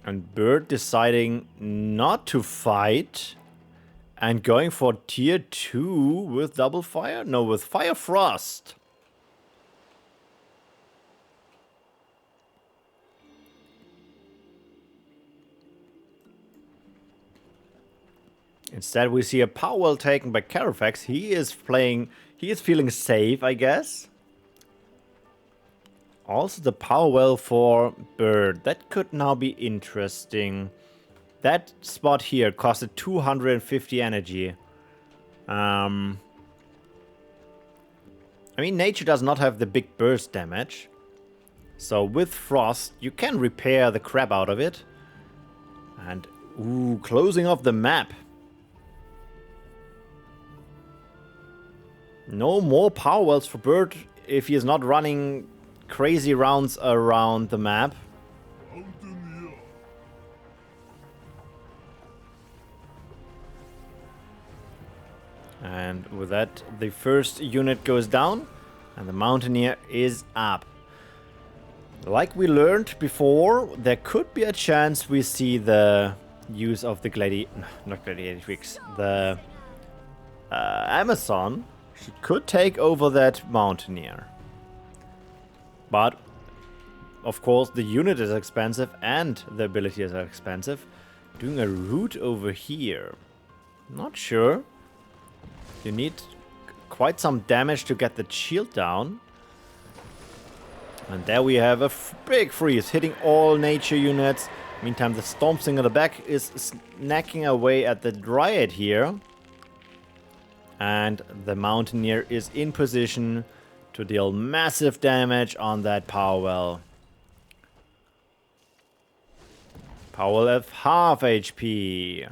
And Bird deciding not to fight. And going for tier 2 with double fire? No, with Fire Frost. Instead, we see a power well taken by Carofex. He is feeling safe, I guess. Also the power well for Bird. That could now be interesting. That spot here costed 250 energy. I mean, nature does not have the big burst damage. So with frost, you can repair the crap out of it. And, ooh, closing off the map. No more power wells for Bird if he is not running crazy rounds around the map. And with that, the first unit goes down, and the Mountaineer is up. Like we learned before, there could be a chance we see the use of the Gladiatrix, the Amazon. She could take over that Mountaineer. But, of course, the unit is expensive and the ability is expensive. Doing a route over here. Not sure. You need quite some damage to get the shield down. And there we have a big freeze, hitting all nature units. Meantime, the Storm Sting in the back is snacking away at the Dryad here. And the Mountaineer is in position to deal massive damage on that power well. Power well at half HP.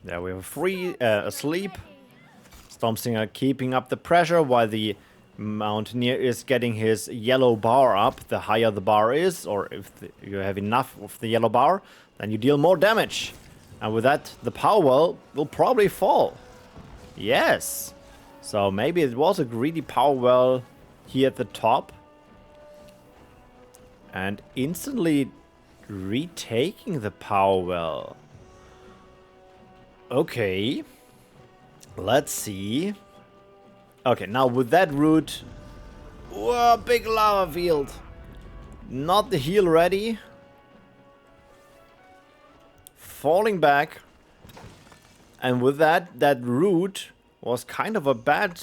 There we have asleep. Storm Stinger keeping up the pressure while the Mountaineer is getting his yellow bar up. The higher the bar is, or if you have enough of the yellow bar, then you deal more damage. And with that, the power well will probably fall. Yes. So maybe it was a greedy power well here at the top. And instantly retaking the power well. Okay. Let's see. Okay, now with that route... Whoa, big lava field. Not the heal ready. Falling back. And with that route was kind of a bad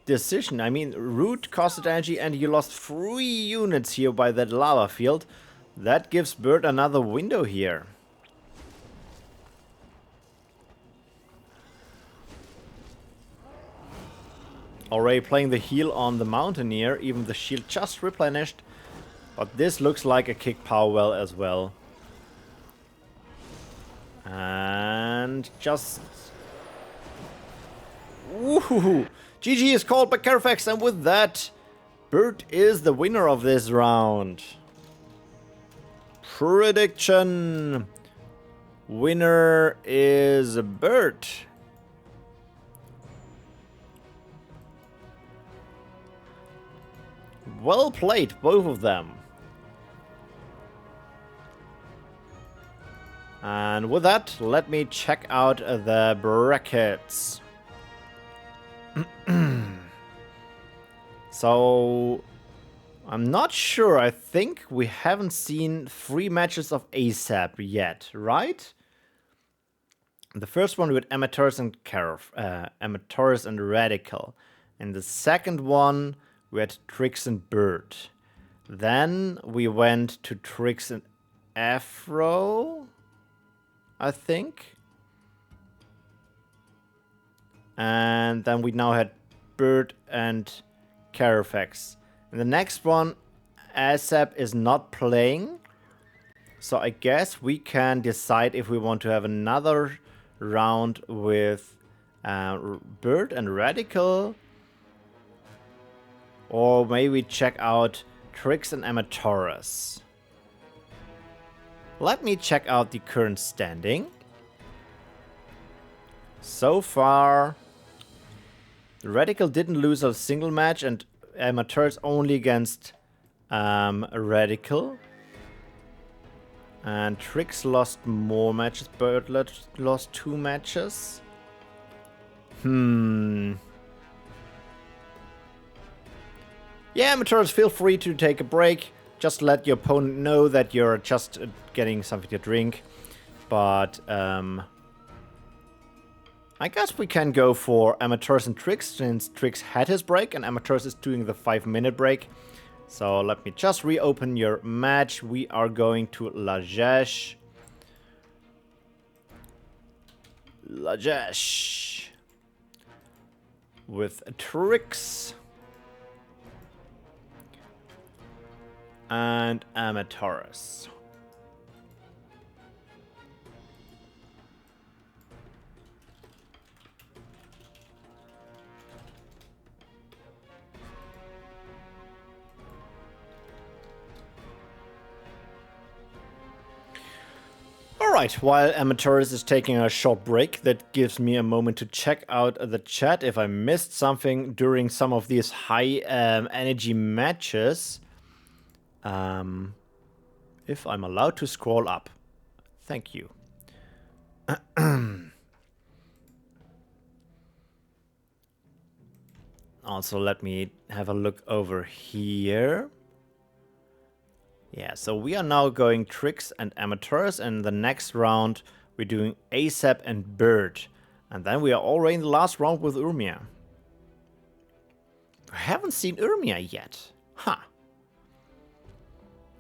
decision. I mean, route costed energy and you lost 3 units here by that lava field. That gives Bird another window here. Already playing the heal on the Mountaineer, even the shield just replenished. But this looks like a kick power well as well. And just... Woohoo! GG is called by Carofex, and with that, Bird is the winner of this round. Prediction. Winner is Bird. Well played, both of them. And with that, let me check out the brackets. So, I'm not sure. I think we haven't seen 3 matches of ASAP yet, right? The first one with Armatores and Armatores and Radical. And the second one we had Triggz and Bird. Then we went to Triggz and Afro, I think. And then we now had Bird and Carofex. And the next one, ASAP is not playing. So I guess we can decide if we want to have another round with Bird and Radical. Or maybe check out Triggz and Armatores. Let me check out the current standing. So far, Radical didn't lose a single match, and Armatores only against Radical. And Triggz lost more matches, Bird lost 2 matches. Yeah, Armatores, feel free to take a break. Just let your opponent know that you're just getting something to drink. But I guess we can go for Armatores and Triggz, since Triggz had his break and Armatores is doing the 5-minute break. So let me just reopen your match. We are going to Lajesh. Lajesh. With Triggz. And Armatores. Alright, while Armatores is taking a short break, that gives me a moment to check out the chat if I missed something during some of these high energy matches. If I'm allowed to scroll up. Thank you. Also, let me have a look over here. Yeah, so we are now going Triggz and Armatores, and the next round we're doing ASAP and Bird. And then we are already in the last round with Urmia. I haven't seen Urmia yet. Huh.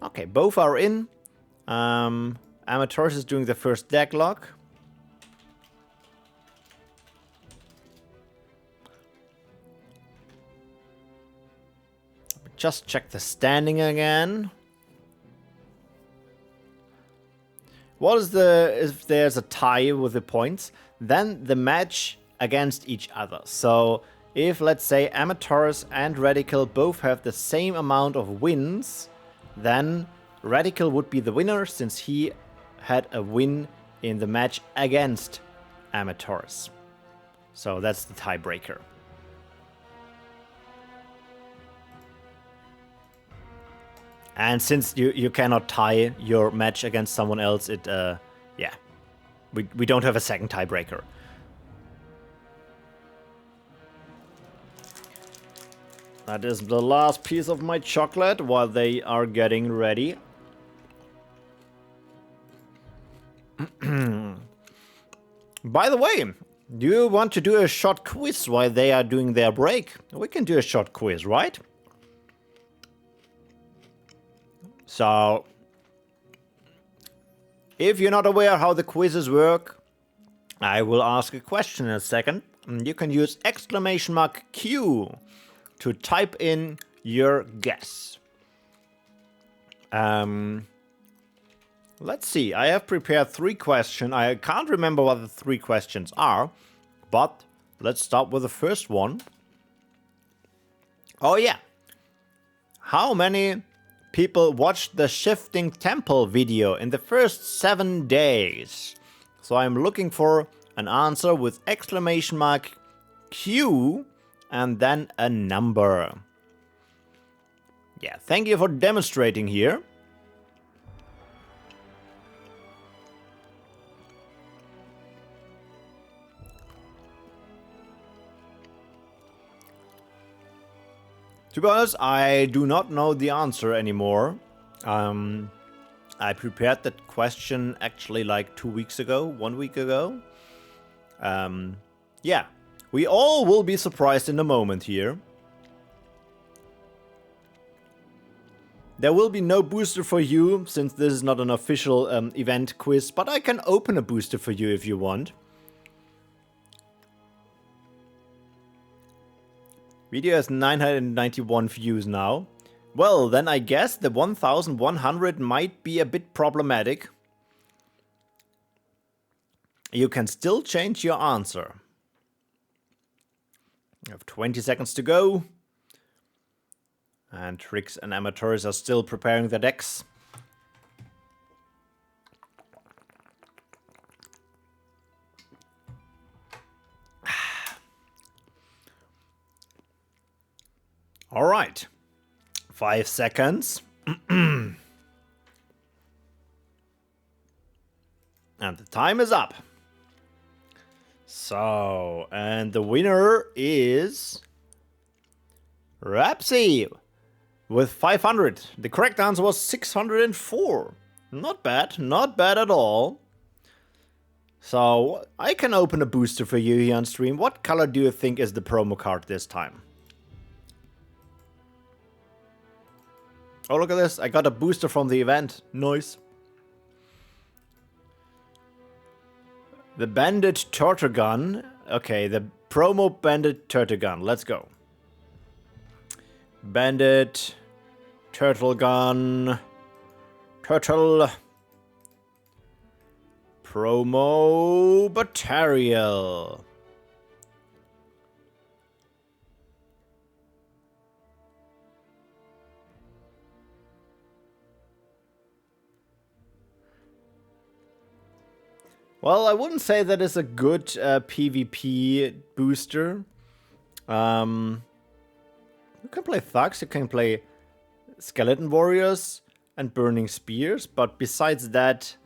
Okay, both are in. Armatores is doing the first deadlock. Just check the standing again. What is if there's a tie with the points, then the match against each other. So if, let's say, Armatores and Radical both have the same amount of wins, then Radical would be the winner since he had a win in the match against Armatores. So that's the tiebreaker. And since you cannot tie your match against someone else, yeah, we don't have a second tiebreaker. That is the last piece of my chocolate while they are getting ready. By the way, do you want to do a short quiz while they are doing their break? We can do a short quiz, right? So, if you're not aware how the quizzes work, I will ask a question in a second. You can use !Q to type in your guess. Let's see, I have prepared 3 questions. I can't remember what the 3 questions are, but let's start with the first one. Oh yeah. How many people watched the Shifting Temple video in the first 7 days? So I'm looking for an answer with !Q and then a number. Yeah, thank you for demonstrating here. To be honest, I do not know the answer anymore. I prepared that question actually like 2 weeks ago, 1 week ago. Yeah, we all will be surprised in a moment here. There will be no booster for you, since this is not an official event quiz, but I can open a booster for you if you want. Video has 991 views now. Well, then I guess the 1100 might be a bit problematic. You can still change your answer. You have 20 seconds to go. And Triggz and Armatores are still preparing their decks. All right, 5 seconds. And the time is up. So, and the winner is Rapsy with 500. The correct answer was 604. Not bad at all. So, I can open a booster for you here on stream. What color do you think is the promo card this time? Oh, look at this. I got a booster from the event. Nice. The Bandit Turtle Gun. Okay, the promo Bandit Turtle Gun. Let's go. Bandit Turtle Gun. Turtle. Promo Batarial. Well, I wouldn't say that is a good PvP booster. You can play Thugs, you can play Skeleton Warriors and Burning Spears, but besides that,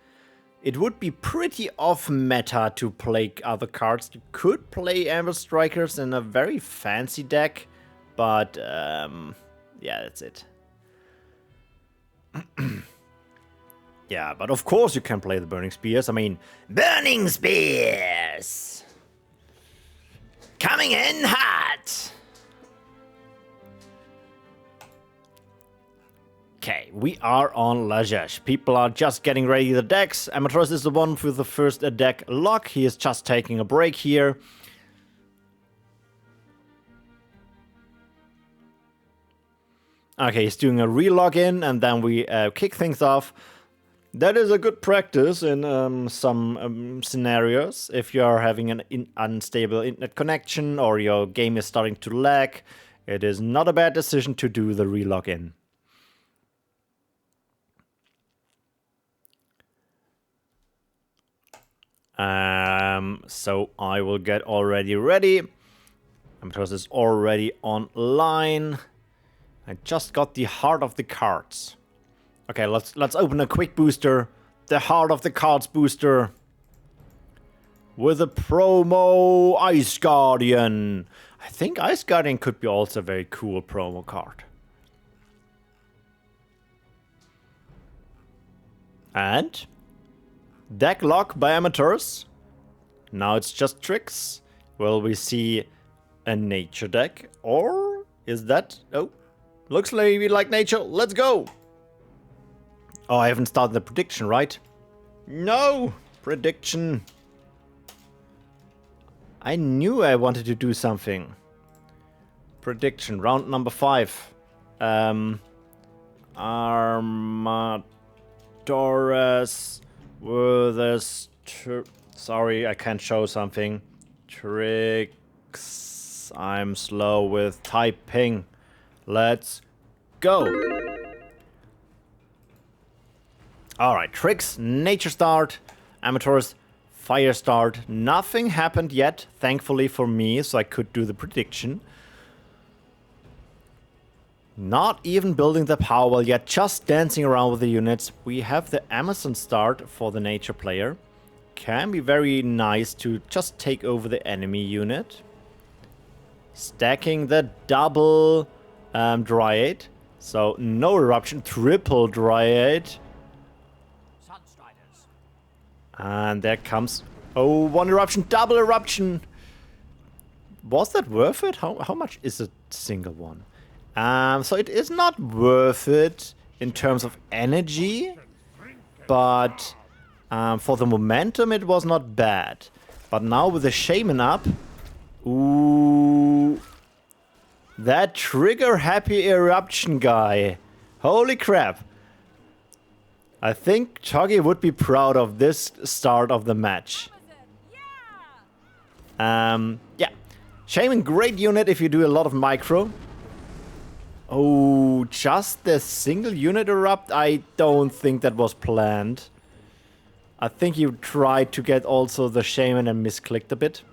it would be pretty off meta to play other cards. You could play Amber Strikers in a very fancy deck, but yeah, that's it. Yeah, but of course you can play the Burning Spears. I mean, Burning Spears! Coming in hot! Okay, we are on Lajesh. People are just getting ready the decks. Armatores is the one with the first deck lock. He is just taking a break here. Okay, he's doing a re-login and then we kick things off. That is a good practice in some scenarios. If you are having an unstable internet connection or your game is starting to lag, it is not a bad decision to do the re-login. So I will get already ready. Armatores is already online. I just got the Heart of the Cards. Okay, let's open a quick booster. The Heart of the Cards booster. With a promo Ice Guardian. I think Ice Guardian could be also a very cool promo card. And deck lock by Armatores. Now it's just Triggz. Will we see a nature deck? Or is that... Oh, looks maybe like nature. Let's go! Oh, I haven't started the prediction, right? No! Prediction. I knew I wanted to do something. Prediction, round number 5. Armatores with a... Sorry, I can't show something. Triggz. I'm slow with typing. Let's go! Alright, Triggz, Nature Start, Armatores, Fire Start. Nothing happened yet, thankfully for me, so I could do the prediction. Not even building the power wall yet, just dancing around with the units. We have the Amazon Start for the Nature player. Can be very nice to just take over the enemy unit. Stacking the double Dryad. So no Eruption, triple Dryad. And there comes... Oh, one Eruption, double Eruption! Was that worth it? How much is a single one? So it is not worth it in terms of energy, but for the momentum it was not bad. But now with the Shaman up... Ooh... That trigger-happy Eruption guy. Holy crap. I think Choggy would be proud of this start of the match. Yeah. Shaman, great unit if you do a lot of micro. Oh, just the single unit erupt? I don't think that was planned. I think you tried to get also the Shaman and misclicked a bit.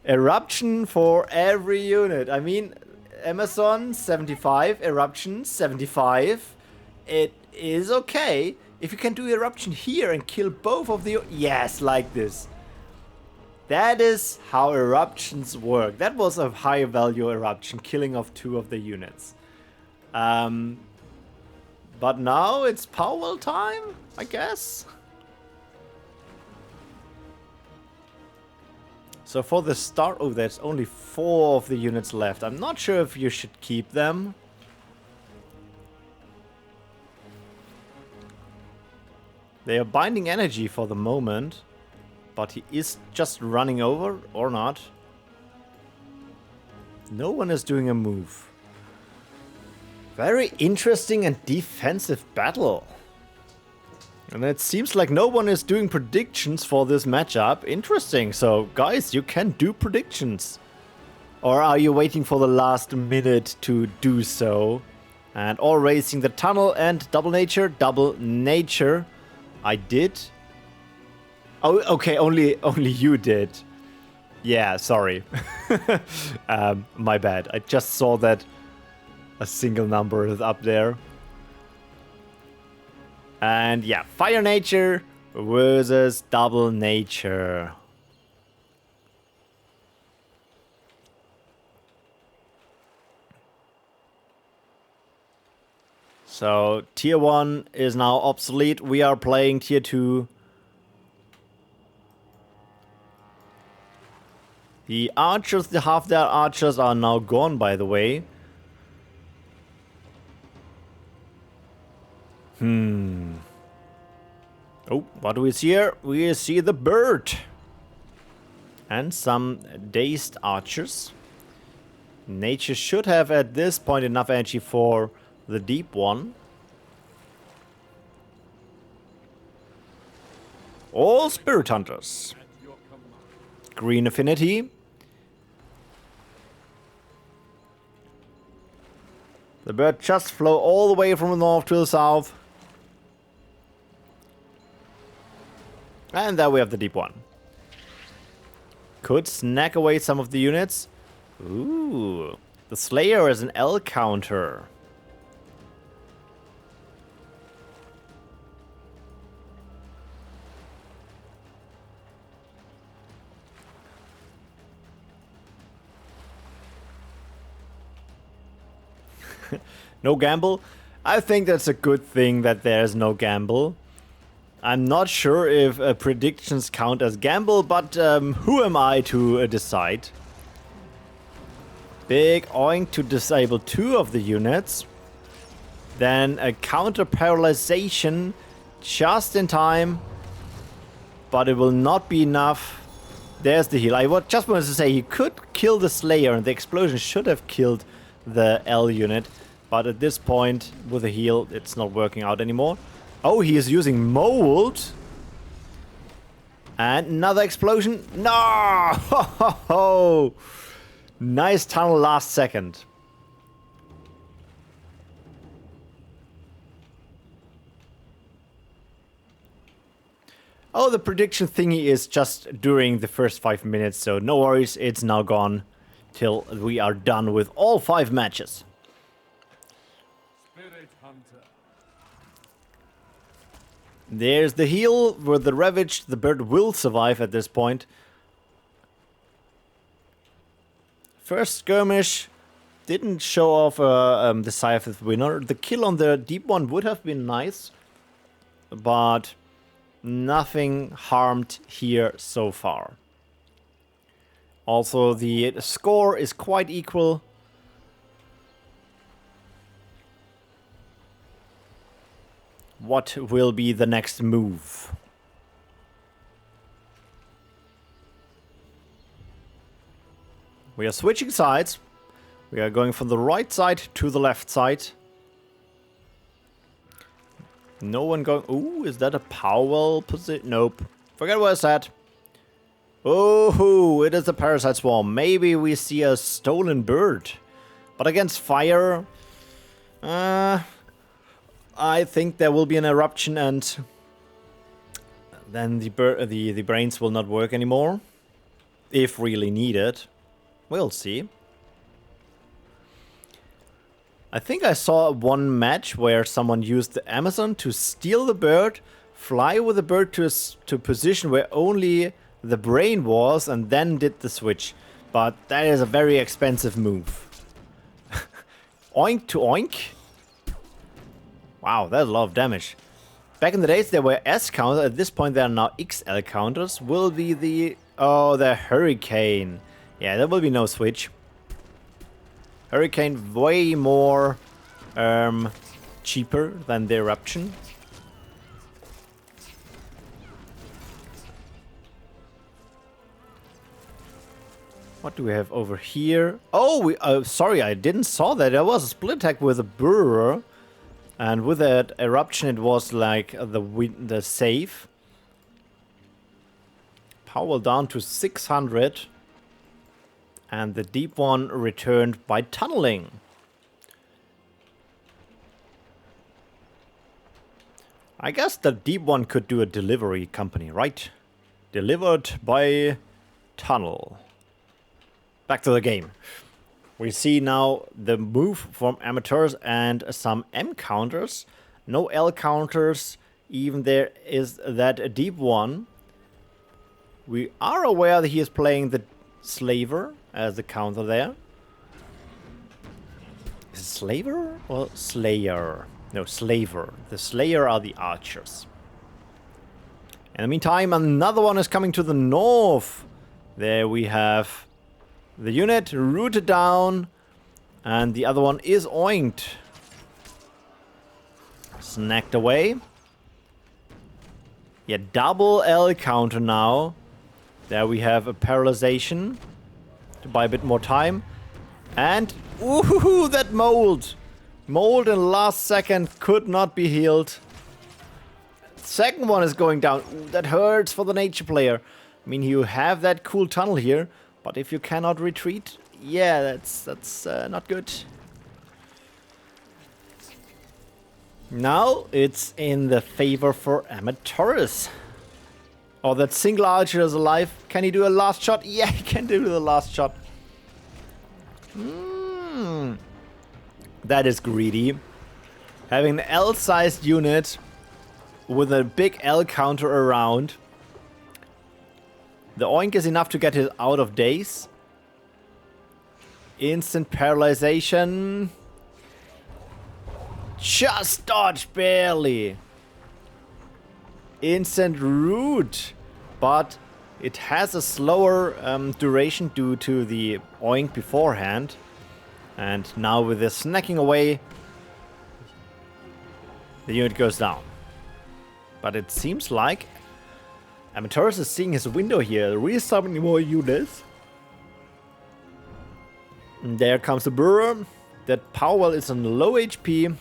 Eruption for every unit. I mean... Amazon 75, Eruption 75. It is okay. If you can do Eruption here and kill both of the... Yes, like this. That is how Eruptions work. That was a high value Eruption, killing off 2 of the units. But now it's Powell time, I guess. So for the start, oh, there's only 4 of the units left. I'm not sure if you should keep them. They are binding energy for the moment. But he is just running over, or not. No one is doing a move. Very interesting and defensive battle. And it seems like no one is doing predictions for this matchup. Interesting. So, guys, you can do predictions. Or are you waiting for the last minute to do so? And all racing the tunnel and double nature. Double nature. I did. Oh, okay, only you did. Yeah, sorry. My bad. I just saw that a single number is up there. And yeah, fire nature versus double nature. So tier 1 is now obsolete. We are playing tier 2. The archers, the half their archers are now gone, by the way. Oh, what do we see here? We see the bird. And some dazed archers. Nature should have at this point enough energy for the deep one. All spirit hunters. Green affinity. The bird just flew all the way from the north to the south. And there we have the deep one. Could snack away some of the units. Ooh. The Slayer is an L counter. No gamble. I think that's a good thing that there's no gamble. I'm not sure if predictions count as gamble, but who am I to decide? Big oink to disable 2 of the units. Then a counter paralyzation just in time. But it will not be enough. There's the heal. I just wanted to say he could kill the Slayer and the explosion should have killed the L unit. But at this point, with a heal, it's not working out anymore. Oh, he is using mold. And another explosion. No! Nice tunnel last second. Oh, the prediction thingy is just during the first 5 minutes, so no worries, it's now gone till we are done with all 5 matches. There's the heal with the Ravage. The bird will survive at this point. First skirmish didn't show off the Scythe winner. The kill on the deep one would have been nice, but nothing harmed here so far. Also, the score is quite equal. What will be the next move? We are switching sides. We are going from the right side to the left side. No one going... Ooh, is that a Powell position? Nope. Forget what I said. Oh, it is a Parasite Swarm. Maybe we see a Stolen Bird. But against fire... I think there will be an eruption and then the brains will not work anymore. If really needed. We'll see. I think I saw one match where someone used the Amazon to steal the bird, fly with the bird to a position where only the brain was, and then did the switch. But that is a very expensive move. Oink to oink. Wow, that's a lot of damage. Back in the days, there were S counters. At this point, there are now XL counters. Will be the... Oh, the Hurricane. Yeah, there will be no switch. Hurricane way more cheaper than the Eruption. What do we have over here? Oh, sorry, I didn't saw that. There was a split attack with a burrower. And with that eruption, it was like the save. Power down to 600. And the deep one returned by tunneling. I guess the deep one could do a delivery company, right? Delivered by tunnel. Back to the game. We see now the move from Armatores and some M counters. No L counters. Even there is that deep one. We are aware that he is playing the Slaver as the counter there. Is it Slaver or Slayer? No, Slaver. The Slayer are the archers. In the meantime, another one is coming to the north. There we have the unit rooted down, and the other one is oinked. Snacked away. Yeah, double L counter now. There we have a paralyzation to buy a bit more time. And, ooh, that mold. Mold in last second could not be healed. Second one is going down. Ooh, that hurts for the nature player. I mean, you have that cool tunnel here, but if you cannot retreat, yeah, that's not good. Now it's in the favor for Armatores. Oh, that single archer is alive. Can he do a last shot? Yeah, he can do the last shot. That is greedy. Having an L-sized unit with a big L counter around. The oink is enough to get it out of daze. Instant paralyzation. Just dodge, barely. Instant root. But it has a slower duration due to the oink beforehand. And now with the snacking away, the unit goes down. But it seems like Armatores is seeing his window here, resummoning more units. And there comes the burrower. That Powell is on low HP.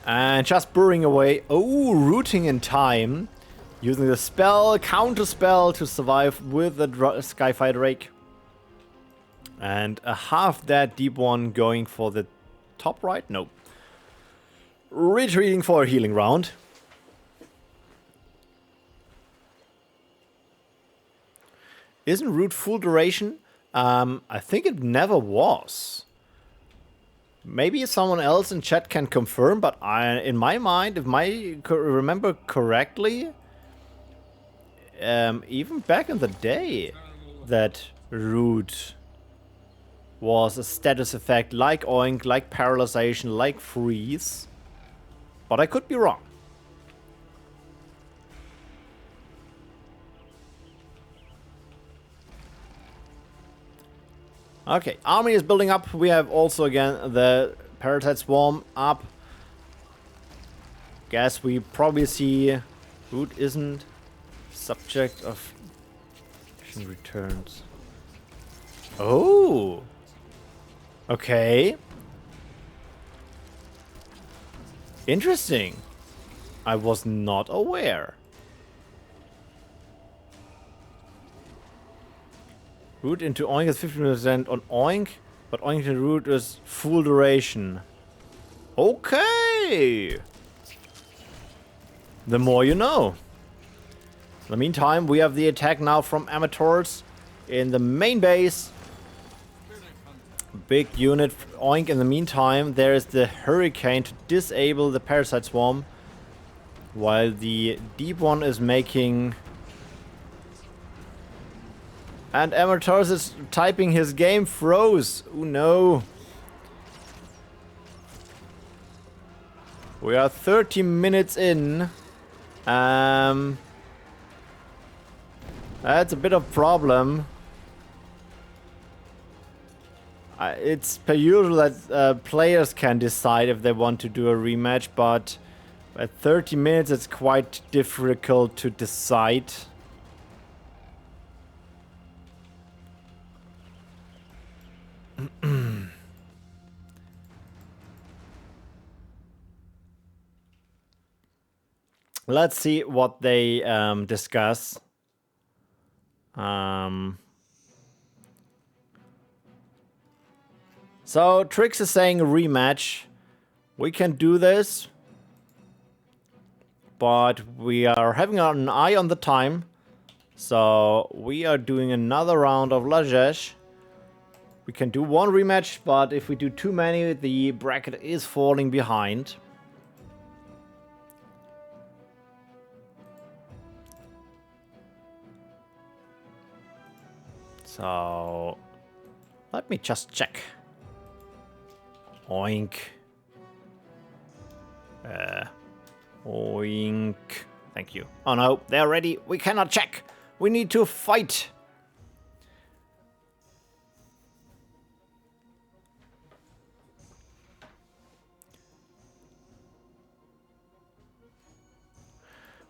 And just burrowing away. Oh, rooting in time. Using the spell, counter spell to survive with the Skyfire Drake. And a half that deep one going for the top right? Nope. Retreating for a healing round. Isn't root full duration? I think it never was. Maybe someone else in chat can confirm, but in my mind, if I remember correctly, even back in the day, that root was a status effect like oink, like paralyzation, like freeze. But I could be wrong. Okay, army is building up. We have also again the Parasite Swarm up. Guess we probably see root isn't subject of returns. Oh, okay. Interesting. I was not aware. Root into oink is 50% on oink, but oink into root is full duration. Okay. The more you know. In the meantime, we have the attack now from Armatores in the main base. Big unit oink. In the meantime, there is the Hurricane to disable the Parasite Swarm, while the deep one is making. And Armatores is typing his game froze. Oh no. We are 30 minutes in. That's a bit of problem. It's per usual that players can decide if they want to do a rematch, but at 30 minutes it's quite difficult to decide. Let's see what they discuss. So Triggz is saying a rematch. We can do this, but we are having an eye on the time. So we are doing another round of Lajesh. We can do one rematch, but if we do too many, the bracket is falling behind. So let me just check. Oink. Oink. Thank you. Oh no, they're ready. We cannot check. We need to fight.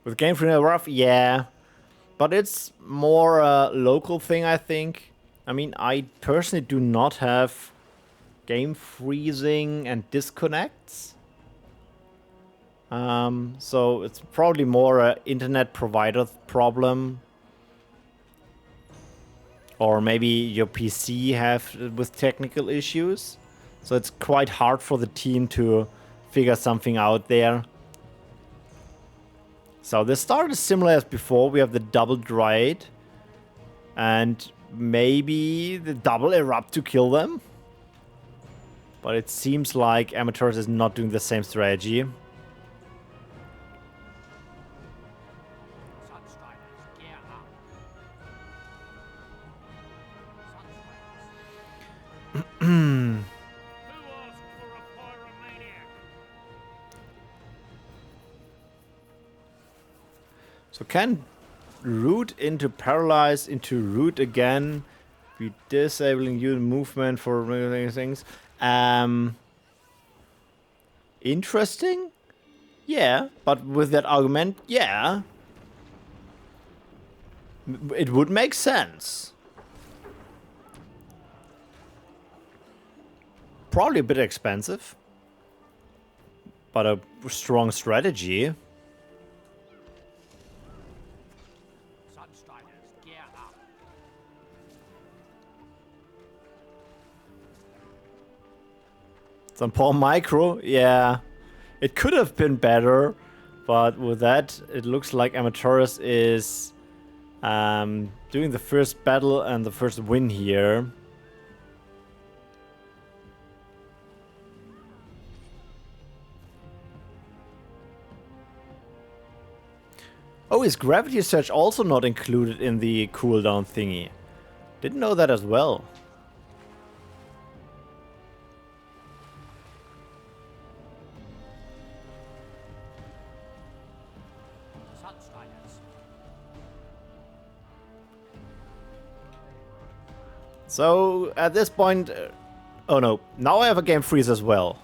With Game Free rough, yeah. But it's more a local thing, I think. I mean, I personally do not have game freezing and disconnects. So it's probably more a internet provider problem. Or maybe your PC have with technical issues. So it's quite hard for the team to figure something out there. So the start is similar as before. We have the double Dryad. And maybe the double Erupt to kill them. But it seems like Armatores is not doing the same strategy. Sunstriders, gear up. Sunstriders. Who asked for a pyromaniac? So can root into paralyze into root again. Be disabling unit movement for many things. Interesting? Yeah, but with that argument, yeah. It would make sense. Probably a bit expensive. But a strong strategy. Sunstriders, gear up. Some poor micro, yeah. It could have been better, but with that, it looks like Armatores is doing the first battle and the first win here. Oh, is Gravity Surge also not included in the cooldown thingy? Didn't know that as well. Sunstriders. So, at this point... oh no, now I have a game freeze as well.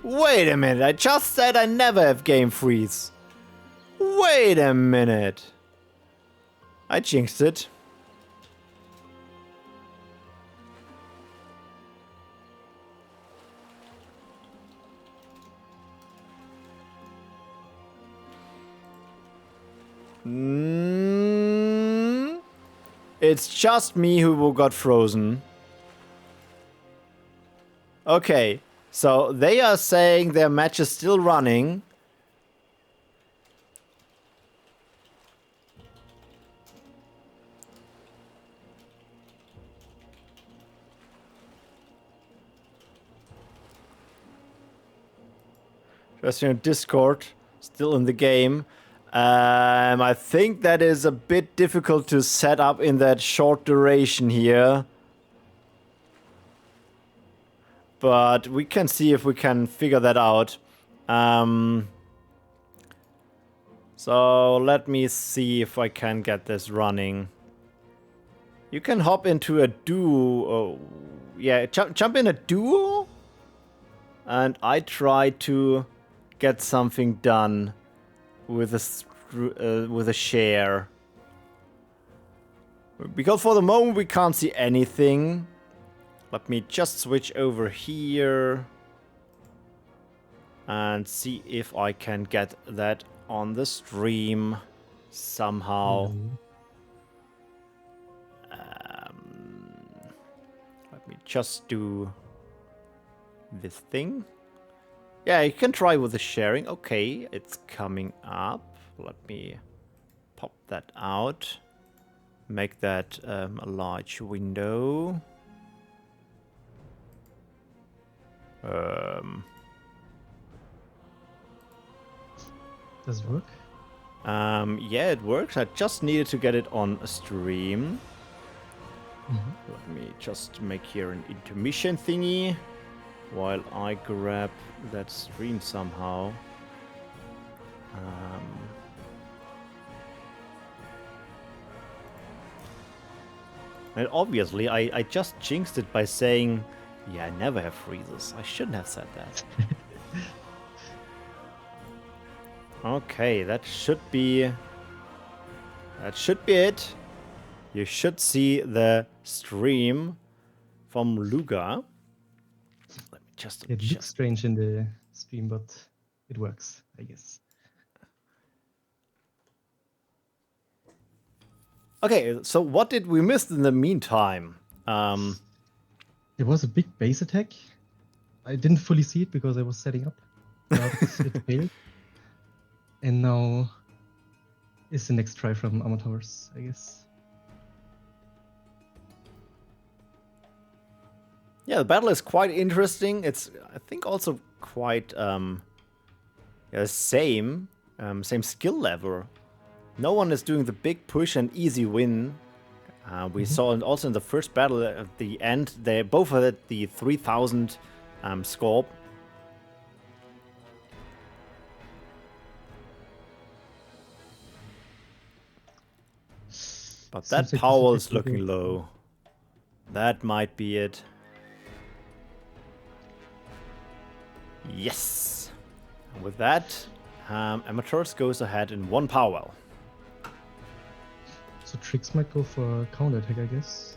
Wait a minute, I just said I never have game freeze. Wait a minute. I jinxed it. It's just me who got frozen. Okay, so they are saying their match is still running. Just in Discord, still in the game. I think that is a bit difficult to set up in that short duration here. But we can see if we can figure that out. So let me see if I can get this running. You can hop into a duo. Oh, yeah, jump in a duo. And I try to get something done with a share. Because for the moment we can't see anything. Let me just switch over here and see if I can get that on the stream somehow. Let me just do this thing. Yeah, you can try with the sharing. Okay, it's coming up. Let me pop that out. Make that a large window. Does it work? Yeah, it works. I just needed to get it on a stream. Let me just make here an intermission thingy while I grab that stream somehow. And obviously, I just jinxed it by saying, yeah, I never have freezes. I shouldn't have said that. Okay, that should be it. You should see the stream from Luga. Let me just It looks strange in the stream, but it works, I guess. Okay, so what did we miss in the meantime? There was a big base attack. I didn't fully see it because I was setting up, but it failed. And now is the next try from Armatores, I guess. Yeah, the battle is quite interesting. It's, I think, also quite same skill level. No one is doing the big push and easy win. We saw it also in the first battle at the end. They both had the 3000 score. But that Seems like power this is attack looking will- low. That might be it. Yes. And with that, Amateurs goes ahead in one power well. So Triggz might go for a counter attack, I guess.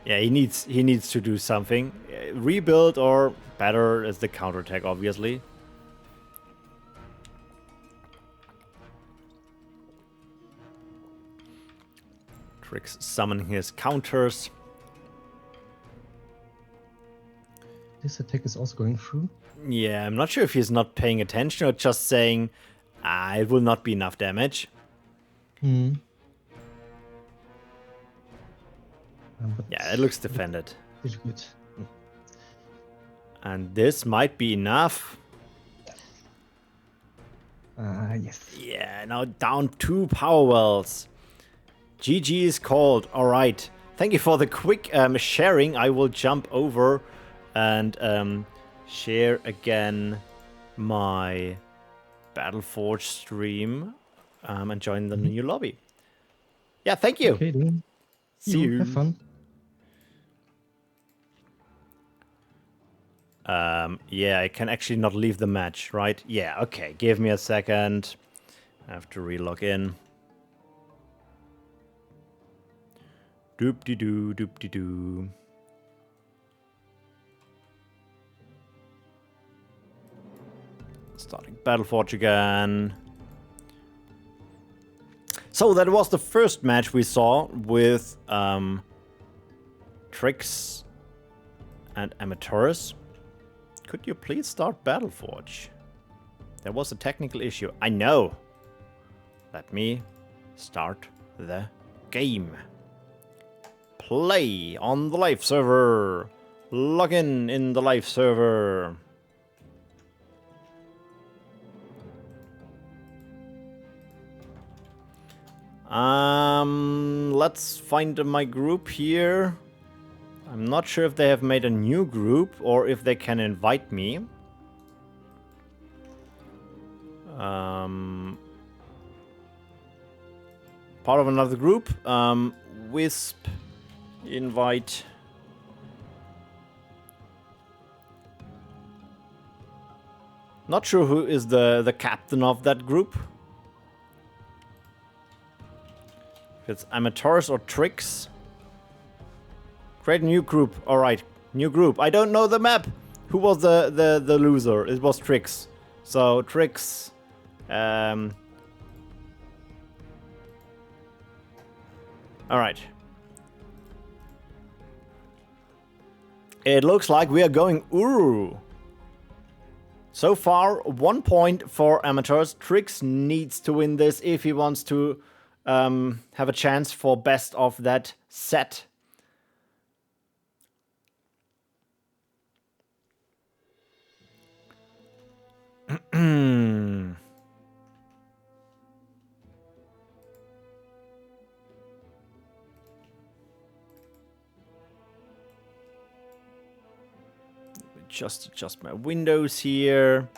Yeah, he needs to do something. Rebuild or better is the counterattack, obviously. Triggz summoning his counters. This attack is also going through. Yeah, I'm not sure if he's not paying attention or just saying, it will not be enough damage. But Yeah, it looks defended. it's good. And this might be enough. Yes. Yeah, now down 2 power wells. GG is called. All right. Thank you for the quick sharing. I will jump over and share again my Battleforge stream and join the new lobby. Yeah, thank you. Okay, then. See you. Have fun. Yeah, I can actually not leave the match, right? Yeah, okay. Give me a second. I have to re-log in. Doop-de-doo, doop-de-doo. Starting Battleforge again. So that was the first match we saw with Triggz and Armatores. Could you please start Battleforge? There was a technical issue. I know. Let me start the game. Play on the live server. Log in the live server. Let's find my group here. I'm not sure if they have made a new group or if they can invite me. Part of another group. Wisp. Invite. Not sure who is the captain of that group. If it's Armatores or Triggz. Create a new group. Alright, new group. I don't know the map. Who was the loser? It was Triggz. So Triggz, Alright. It looks like we are going Uru. So far, 1 point for Amateurs. Triggz needs to win this if he wants to have a chance for best of that set. Just adjust my windows here.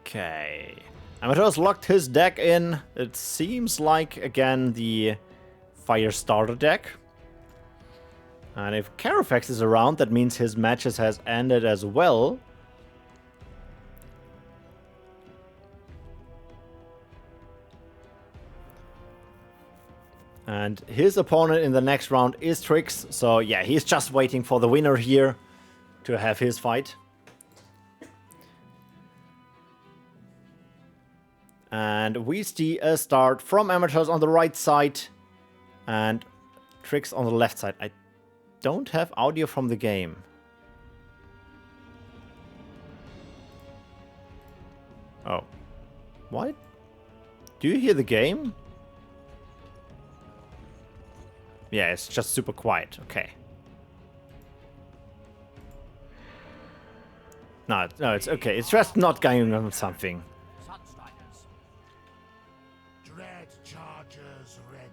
Okay. Amateurs locked his deck in. It seems like, again, the Fire Starter deck. And if Carofex is around, that means his matches has ended as well. And his opponent in the next round is Triggz. So yeah, he's just waiting for the winner here to have his fight. And we see a start from Amateurs on the right side and Triggz on the left side. I don't have audio from the game. Oh. What? Do you hear the game? Yeah, it's just super quiet. Okay. No, it's okay. It's just not going on something. Sunstriders. Dread chargers ready.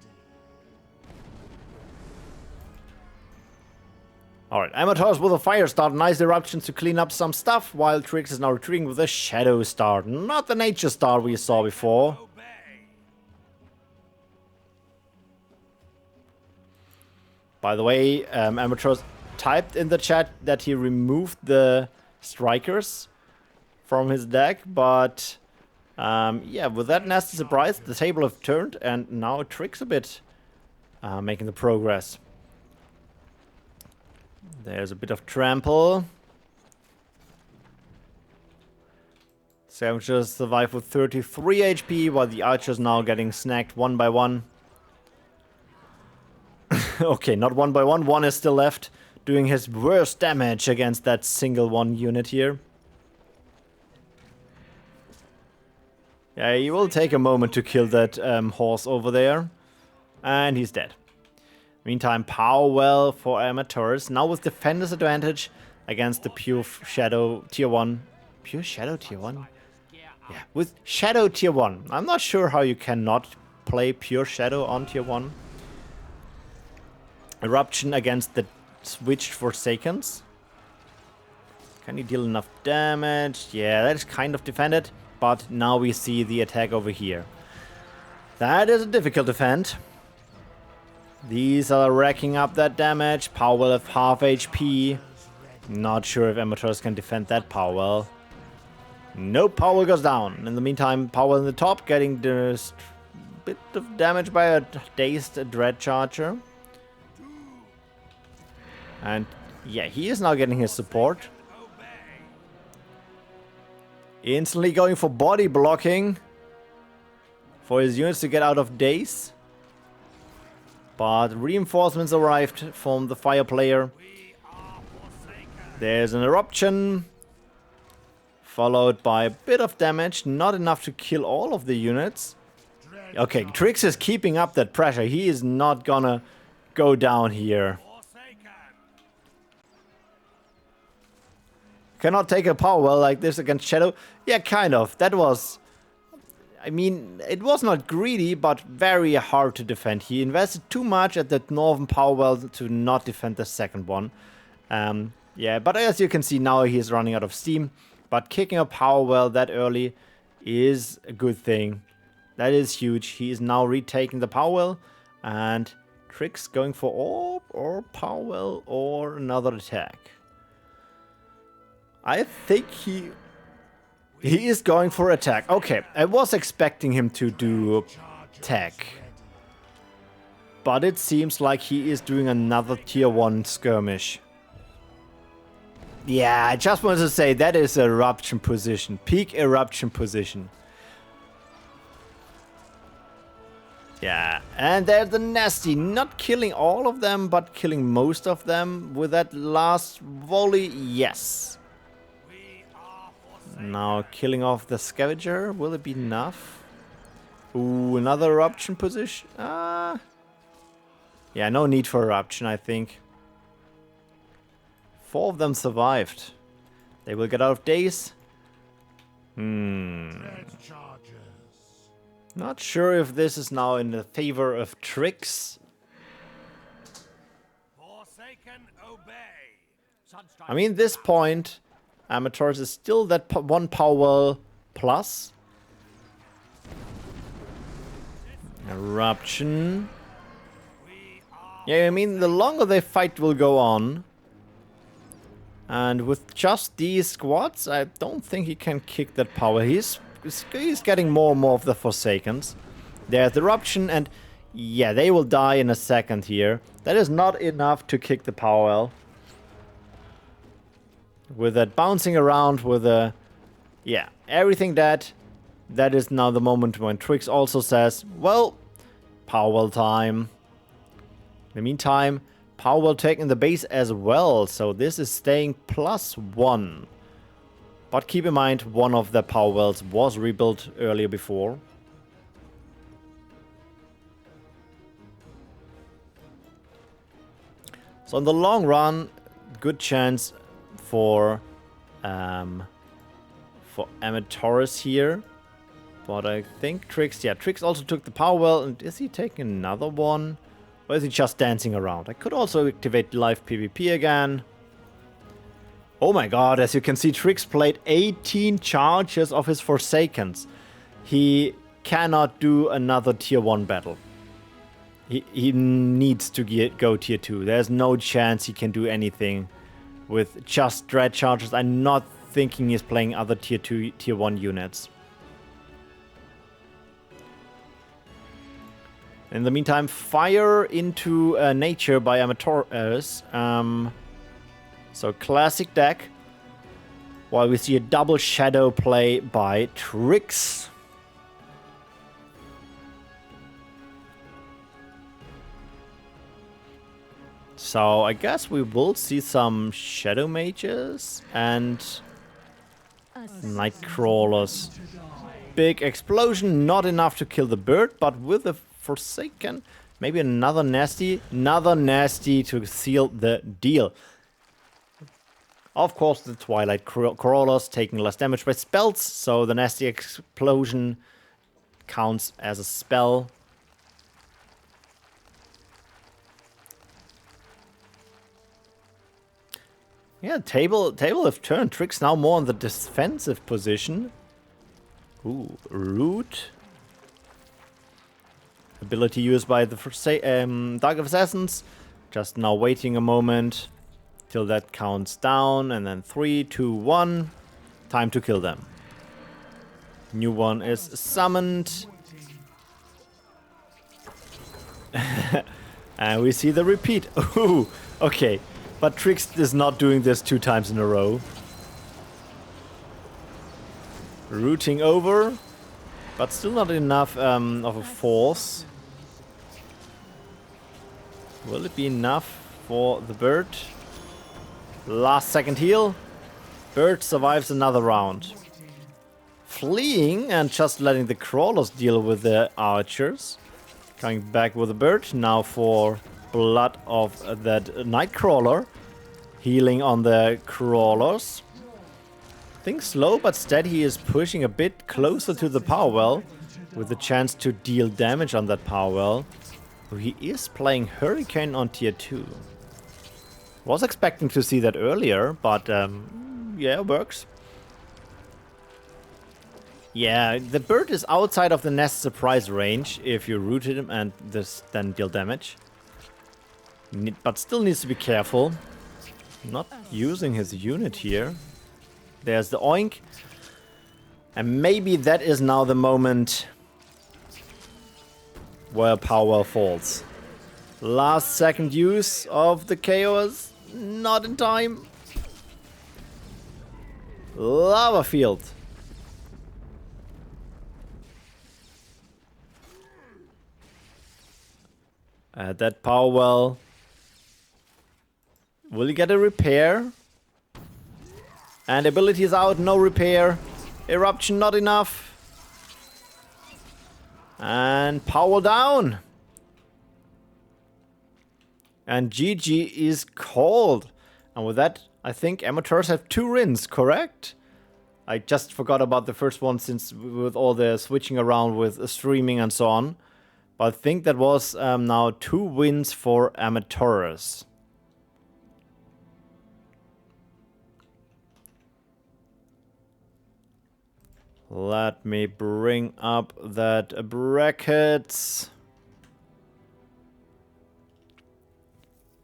Alright, Amateurs with a fire start. Nice eruptions to clean up some stuff, while Triggz is now retreating with a shadow start. Not the nature start we saw before. By the way, Amateurs typed in the chat that he removed the strikers from his deck, but yeah, with that nasty surprise, the table have turned, and now Triggz a bit making the progress. There's a bit of trample. Savages survive with 33 HP, while the archers now getting snagged one by one. Okay, not one by one. One is still left, doing his worst damage against that single one unit here. Yeah, he will take a moment to kill that horse over there. And he's dead. Meantime, power well for Amateurs. Now with Defender's advantage against the Pure Shadow Tier 1. Pure Shadow Tier 1? Yeah, with Shadow Tier 1. I'm not sure how you cannot play Pure Shadow on Tier 1. Eruption against the switched Forsakens. Can he deal enough damage? Yeah, that is kind of defended. But now we see the attack over here. That is a difficult defend. These are racking up that damage. Power well of half HP. Not sure if Amateurs can defend that power well. Nope, power well goes down. In the meantime, power well in the top, getting this bit of damage by a dazed Dread Charger. And yeah, he is now getting his support. Instantly going for body blocking for his units to get out of daze. But reinforcements arrived from the fire player. There's an eruption, followed by a bit of damage. Not enough to kill all of the units. Okay, Triggz is keeping up that pressure. He is not gonna go down here. Cannot take a power well like this against Shadow. Yeah, kind of. That was... I mean, it was not greedy, but very hard to defend. He invested too much at that northern power well to not defend the second one. Yeah, but as you can see now, he is running out of steam. But kicking a power well that early is a good thing. That is huge. He is now retaking the power well. And Triggz going for orb or power well or another attack. I think he is going for attack. Okay, I was expecting him to do tech. But it seems like he is doing another tier 1 skirmish. Yeah, I just wanted to say that is eruption position. Peak eruption position. Yeah, and there's the Nasty, not killing all of them, but killing most of them with that last volley, yes. Now killing off the Scavenger, will it be enough? Ooh, another Eruption position? Yeah, no need for Eruption, I think. 4 of them survived. They will get out of daze. Dread charges. Not sure if this is now in the favor of Triggz. Forsaken obey. Sunstrider. I mean, at this point, Armatores is still that one power plus. Eruption. Yeah, I mean, the longer the fight will go on. And with just these squads, I don't think he can kick that power. He's getting more and more of the Forsakens. There's the Eruption, and yeah, they will die in a second here. That is not enough to kick the power well. With that bouncing around, with a... Yeah, everything that is now the moment when Triggz also says, well, power well time. In the meantime, power well taking the base as well, so this is staying +1. But keep in mind, one of the power wells was rebuilt earlier before. So in the long run, good chance for Armatores here. But I think Triggz, yeah, Triggz also took the power well, and is he taking another one? Or is he just dancing around? I could also activate live PvP again. Oh my god, as you can see, Triggz played 18 charges of his Forsakens. He cannot do another tier 1 battle. He needs to go tier 2. There's no chance he can do anything with just dread charges. I'm not thinking he's playing other tier 2, tier 1 units. In the meantime, fire into nature by Armatores. So classic deck. While we see a double shadow play by Triggz. So I guess we will see some shadow mages and night crawlers. Big explosion, not enough to kill the bird, but with a Forsaken, maybe another nasty to seal the deal. Of course, the Twilight Crawlers taking less damage by spells, so the nasty explosion counts as a spell. Yeah, table have turned. Triggz now more on the defensive position. Ooh, root. Ability used by the Dark Assassins. Just now waiting a moment till that counts down, and then 3, 2, 1. Time to kill them. New one is summoned. And we see the repeat. Ooh, okay. But Triggz is not doing this 2 times in a row. Rooting over, but still not enough of a force. Will it be enough for the bird? Last second heal. Bird survives another round. Fleeing and just letting the crawlers deal with the archers. Coming back with the bird. Now for blood of that nightcrawler. Healing on the crawlers. Things slow but steady. He is pushing a bit closer to the power well. With the chance to deal damage on that power well. He is playing Hurricane on tier 2. Was expecting to see that earlier, but yeah, it works. Yeah, the bird is outside of the nest surprise range if you root him and then deal damage. But still needs to be careful. Not using his unit here. There's the oink. And maybe that is now the moment where power falls. Last second use of the chaos. Not in time. Lava field. That power well. Will he get a repair? And ability is out, no repair. Eruption not enough. And power down. And GG is called. And with that, I think Amateurs have 2 wins, correct? I just forgot about the first one since with all the switching around with streaming and so on. But I think that was now 2 wins for Armatores. Let me bring up that brackets.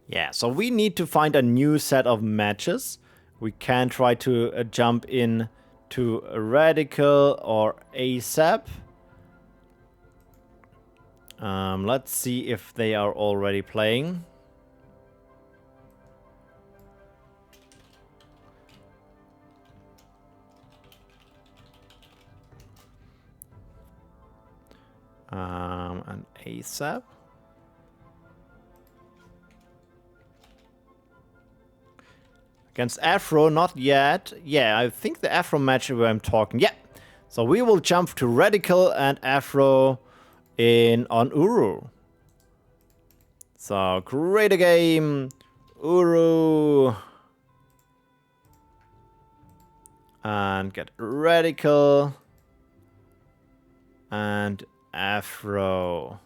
Yeah, so we need to find a new set of matches. We can try to jump in to Radical or ASAP. Let's see if they are already playing. And ASAP. Against Afro, not yet. Yeah, I think the Afro match where I'm talking. Yeah. So we will jump to Radical and Afro on Uru. So create a game. Uru. And get Radical. And Afro.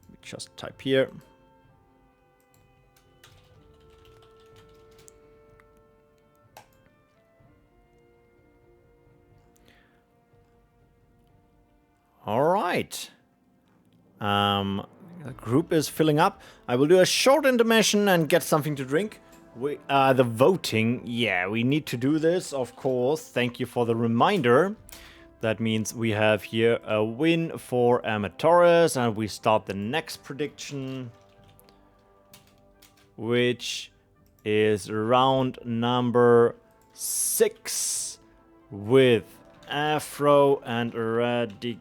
Let me just type here. All right. The group is filling up. I will do a short intermission and get something to drink. The voting, yeah, we need to do this, of course. Thank you for the reminder. That means we have here a win for Armatores, and we start the next prediction, which is round number 6 with Afro and RadicalX.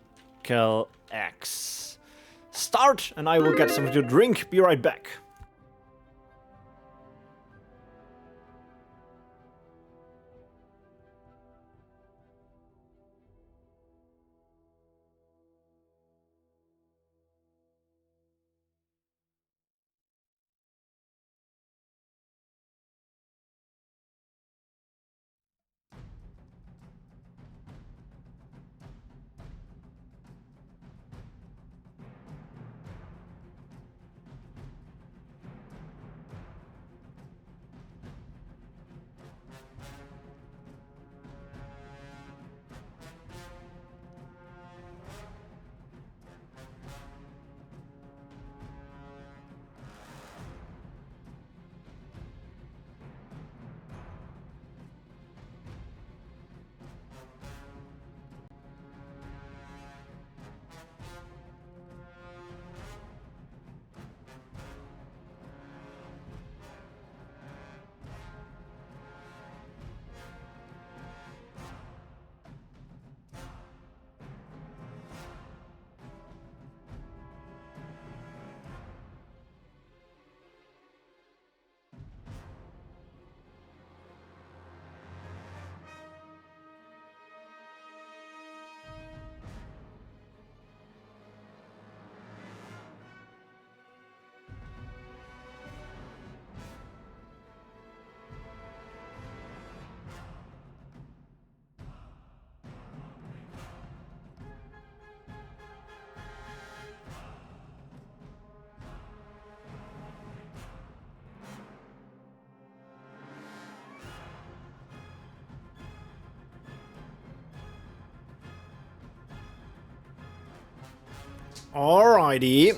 Start, and I will get something to drink. Be right back. Alrighty.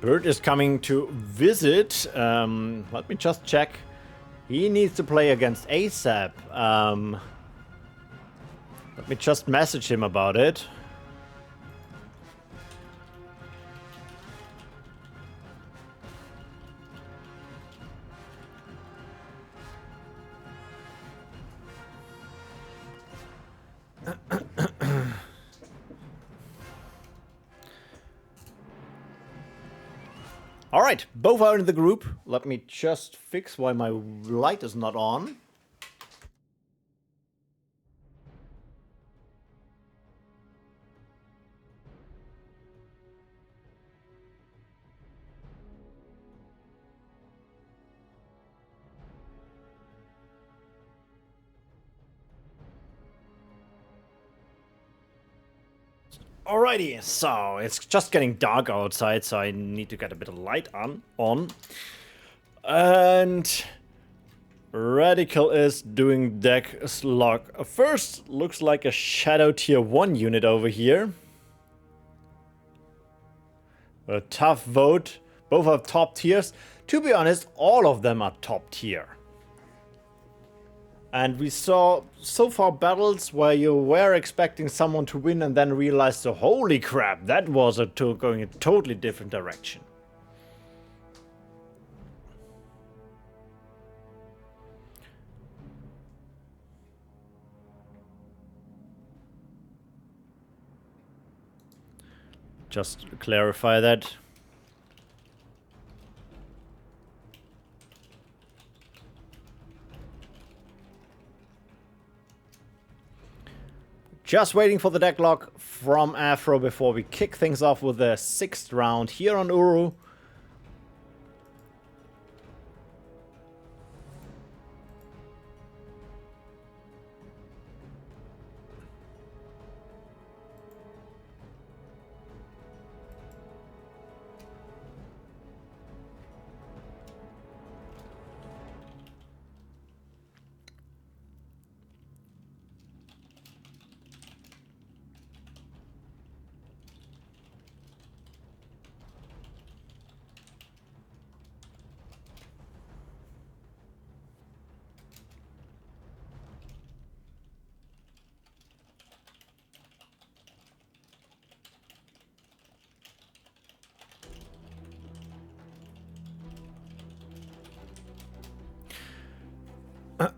Bird is coming to visit. Let me just check. He needs to play against ASAP. Let me just message him about it. Alright, both are in the group. Let me just fix why my light is not on. Alrighty, so it's just getting dark outside, so I need to get a bit of light on. And Radical is doing deck slog. First, looks like a Shadow Tier 1 unit over here. A tough vote. Both are top tiers. To be honest, all of them are top tier. And we saw so far battles where you were expecting someone to win and then realized, oh, holy crap, that was going a totally different direction. Just to clarify that. Just waiting for the deck lock from Afro before we kick things off with the 6th round here on Uru.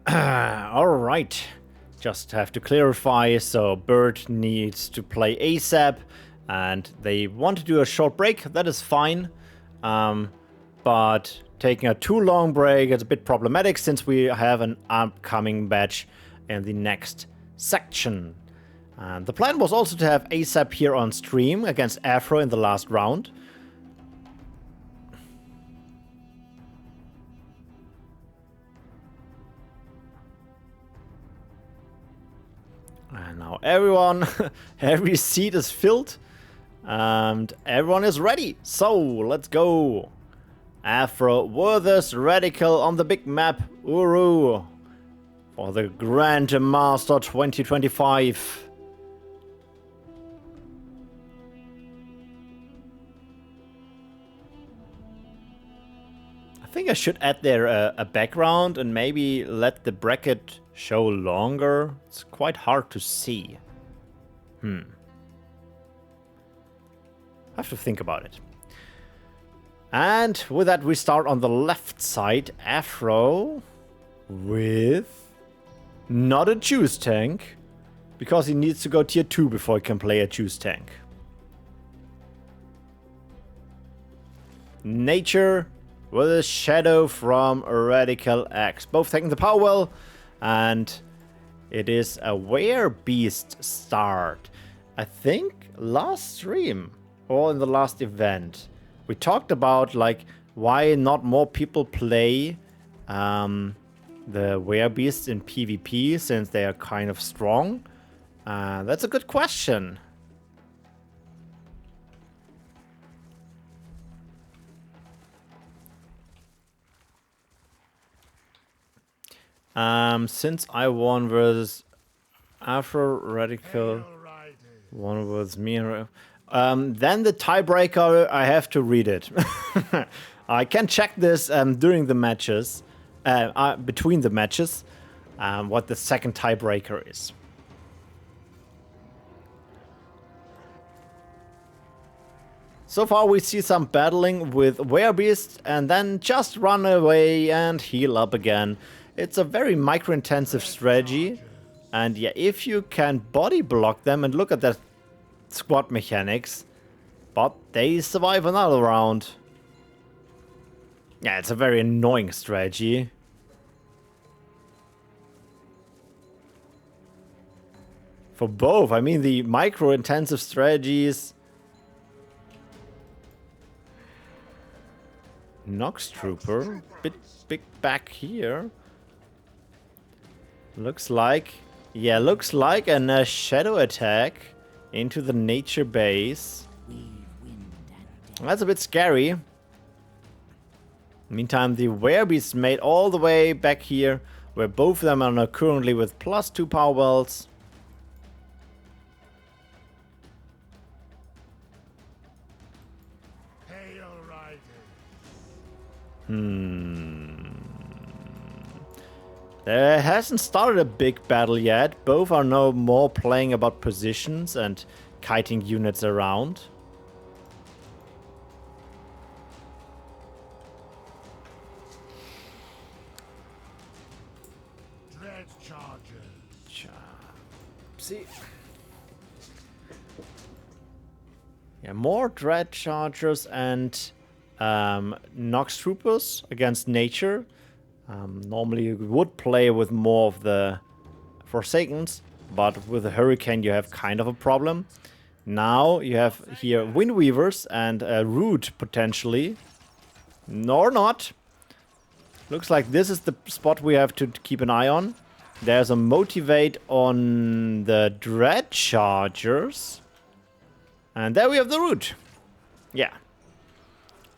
Alright, just have to clarify, so Bird needs to play ASAP and they want to do a short break, that is fine. But taking a too long break is a bit problematic since we have an upcoming batch in the next section. The plan was also to have ASAP here on stream against Afro in the last round. And now everyone, every seat is filled and everyone is ready. So let's go. Afro versus Radical on the big map Uru for the Grandmaster 2025. I think I should add there a background and maybe let the bracket show longer. It's quite hard to see. I have to think about it. And with that, we start on the left side. Afro with not a juice tank, because he needs to go tier 2 before he can play a juice tank. Nature with a shadow from RadicalX. Both taking the power well, and it is a Werebeast start. I think last stream or in the last event we talked about like why not more people play the Werebeasts in PvP since they are kind of strong. That's a good question. Since I won versus Afro, Radical won versus me, then the tiebreaker, I have to read it. I can check this during the matches, between the matches, what the second tiebreaker is. So far we see some battling with Werebeast and then just run away and heal up again. It's a very micro-intensive strategy, and yeah, if you can body block them and look at that squad mechanics, but they survive another round. Yeah, it's a very annoying strategy. For both, I mean the micro-intensive strategies. Nox Trooper, big back here. Looks like, yeah, looks like a shadow attack into the nature base. That's a bit scary. Meantime, the Werebeasts made all the way back here, where both of them are now currently with +2 power wells. Hail Riders. There hasn't started a big battle yet. Both are now more playing about positions and kiting units around. Dread Chargers. See. Yeah, more Dread Chargers and Nox Troopers against nature. Normally you would play with more of the Forsakens, but with the Hurricane you have kind of a problem. Now you have here Windweavers and Root potentially. Or not. Looks like this is the spot we have to keep an eye on. There's a Motivate on the Dread Chargers. And there we have the Root. Yeah.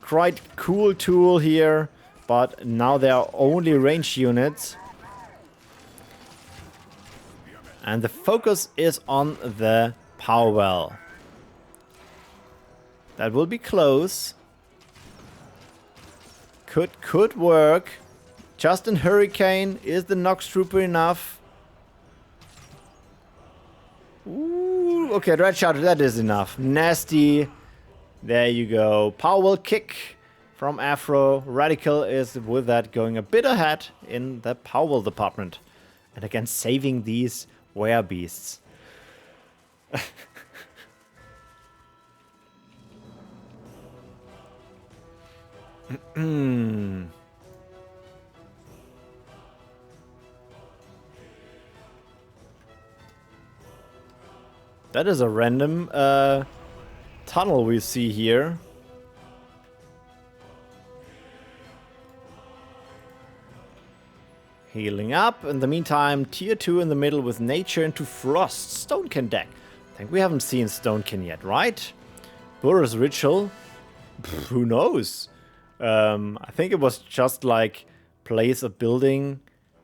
Quite cool tool here. But now there are only ranged units. And the focus is on the power well. That will be close. Could work. Just in Hurricane. Is the Nox Trooper enough? Ooh, okay, Red Charger, that is enough. Nasty. There you go. Power well kick from Afro. Radical is with that going a bit ahead in the power well department. And again, saving these Werebeasts. That is a random tunnel we see here. Healing up. In the meantime, tier 2 in the middle with nature into frost. Stonekin deck. I think we haven't seen Stonekin yet, right? Burrow's Ritual. Pff, who knows? I think it was just like place a building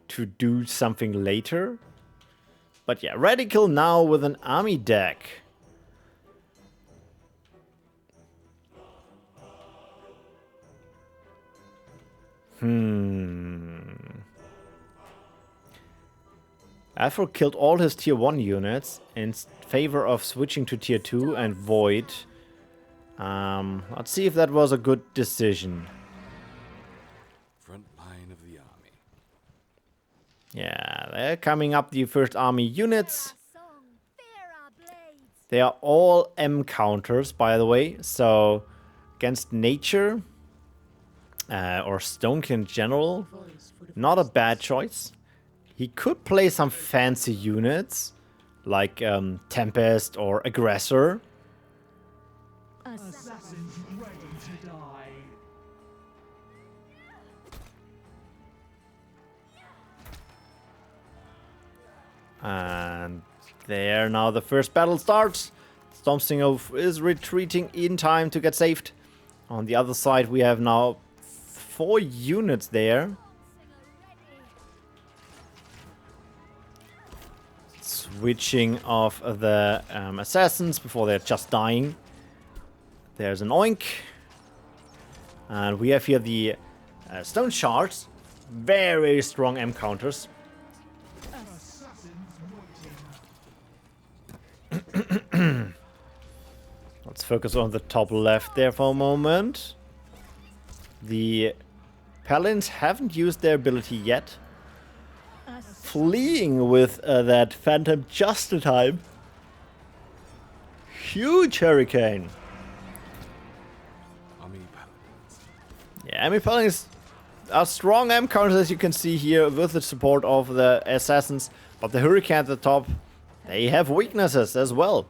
to do something later. But yeah, Radical now with an army deck. Afro killed all his tier 1 units in favor of switching to tier 2 and Void. Let's see if that was a good decision. Front line of the army. Yeah, they're coming up, the first army units. Song, fear our blades. They are all M counters, by the way. So, against nature or Stonekin in general, not a bad choice. He could play some fancy units, like Tempest or Aggressor. Assassins ready to die. And there now the first battle starts. Stormstinger is retreating in time to get saved. On the other side we have now 4 units there. Switching off the assassins before they're just dying. There's an oink. And we have here the stone shards. Very strong M counters. Let's focus on the top left there for a moment. The Paladins haven't used their ability yet. Fleeing with that Phantom just in time. Huge Hurricane. Army paladins. Yeah, Army Paladins are strong M counters, as you can see here, with the support of the assassins. But the Hurricane at the top, they have weaknesses as well.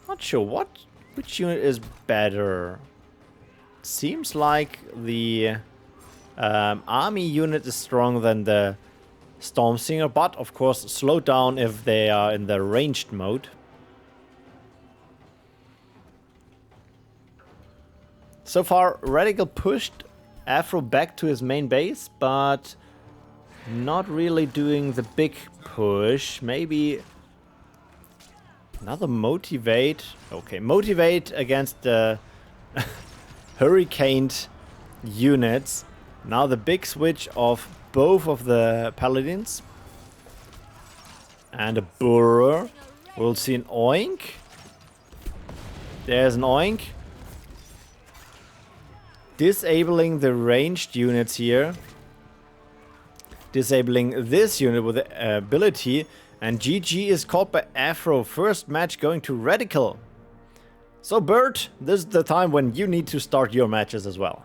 Not sure which unit is better. Seems like the army unit is stronger than the Stormsinger, but of course slow down if they are in the ranged mode. So far, Radical pushed Afro back to his main base, but not really doing the big push. Maybe another motivate. Okay, motivate against the hurricaned units. Now the big switch of both of the paladins. And a burrower. We'll see an oink. There's an oink. Disabling the ranged units here. Disabling this unit with the ability. And GG is caught by Afro. First match going to Radical. So Bert, this is the time when you need to start your matches as well.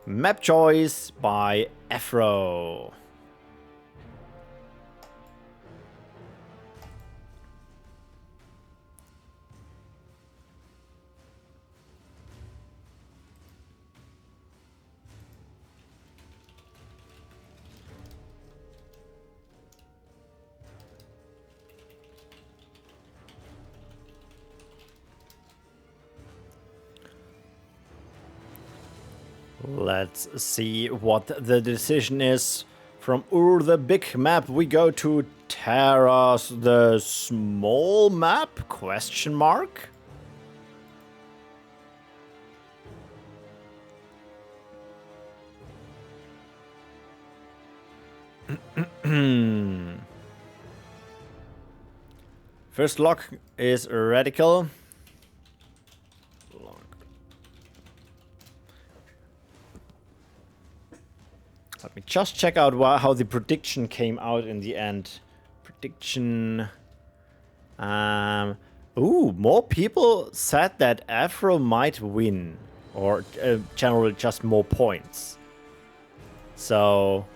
Map choice by Afro. Let's see what the decision is. From the big map, we go to Terra's the small map? Question mark? First lock is Radical. Let me just check out how the prediction came out in the end. Prediction. Ooh, more people said that Afro might win. Or generally just more points. So,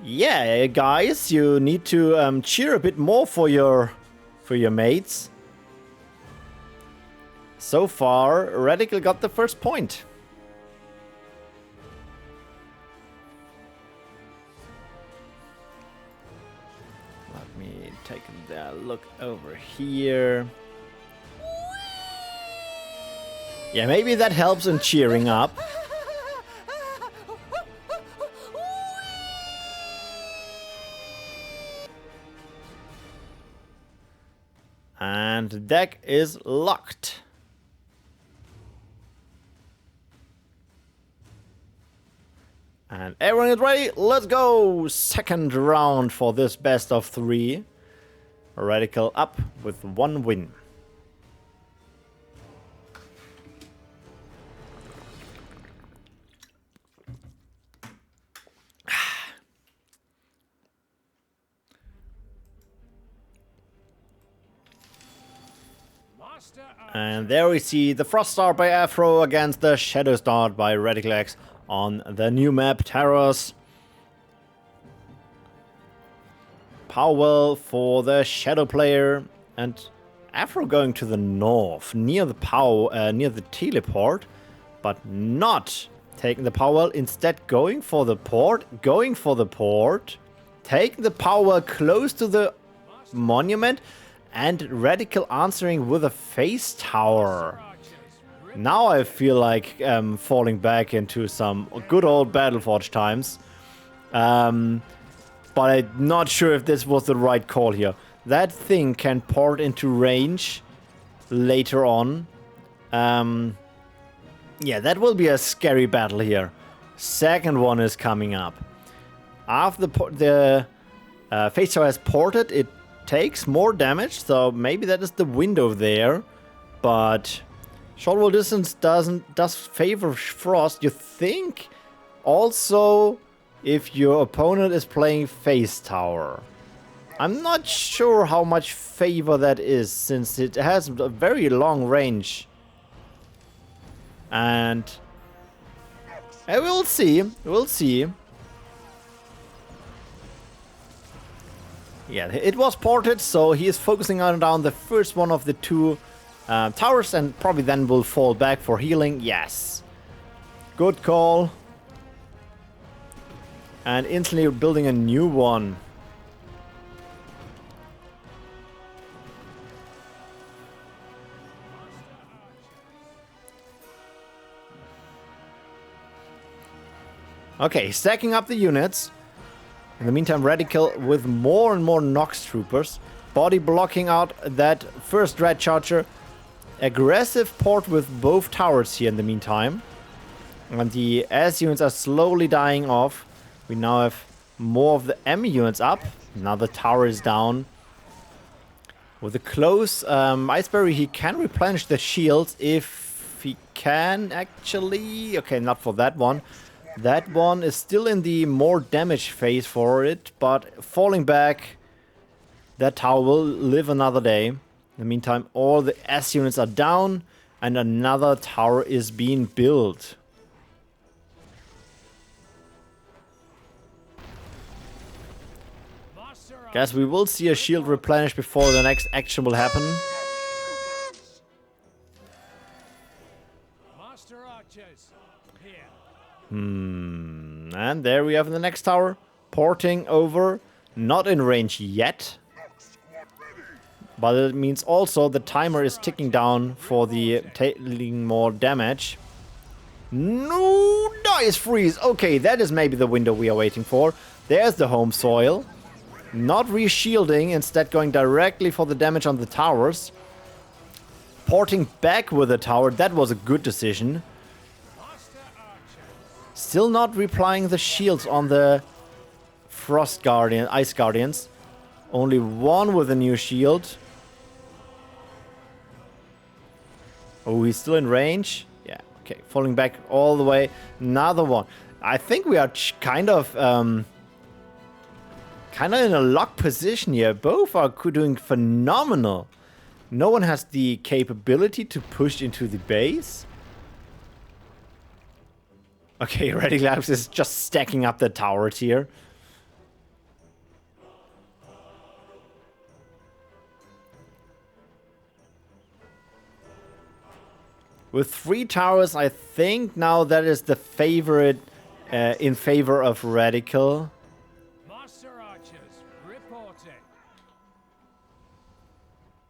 yeah, guys, you need to cheer a bit more for your mates. So far, Radical got the first point. Take a look over here. Yeah, maybe that helps in cheering up. And the deck is locked. And everyone is ready. Let's go! Second round for this best of 3. Radical up with 1 win. And there we see the Frost Start by Afro against the Shadow Start by RadicalX on the new map Terrace. Powell for the Shadow player, and Afro going to the north near the near the teleport, but not taking the Powell. Instead, going for the port, taking the Powell close to the monument, and Radical answering with a face tower. Now I feel like falling back into some good old Battleforge times. But I'm not sure if this was the right call here. That thing can port into range later on. Yeah, that will be a scary battle here. Second one is coming up. After the face tower has ported, it takes more damage, so maybe that is the window there. But short wall distance does favor Frost. You think also if your opponent is playing face tower. I'm not sure how much favor that is, since it has a very long range. And we'll see. We'll see. Yeah, it was ported, so he is focusing on down the first one of the two towers, and probably then will fall back for healing. Yes. Good call. And instantly building a new one. Okay, stacking up the units. In the meantime, Radical with more and more Nox troopers. Body blocking out that first Red Charger. Aggressive port with both towers here in the meantime. And the S units are slowly dying off. We now have more of the M units up. Now the tower is down. With a close Iceberry, he can replenish the shields if he can, actually. Okay, not for that one. That one is still in the more damage phase for it, but falling back, that tower will live another day. In the meantime, all the S units are down, and another tower is being built. Guys, we will see a shield replenish before the next action will happen. Master archers, here. And there we have the next tower. Porting over. Not in range yet. But it means also the timer is ticking down for the taking more damage. No, dice freeze. Okay, that is maybe the window we are waiting for. There's the home soil. Not re-shielding, instead going directly for the damage on the towers. Porting back with the tower, that was a good decision. Still not replying the shields on the Frost Guardian, Ice Guardians. Only one with a new shield. Oh, he's still in range. Yeah, okay, falling back all the way. Another one. I think we are kind of in a lock position here. Both are doing phenomenal. No one has the capability to push into the base. Okay, RadicalX is just stacking up the towers here. With 3 towers, I think now that is the favorite in favor of Radical. Master archers, reporting.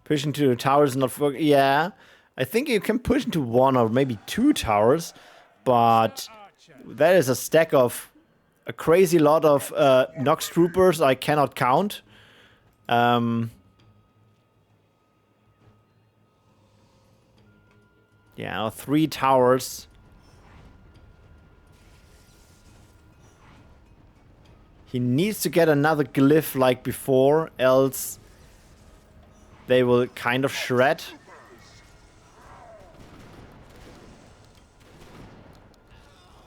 Pushing to the towers, not for... Yeah, I think you can push into 1 or maybe 2 towers, but that is a stack of a crazy lot of Nox troopers I cannot count. Yeah, 3 towers. He needs to get another glyph like before, else they will kind of shred.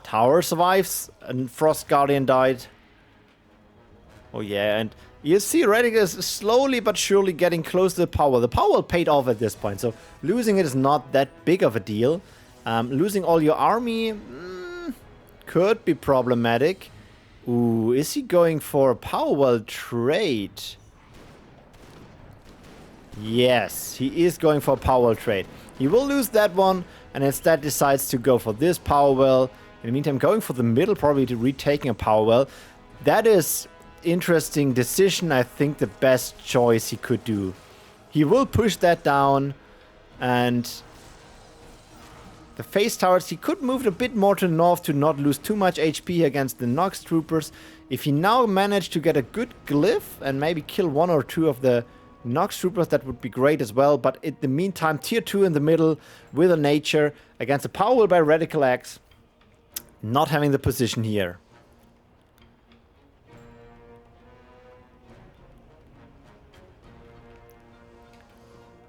Tower survives, and Frost Guardian died. Oh yeah, and you see Radical is slowly but surely getting close to the power. The power paid off at this point, so losing it is not that big of a deal. Losing all your army could be problematic. Ooh, is he going for a power well trade? Yes, he is going for a power well trade. He will lose that one, and instead decides to go for this power well. In the meantime, going for the middle, probably to retaking a power well. That is interesting decision. I think the best choice he could do. He will push that down, and the face towers, he could move a bit more to the north to not lose too much HP against the Nox troopers. If he now managed to get a good glyph and maybe kill 1 or 2 of the Nox troopers, that would be great as well. But in the meantime, tier 2 in the middle with a nature against a power wheel by RadicalX. Not having the position here.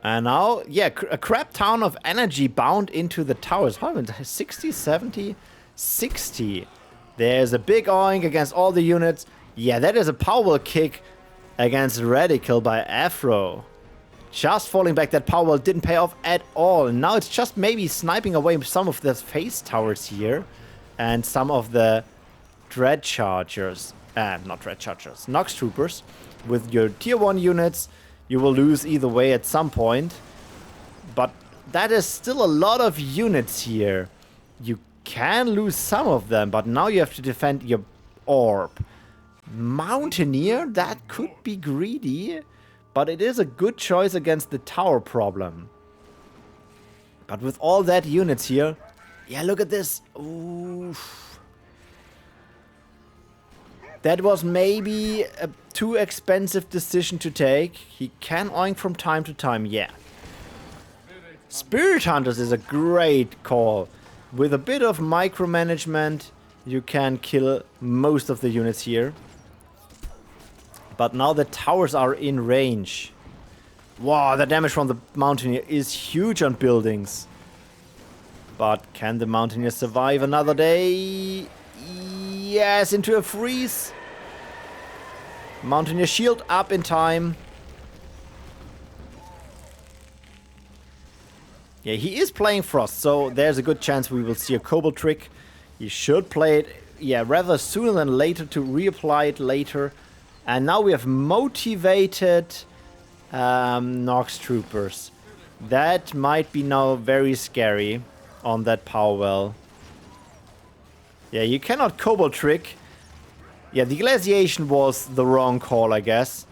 And now, yeah, a crap ton of energy bound into the towers. How many? 60, 70, 60. There's a big oink against all the units. Yeah, that is a power kick against Radical by Afro. Just falling back, that power didn't pay off at all. Now it's just maybe sniping away some of the face towers here. And some of the Dread Chargers. Not Dread Chargers. Nox Troopers. With your tier 1 units, you will lose either way at some point. But that is still a lot of units here. You can lose some of them, but now you have to defend your orb. Mountaineer, that could be greedy. But it is a good choice against the tower problem. But with all that units here... Yeah, look at this. Oof. That was maybe a too expensive decision to take. He can oink from time to time, yeah. Spirit Hunters is a great call. With a bit of micromanagement, you can kill most of the units here. But now the towers are in range. Wow, the damage from the Mountaineer is huge on buildings. But can the Mountaineer survive another day? Yes, into a freeze. Mountaineer shield up in time. Yeah, he is playing Frost, so there's a good chance we will see a Cobalt trick. He should play it, yeah, rather sooner than later to reapply it later. And now we have motivated Nox Troopers. That might be now very scary on that power well. Yeah, you cannot Cobalt trick. Yeah, the glaciation was the wrong call, I guess.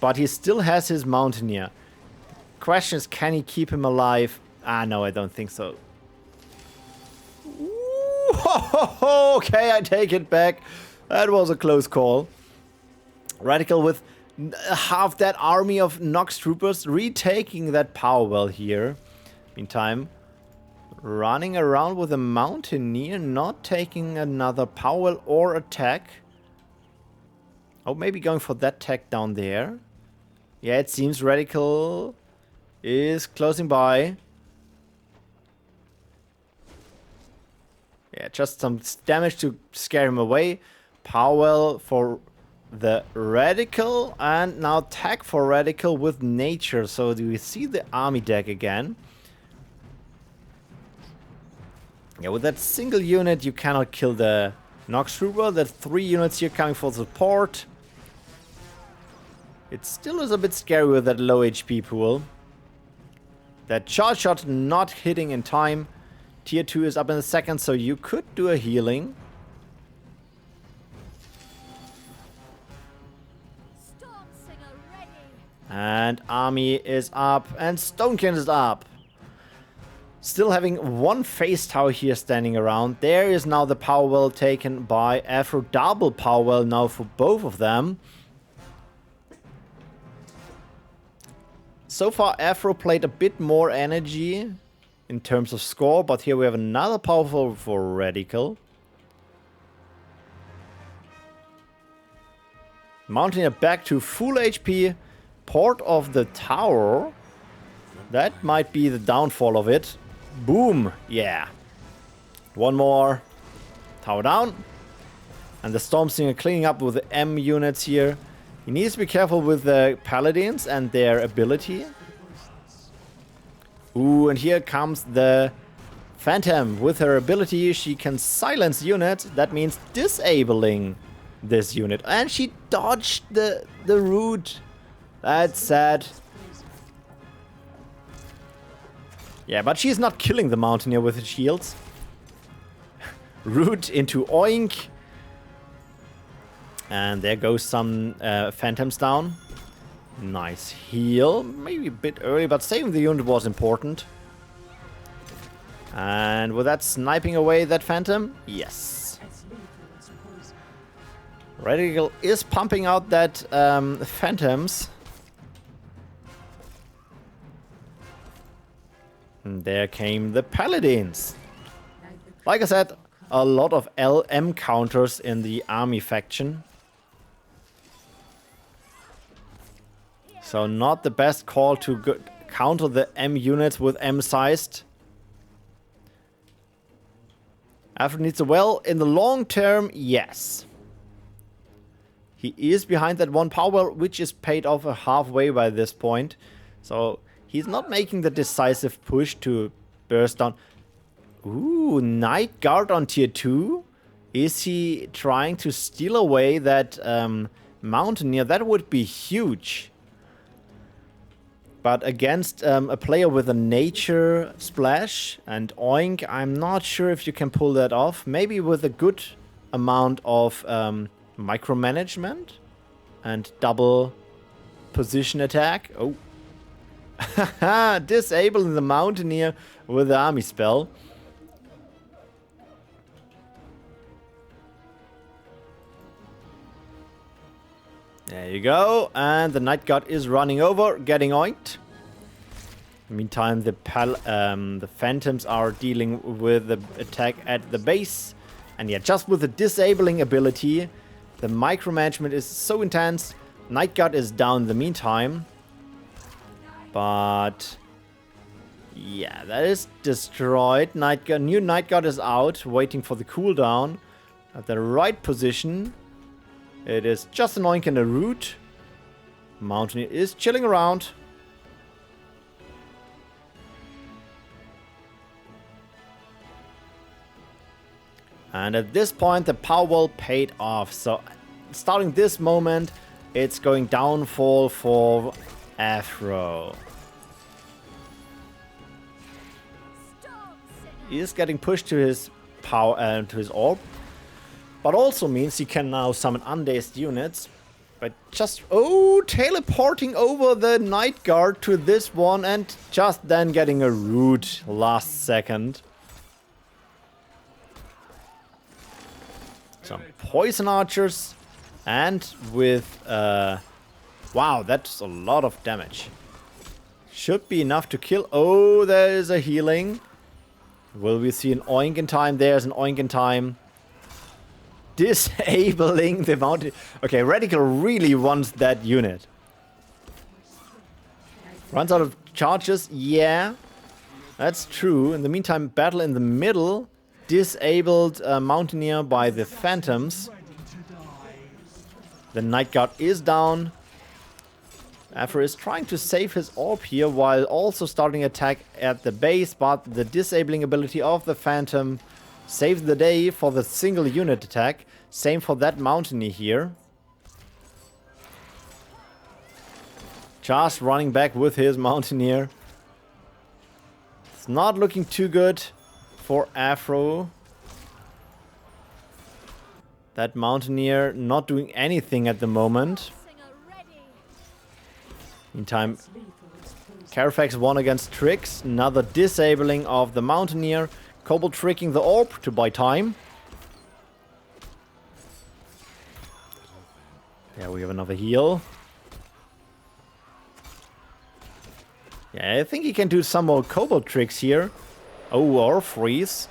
But he still has his Mountaineer. Question is, can he keep him alive? Ah, no, I don't think so. Ooh, okay, I take it back. That was a close call. Radical with half that army of Nox Troopers retaking that power well here. Meantime, running around with a Mountaineer, not taking another power well or attack. Oh, maybe going for that tech down there. Yeah, it seems Radical is closing by. Yeah, just some damage to scare him away. Power well for the Radical, and now tech for Radical with Nature. So do we see the army deck again? Yeah, with that single unit you cannot kill the Nox Trooper. The 3 units here coming for support. It still is a bit scary with that low HP pool. That charge shot not hitting in time. Tier 2 is up in a second, so you could do a healing. Storm Singer ready. And army is up, and Stonekin is up. Still having one face tower here standing around. There is now the power well taken by Afro. Double power well now for both of them. So far, Afro played a bit more energy in terms of score, but here we have another powerful for Radical. Mountaineer back to full HP. Port of the tower. That might be the downfall of it. Boom! Yeah. One more. Tower down. And the Storm Singer cleaning up with the M units here. He needs to be careful with the Paladins and their ability. Ooh, and here comes the Phantom. With her ability, she can silence units. That means disabling this unit. And she dodged the root. That's sad. Yeah, but she's not killing the Mountaineer with his shields. Root into Oink. And there goes some Phantoms down. Nice heal. Maybe a bit early, but saving the unit was important. And with that, sniping away that Phantom? Yes. Radical is pumping out that Phantoms. And there came the Paladins. Like I said, a lot of LM counters in the army faction. So not the best call to counter the M units with M-sized. Afro needs a well in the long term, yes. He is behind that one power well, which is paid off halfway by this point. So he's not making the decisive push to burst down. Ooh, Night Guard on tier 2. Is he trying to steal away that Mountaineer? That would be huge. But against a player with a nature splash and oink, I'm not sure if you can pull that off. Maybe with a good amount of micromanagement and double position attack. Oh. Disabling the Mountaineer with the army spell. There you go, and the Night Guard is running over, getting oinked. Meantime, the Phantoms are dealing with the attack at the base. And yeah, just with the disabling ability, the micromanagement is so intense. Night Guard is down in the meantime. But yeah, that is destroyed. New Night Guard is out, waiting for the cooldown. At the right position. It is just an oink and a root. Mountaineer is chilling around. And at this point, the power wall paid off. So, starting this moment, it's going downfall for Afro. He is getting pushed to his power to his orb. But also means he can now summon undazed units. But just, teleporting over the Night Guard to this one and just then getting a root last second. Some poison archers and with, wow, that's a lot of damage. Should be enough to kill. Oh, there is a healing. Will we see an oink in time? There's an oink in time. Disabling the mountain. Okay, Radical really wants that unit. Runs out of charges. Yeah, that's true. In the meantime, battle in the middle. Disabled Mountaineer by the Phantoms. The Night Guard is down. Afro is trying to save his orb here while also starting attack at the base, but the disabling ability of the Phantom saves the day for the single unit attack. Same for that Mountaineer here. Just running back with his Mountaineer. It's not looking too good for Afro. That Mountaineer not doing anything at the moment. Meantime, Carofex won against Triggz. Another disabling of the Mountaineer. Kobold tricking the orb to buy time. Yeah, we have another heal. Yeah, I think he can do some more Kobold tricks here. Oh, or freeze.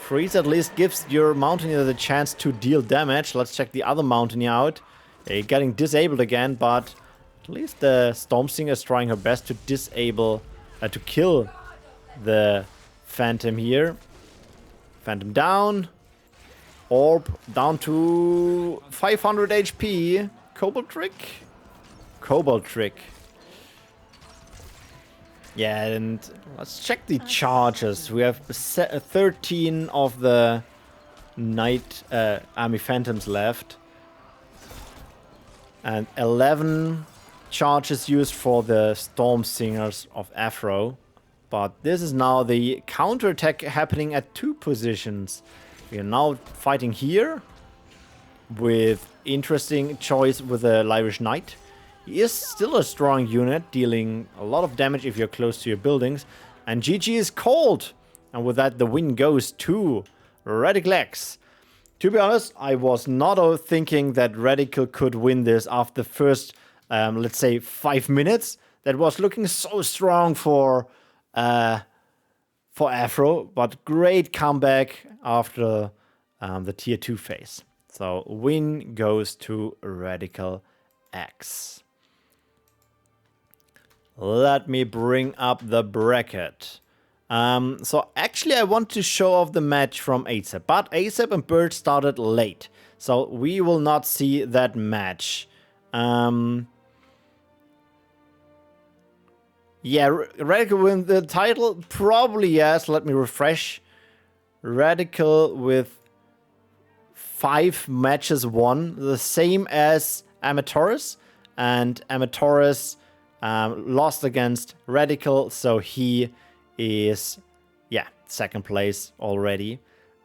Freeze at least gives your Mountaineer the chance to deal damage. Let's check the other Mountaineer out. Yeah, getting disabled again, but at least the Stormsinger is trying her best to disable, to kill the Phantom here. Phantom down. Orb down to 500 HP. Kobold trick. Kobold trick. Yeah, and let's check the charges. We have 13 of the Night Army Phantoms left. And 11 charges used for the Storm Singers of Afro. But this is now the counterattack happening at 2 positions. We are now fighting here with interesting choice with the Lyrish Knight. He is still a strong unit, dealing a lot of damage if you're close to your buildings. And GG is called. And with that, the win goes to RadicalX. To be honest, I was not thinking that Radical could win this after the first, let's say, 5 minutes. That was looking so strong for Afro, but great comeback after the tier 2 phase. So win goes to RadicalX. Let me bring up the bracket. So actually I want to show off the match from ASAP, but ASAP and Bird started late, so we will not see that match. Yeah, Radical win the title? Probably yes, let me refresh. Radical with 5 matches won, the same as Armatores, and Armatores lost against Radical, so he is, yeah, second place already.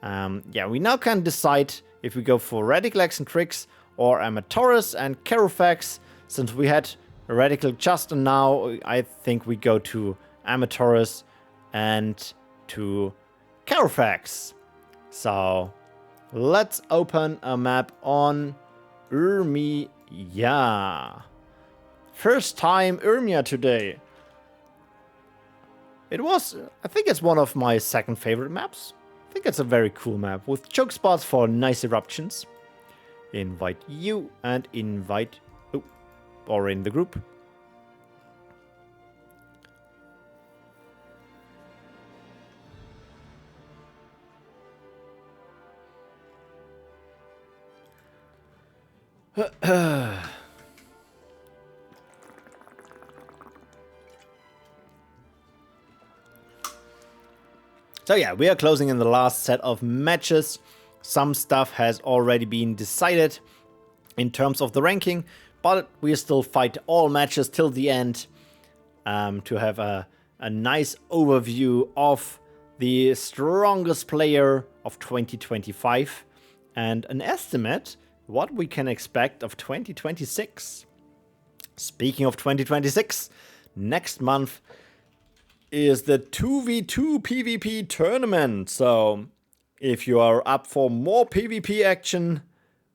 Yeah, we now can decide if we go for RadicalX and Triggz or Armatores and Carofex. Since we had Radical just now, I think we go to Armatores and to Carofex. So let's open a map on Urmia. First time Urmia today. It was, I think it's one of my second favorite maps. I think it's a very cool map with choke spots for nice eruptions. Invite you and invite, or in the group. So yeah, we are closing in the last set of matches. Some stuff has already been decided in terms of the ranking, but we still fight all matches till the end to have a nice overview of the strongest player of 2025 and an estimate what we can expect of 2026. Speaking of 2026, next month is the 2v2 PvP tournament. So if you are up for more PvP action,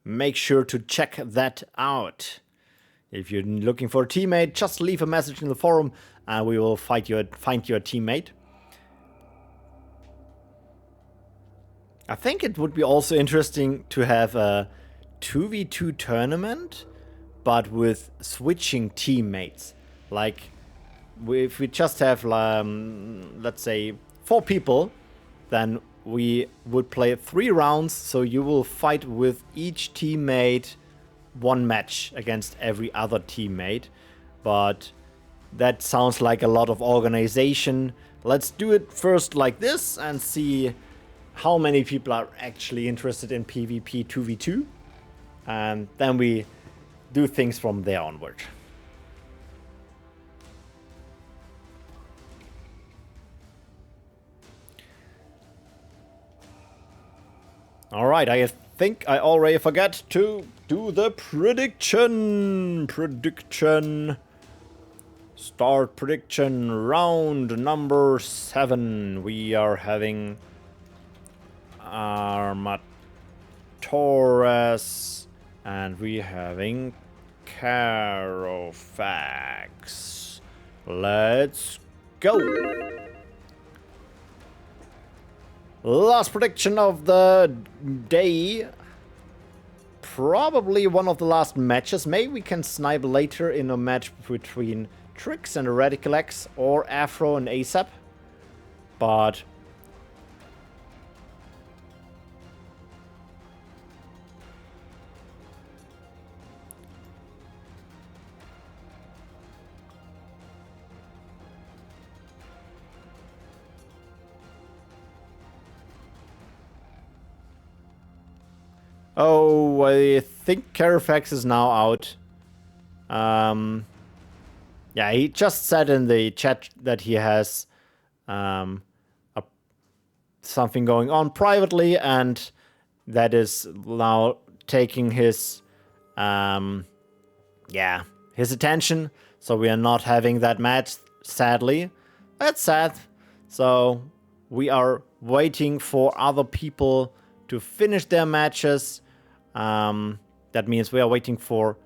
make sure to check that out. If you're looking for a teammate, just leave a message in the forum and we will find your teammate. I think it would be also interesting to have a 2v2 tournament, but with switching teammates. Like, if we just have, let's say, 4 people, then we would play 3 rounds, so you will fight with each teammate 1 match against every other teammate. But that sounds like a lot of organization. Let's do it first like this and see how many people are actually interested in PvP 2v2. And then we do things from there onward. Alright, I think I already forgot to do the prediction. Start prediction round number 7. We are having Armatores and we having Carofex. Let's go. Last prediction of the day. Probably one of the last matches. Maybe we can snipe later in a match between Triggz and RadicalX or Afro and ASAP. But oh, I think Carofex is now out. Yeah, he just said in the chat that he has something going on privately, and that is now taking his his attention. So we are not having that match, sadly. That's sad. So we are waiting for other people to finish their matches. That means we are waiting for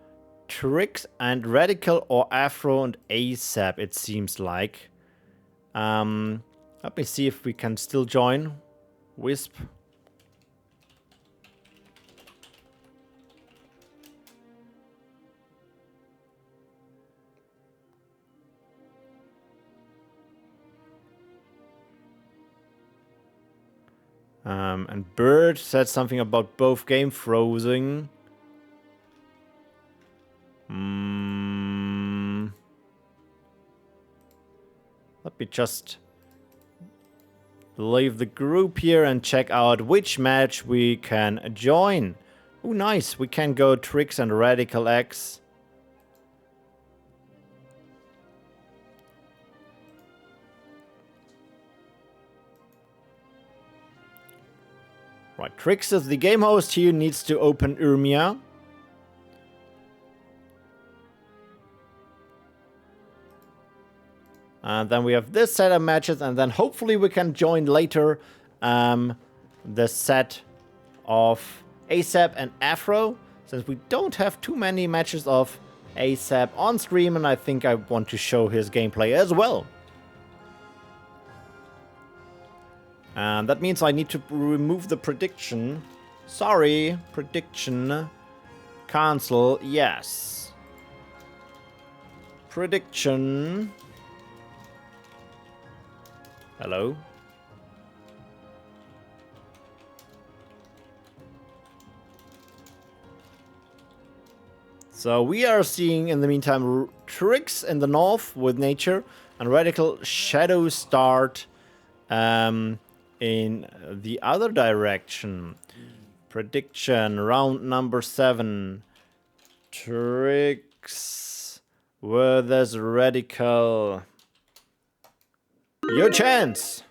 Triggz and Radical or Afro and ASAP, it seems like. Let me see if we can still join. Wisp. And Bird said something about both game frozen. Let me just leave the group here and check out which match we can join. Oh, nice. We can go Triggz and RadicalX. Right, Triggz is the game host here, needs to open Urmia. And then we have this set of matches, and then hopefully we can join later the set of ASAP and Afro, since we don't have too many matches of ASAP on stream, and I think I want to show his gameplay as well. And that means I need to remove the prediction. Sorry, prediction. Cancel, yes. Prediction. Hello? So we are seeing in the meantime Triggz in the north with nature and Radical Shadow start in the other direction. Prediction round number 7. Triggz versus Radical. Your chance.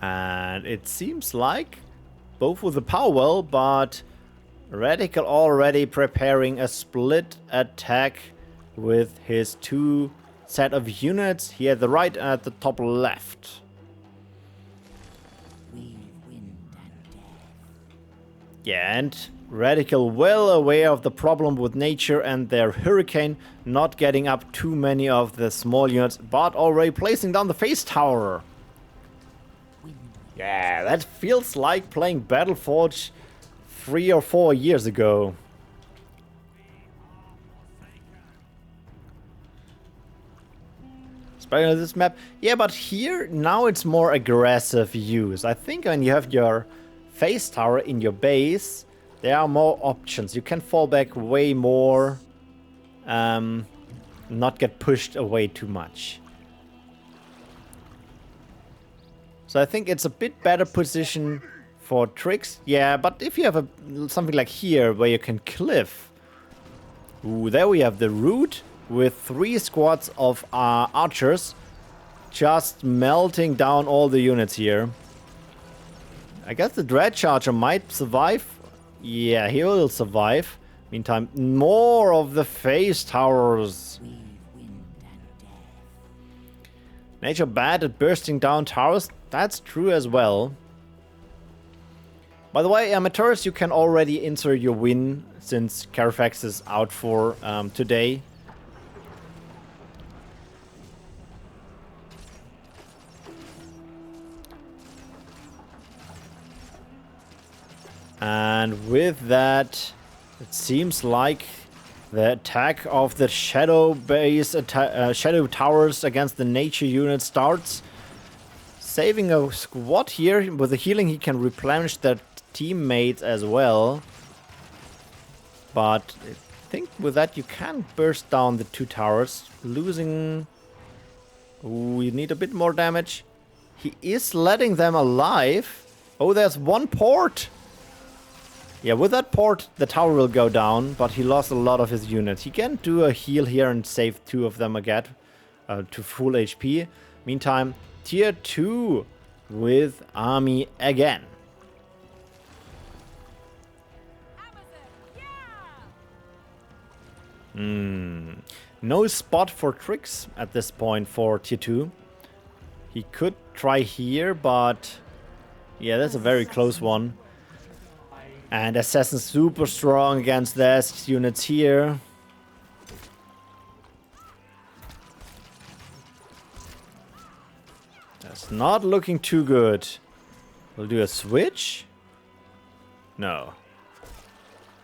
And it seems like both with the power well, but Radical already preparing a split attack with his 2 set of units here at the right and at the top left. Yeah, and Radical well aware of the problem with nature and their hurricane not getting up too many of the small units, but already placing down the face tower. Yeah, that feels like playing Battleforge 3 or 4 years ago. Especially on this map. Yeah, but here, now it's more aggressive use. I think when you have your face tower in your base, there are more options. You can fall back way more. Not get pushed away too much. So I think it's a bit better position for Triggz. Yeah, but if you have something like here where you can cliff. Ooh, there we have the route with 3 squads of archers just melting down all the units here. I guess the Dread Charger might survive. Yeah, he will survive. Meantime, more of the face towers. Nature bad at bursting down towers. That's true as well. By the way, Armatores, you can already insert your win since Carofex is out for today. And with that, it seems like the attack of the shadow base, shadow towers against the nature unit starts. Saving a squad here. With the healing, he can replenish their teammates as well. But I think with that, you can burst down the 2 towers. Losing... Ooh, you need a bit more damage. He is letting them alive. Oh, there's 1 port. Yeah, with that port, the tower will go down, but he lost a lot of his units. He can do a heal here and save 2 of them again to full HP. Meantime, tier 2 with army again. No spot for Triggz at this point for tier 2. He could try here, but yeah, that's a very close one. And Assassin's super strong against these units here. That's not looking too good. We'll do a switch? No.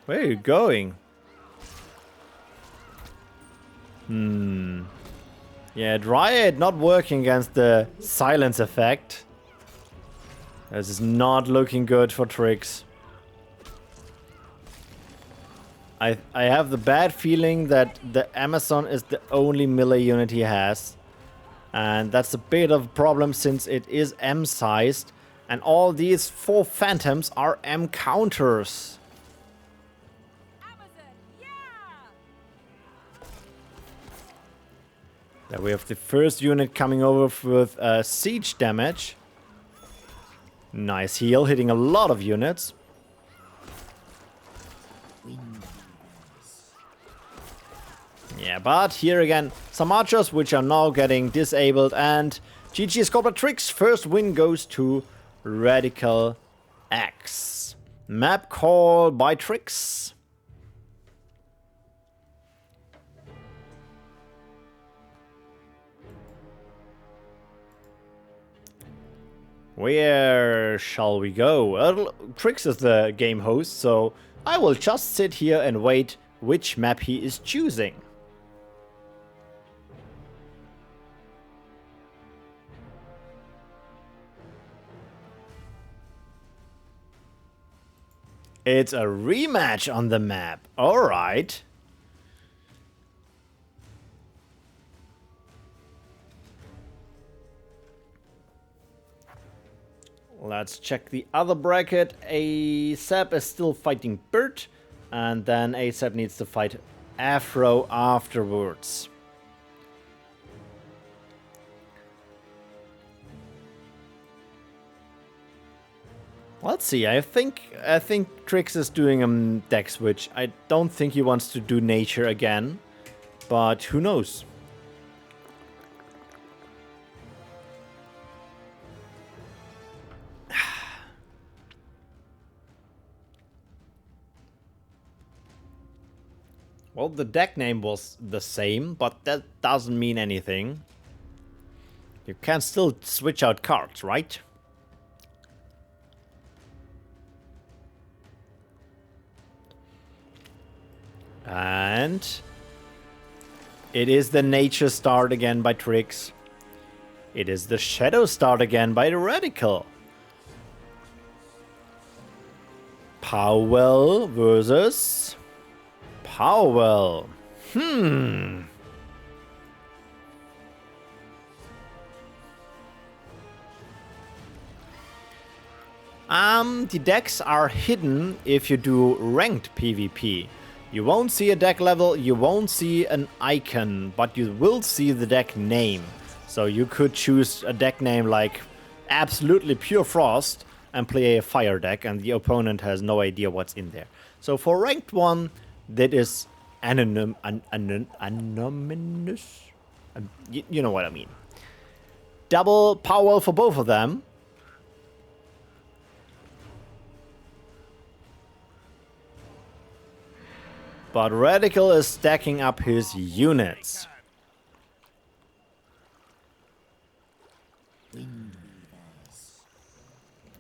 Where are you going? Yeah, Dryad not working against the silence effect. This is not looking good for Triggz. I have the bad feeling that the Amazon is the only melee unit he has. And that's a bit of a problem since it is M-sized. And all these 4 phantoms are M counters. Amazon, yeah! There we have the first unit coming over with siege damage. Nice heal, hitting a lot of units. Yeah, but here again, some archers which are now getting disabled, and GG is scored by Triggz. First win goes to RadicalX. Map call by Triggz. Where shall we go? Triggz is the game host, so I will just sit here and wait which map he is choosing. It's a rematch on the map. Alright. Let's check the other bracket. ASAP is still fighting Bert. And then ASAP needs to fight Afro afterwards. Let's see. I think Triggz is doing a deck switch. I don't think he wants to do nature again, but who knows? Well, the deck name was the same, but that doesn't mean anything. You can still switch out cards, right? And it is the nature start again by Triggz. It is the shadow start again by the Radical. Powell versus Powell. The decks are hidden if you do ranked PvP. You won't see a deck level, you won't see an icon, but you will see the deck name. So you could choose a deck name like absolutely Pure Frost and play a fire deck, and the opponent has no idea what's in there. So for ranked one, that is anonymous. You know what I mean. Double power for both of them. But Radical is stacking up his units.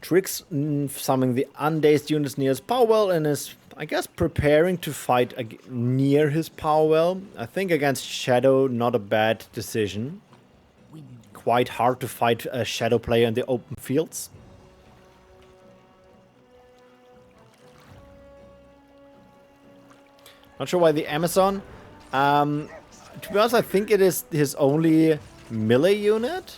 Triggz summoning the undazed units near his Powell and is, I guess, preparing to fight near his Powell. I think against Shadow, not a bad decision. Quite hard to fight a Shadow player in the open fields. Not sure why the Amazon. To be honest, I think it is his only melee unit.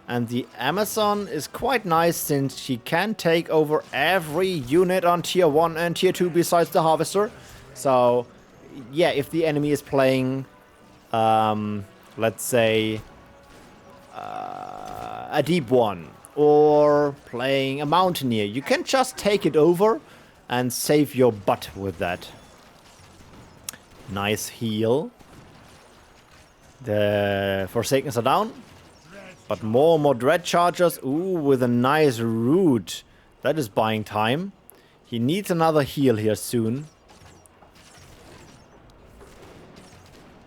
And the Amazon is quite nice since she can take over every unit on tier 1 and tier 2 besides the Harvester. So, yeah, if the enemy is playing, let's say, a deep one or playing a Mountaineer, you can just take it over and save your butt with that. Nice heal. The Forsakens are down. But more and more Dread Chargers. Ooh, with a nice root. That is buying time. He needs another heal here soon.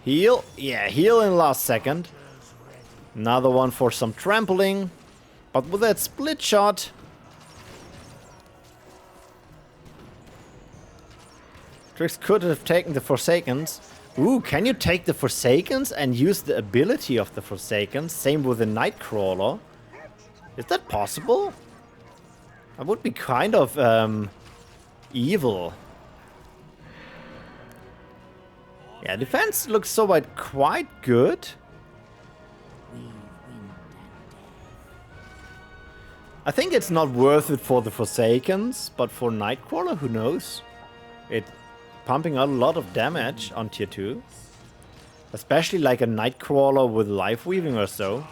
Heal. Yeah, heal in the last second. Another one for some trampling. But with that split shot... Triggz could have taken the Forsakens, Ooh, can you take the Forsakens and use the ability of the Forsakens? Same with the Nightcrawler. Is that possible? That would be kind of evil. Yeah, defense looks so far quite good. I think it's not worth it for the Forsakens, but for Nightcrawler, who knows? It pumping out a lot of damage on tier 2. Especially like a Nightcrawler with Life Weaving or so.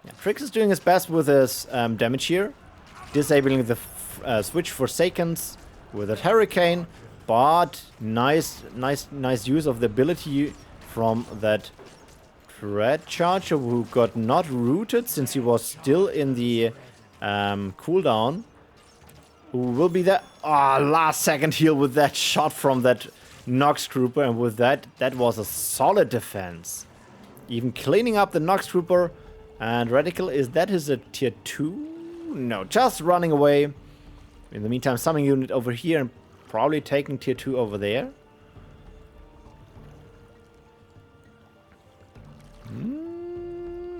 Yeah, Triggz is doing his best with his damage here. Disabling the switch Forsakens with that Hurricane. But nice use of the ability from that Red Charger who got not rooted since he was still in the cooldown. Who will be there? Ah, last second heal with that shot from that Nox Trooper, and with that was a solid defense. Even cleaning up the Nox Trooper. And Radical, is that his tier 2? No, just running away. In the meantime, summoning unit over here and probably taking tier 2 over there.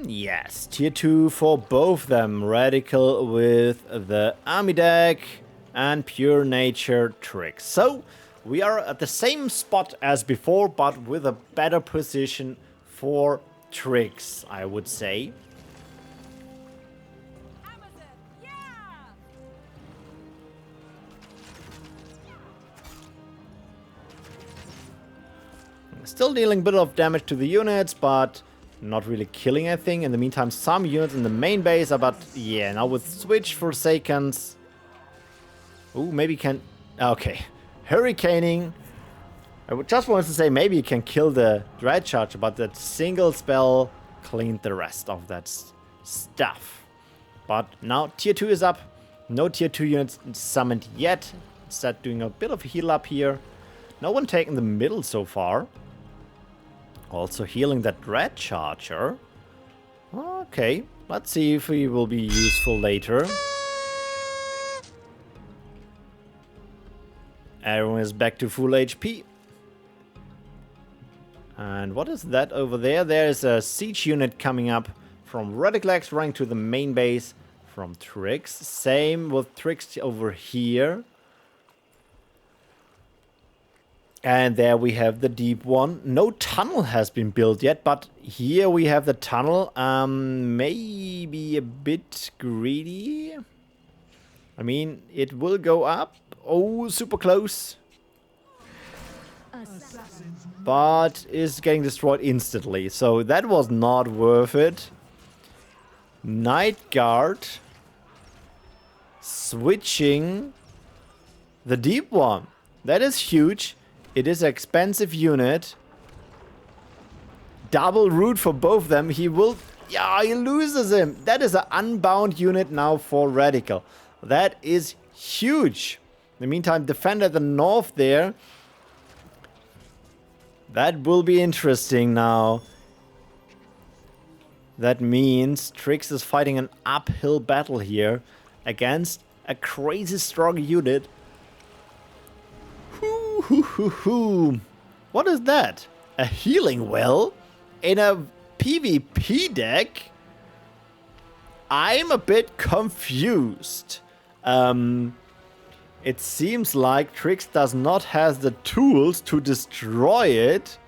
Yes, tier 2 for both them. Radical with the army deck and pure nature Triggz. So we are at the same spot as before, but with a better position for Triggz, I would say. Still dealing a bit of damage to the units, but not really killing anything. In the meantime, some units in the main base are, but yeah, now with switch Forsakens. Ooh, maybe can... Okay. Hurricaning. I just wanted to say maybe you can kill the Dread Charger, but that single spell cleaned the rest of that stuff. But now tier 2 is up. No tier 2 units summoned yet. Instead doing a bit of heal up here. No one taking the middle so far. Also healing that Red Charger. Okay, let's see if he will be useful later. Everyone is back to full HP. And what is that over there? There is a siege unit coming up from RadicalX running to the main base from Triggz. Same with Triggz over here. And there we have the deep one. No tunnel has been built yet, but here we have the tunnel. Maybe a bit greedy. I mean, it will go up. Oh, super close. But is getting destroyed instantly. So that was not worth it. Night Guard. Switching the deep one. That is huge. It is an expensive unit. Double root for both of them. He will... Yeah, he loses him. That is an unbound unit now for Radical. That is huge. In the meantime, defend at the north there. That will be interesting now. That means Triggz is fighting an uphill battle here against a crazy strong unit. What is that? A healing well in a PvP deck? I'm a bit confused. It seems like Triggz does not have the tools to destroy it.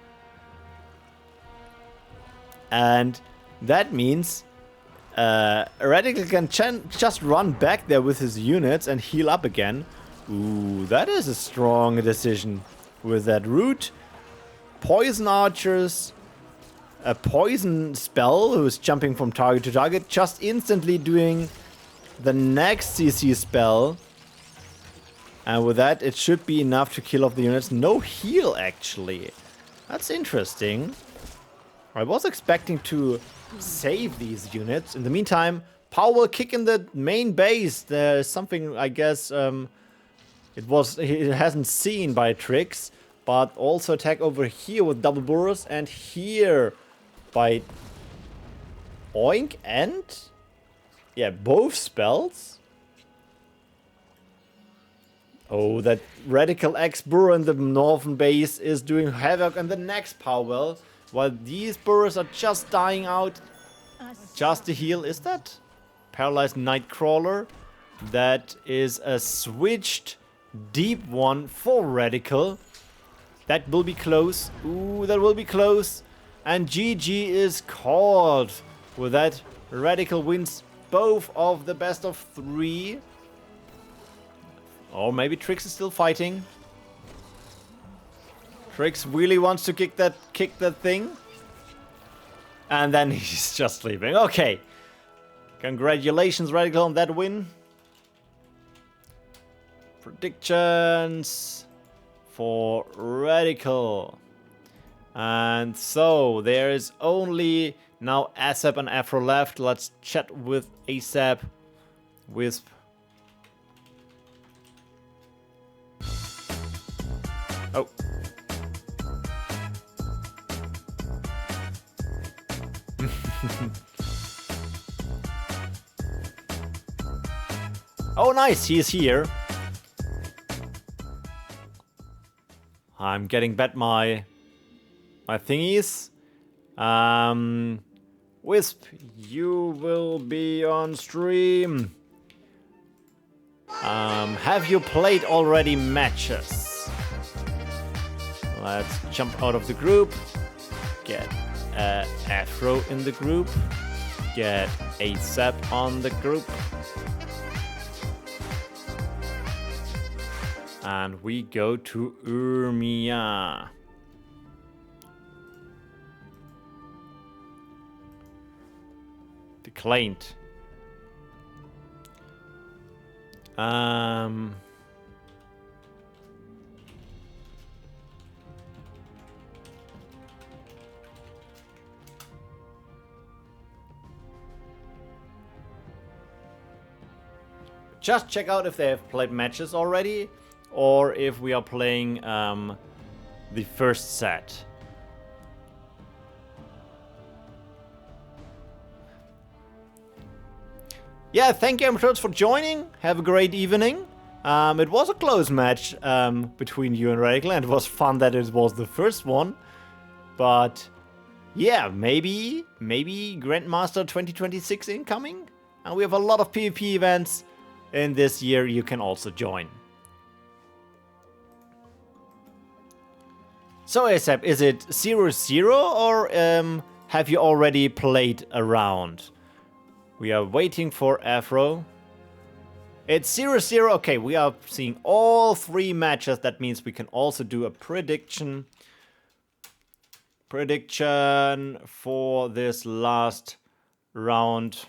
And that means Radical can just run back there with his units and heal up again. Ooh, that is a strong decision. With that root, poison archers, a poison spell who's jumping from target to target, just instantly doing the next CC spell. And with that, it should be enough to kill off the units. No heal, actually. That's interesting. I was expecting to save these units. In the meantime, power will kick in the main base. There's something, I guess... It hasn't seen by Triggz, but also attack over here with double burrows and here by Oink and yeah, both spells. Oh, that RadicalX burrow in the northern base is doing havoc on the next power well, while these burrows are just dying out. Just to heal, is that Paralyzed Nightcrawler? That is a switched deep one for Radical. That will be close. Ooh, that will be close. And GG is called. With that, Radical wins both of the best of 3. Or maybe Triggz is still fighting. Triggz really wants to kick that thing. And then he's just leaving. Okay. Congratulations, Radical, on that win. Predictions for Radical. And so there is only now ASAP and Afro left. Let's chat with ASAP, Wisp. Oh. Oh, nice, he is here. I'm getting back my thingies. Wisp, you will be on stream. Have you played already matches? Let's jump out of the group. Get Afro in the group. Get ASAP on the group. And we go to Urmia. Declined. Just check out if they have played matches already, or if we are playing the first set. Yeah, thank you, Armatores, for joining. Have a great evening. It was a close match between you and Radical, and it was fun that it was the first one. But yeah, maybe Grandmaster 2026 incoming. And we have a lot of PvP events in this year you can also join. So ASAP, is it 0-0 or have you already played a round? We are waiting for Afro. It's 0-0. Okay, we are seeing all 3 matches. That means we can also do a prediction. Prediction for this last round.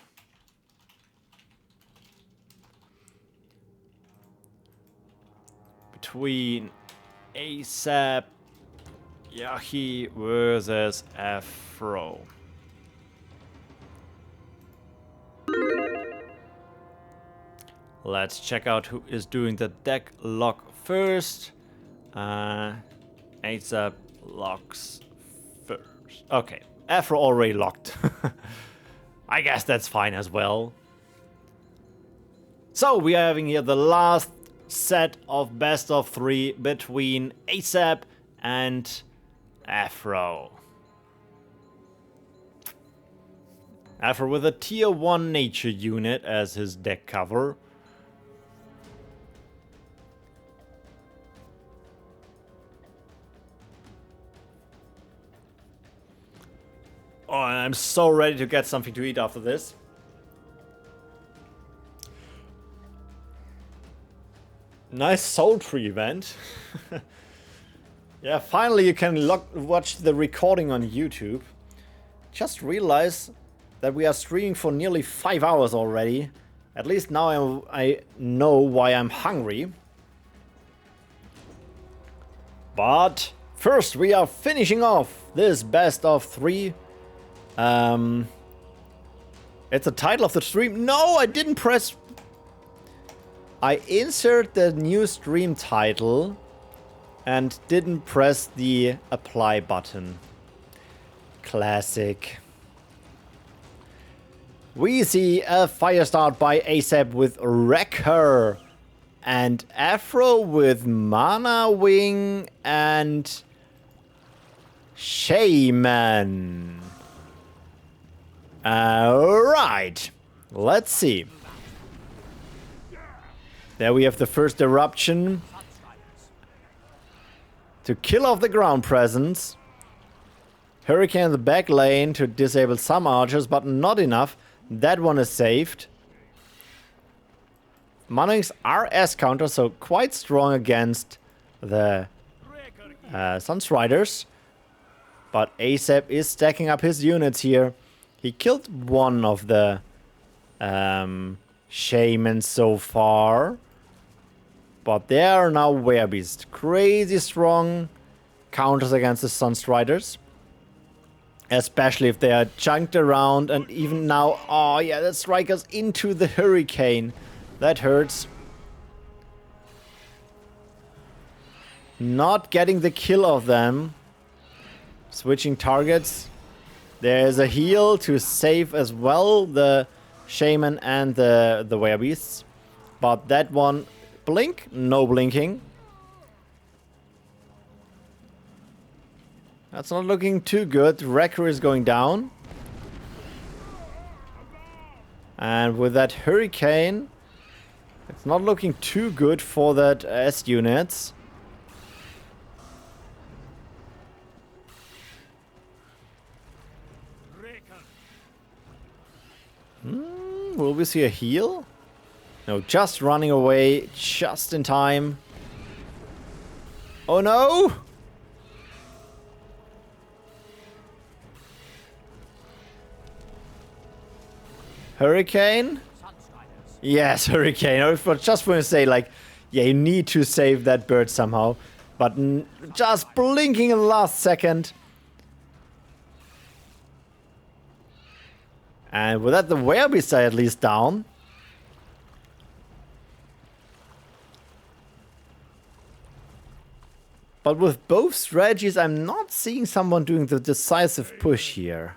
Between ASAPJochi versus Afro. Let's check out who is doing the deck lock first. ASAP locks first. Okay, Afro already locked. I guess that's fine as well. So we are having here the last set of best of 3 between ASAP and Afro. Afro with a tier 1 nature unit as his deck cover. Oh, and I'm so ready to get something to eat after this. Nice Soul Tree event. Yeah, finally you can watch the recording on YouTube. Just realized that we are streaming for nearly 5 hours already. At least now I know why I'm hungry. But first we are finishing off this best of 3. It's the title of the stream. No, I didn't press. I insert the new stream title and didn't press the apply button. Classic. We see a fire start by ASAP with Wrecker And Afro with Mana Wing and Shaman. Alright. Let's see. There we have the first eruption. To kill off the ground presence. Hurricane in the back lane to disable some archers, but not enough. That one is saved. Manwing's RS counter, so quite strong against the Sunstriders. But ASAP is stacking up his units here. He killed one of the Shamans so far. But they are now Werebeast. Crazy strong counters against the Sunstriders. Especially if they are chunked around, and even now, oh yeah, that strikers into the Hurricane. That hurts. Not getting the kill of them. Switching targets. There's a heal to save as well the Shaman and the Werebeasts. But that one, blink, no blinking. That's not looking too good. Wrecker is going down. And with that Hurricane, it's not looking too good for that S units. Will we see a heal? No, just running away just in time. Oh no! Hurricane? Yes, Hurricane. I was just going to say, like, yeah, you need to save that bird somehow. But just blinking in the last second. And with that, the Werebeasts are at least down. But with both strategies, I'm not seeing someone doing the decisive push here.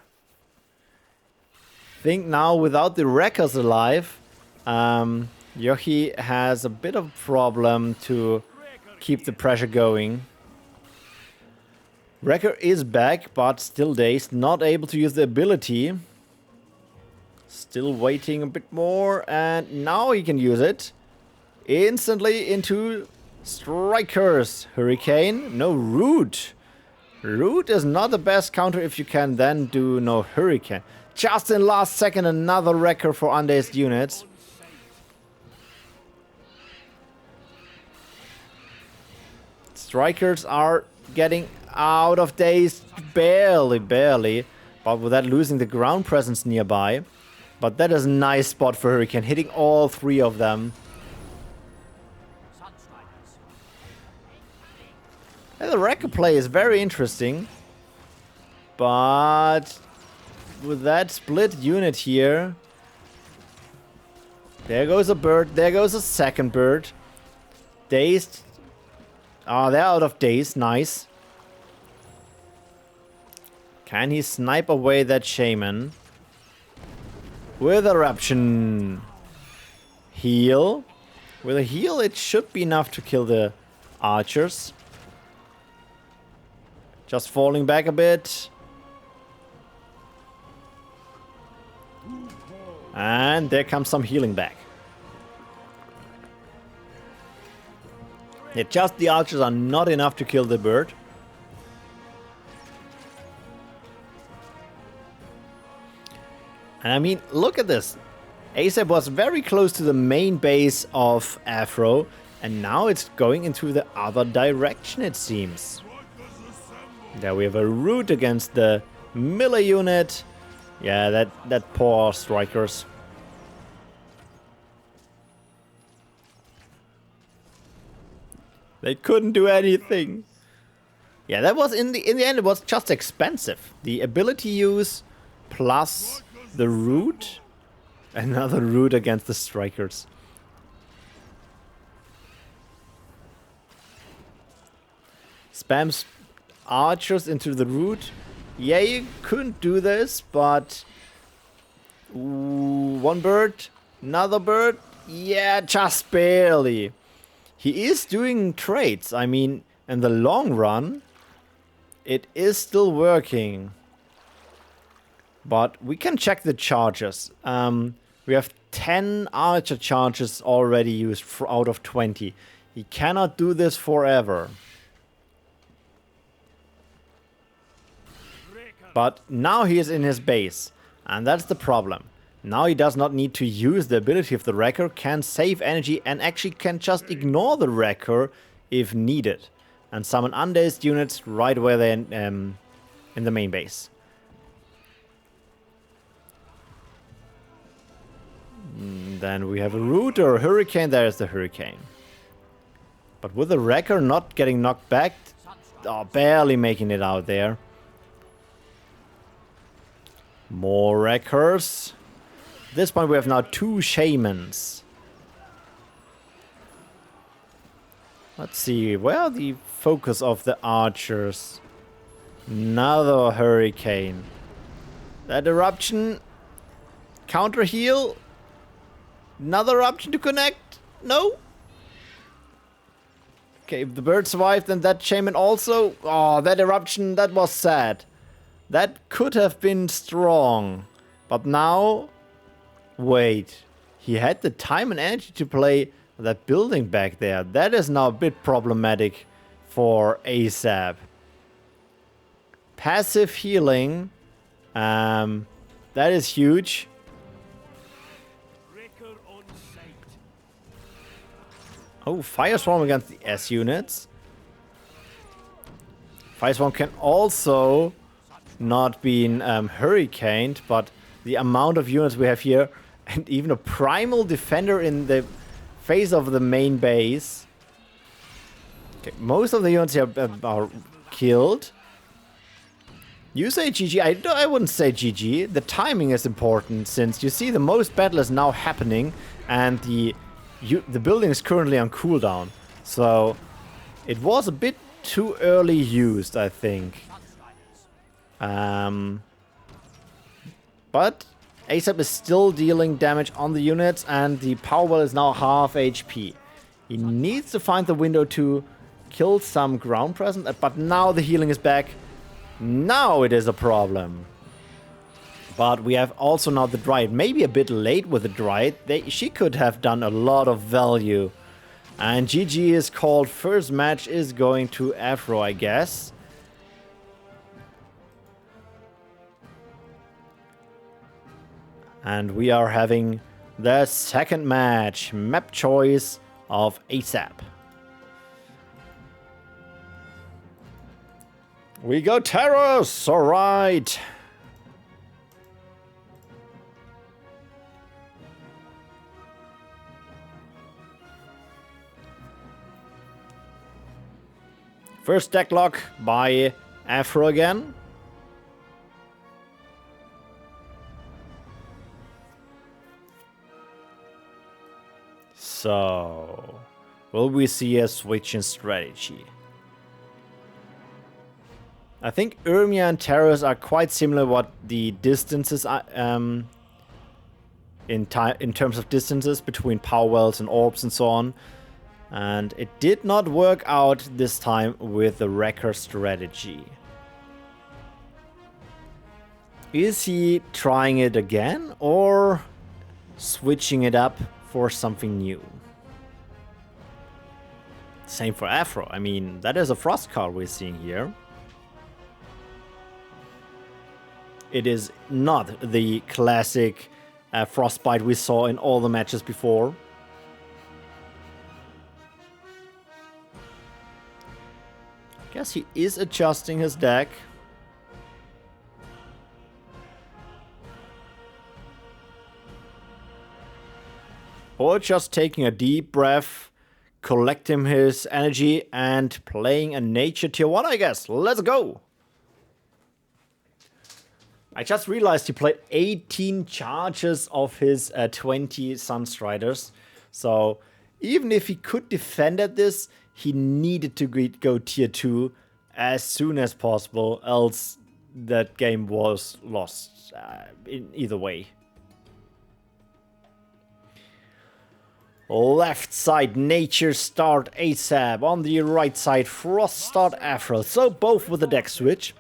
I think now, without the Wreckers alive, Jochi has a bit of a problem to keep the pressure going. Wrecker is back, but still dazed, not able to use the ability. Still waiting a bit more, and now he can use it. Instantly into Strikers. Hurricane, no Root. Root is not the best counter if you can then do no Hurricane. Just in last second, another Wrecker for undazed units. Strikers are getting out of daze, barely. But with that, losing the ground presence nearby. But that is a nice spot for Hurricane, hitting all three of them. And the Wrecker play is very interesting. But with that split unit here, there goes a bird, there goes a second bird. Dazed. Ah, they're out of daze, nice. Can he snipe away that Shaman? With Eruption. Heal. With a heal, it should be enough to kill the archers. Just falling back a bit. And there comes some healing back. Yeah, just the archers are not enough to kill the bird. And I mean, look at this. ASAP was very close to the main base of Afro, and now it's going into the other direction, it seems. There we have a root against the Miller unit. Yeah, that poor Strikers. They couldn't do anything. Yeah, that was in the end it was just expensive. The ability use plus the root. Another root against the Strikers. Spams archers into the root. Yeah, you couldn't do this, but one bird, another bird. Yeah, just barely. he is doing trades. I mean, in the long run, it is still working. But we can check the charges. We have 10 archer charges already used out of 20. He cannot do this forever. But now he is in his base. And that's the problem. Now he does not need to use the ability of the Wrecker, can save energy and actually can just ignore the Wrecker if needed. And summon undazed units right where they're in the main base. Then we have a Root or a Hurricane. There's the Hurricane. But with the Wrecker not getting knocked back, barely making it out there. More Wreckers. At this point we have now 2 Shamans. Let's see, where are the focus of the archers? Another Hurricane. That Eruption. Counter heal. Another Eruption to connect. No. Okay, if the bird survived, then that Shaman also. Oh, that Eruption, that was sad. That could have been strong. But now, wait. He had the time and energy to play that building back there. That is now a bit problematic for ASAP. Passive healing. That is huge. Oh, Fireswarm against the S units. Fireswarm can also not be hurricaned, but the amount of units we have here, and even a primal defender in the face of the main base. Okay, most of the units here are killed. You say GG, I wouldn't say GG. The timing is important, since you see the most battle is now happening, and the building is currently on cooldown. So it was a bit too early used, I think. But ASAP is still dealing damage on the units, and the power well is now half HP. He needs to find the window to kill some ground presence, but now the healing is back. Now it is a problem. But we have also now the Dryad. Maybe a bit late with the Dryad. She could have done a lot of value. And GG is called. First match is going to Afro, I guess. And we are having the second match. Map choice of ASAP. We go Terrors! Alright. First deck lock by Afro again. So, will we see a switch in strategy? I think Urmia and Terrors are quite similar what the distances are, in terms of distances between power wells and orbs and so on. And it did not work out this time with the Wrecker strategy. Is he trying it again or switching it up for something new? Same for Afro. I mean, that is a Frost card we're seeing here. It is not the classic Frostbite we saw in all the matches before. Guess he is adjusting his deck. Or just taking a deep breath, collecting his energy and playing a nature tier 1, I guess. Let's go! I just realized he played 18 charges of his 20 Sunstriders. So even if he could defend at this, he needed to go tier 2 as soon as possible, else that game was lost in either way. Left side, Nature start ASAP. On the right side, Frost start Afro. So both with the deck switch.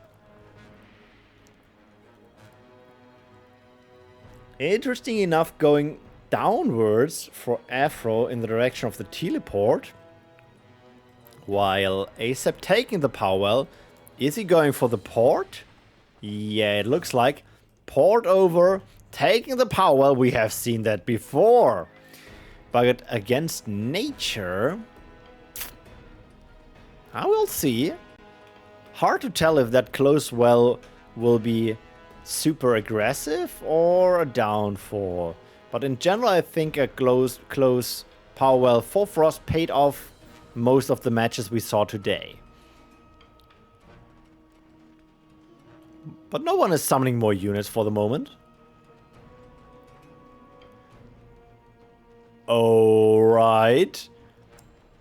Interesting enough, going downwards for Afro in the direction of the teleport. While ASAP taking the power well. Is he going for the port? Yeah, it looks like. Port over, taking the power well. We have seen that before. But against Nature, I will see. Hard to tell if that close well will be super aggressive or a downfall. But in general, I think a close power well for Frost paid off most of the matches we saw today. But no one is summoning more units for the moment. Alright.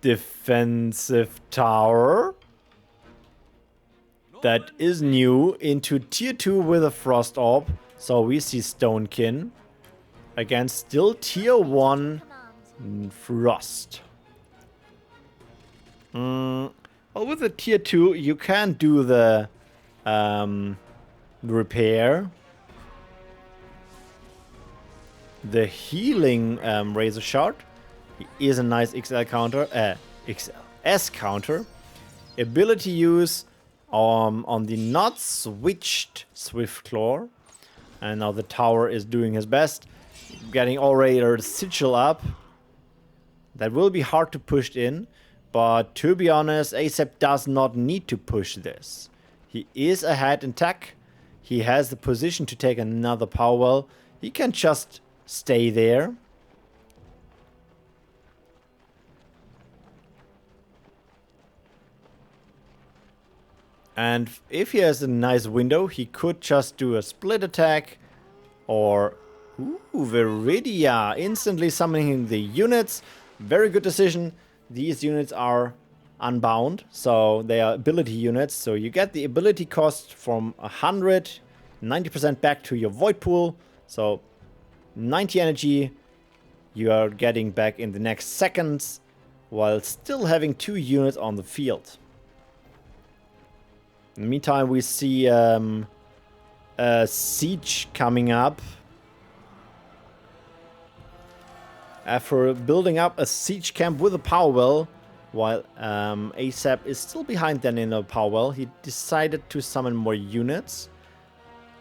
Defensive tower. That is new into tier 2 with a Frost Orb. So we see Stonekin against still tier 1 Frost. Well, with the tier 2 you can do the repair. The healing Razor Shard is a nice XL counter, XS counter. Ability use on the not switched Swiftclaw. And now the tower is doing his best. Getting already a sigil up. That will be hard to push in. But to be honest, ASAP does not need to push this. He is ahead in tech. He has the position to take another power well. He can just stay there. And if he has a nice window, he could just do a split attack. Or, ooh, Viridia, instantly summoning the units. Very good decision. These units are unbound, so they are ability units. So you get the ability cost from 100, 90% back to your void pool. So 90 energy you are getting back in the next seconds, while still having 2 units on the field. In the meantime, we see a siege coming up. After building up a siege camp with a power well, while ASAP is still behind then in a power well, he decided to summon more units.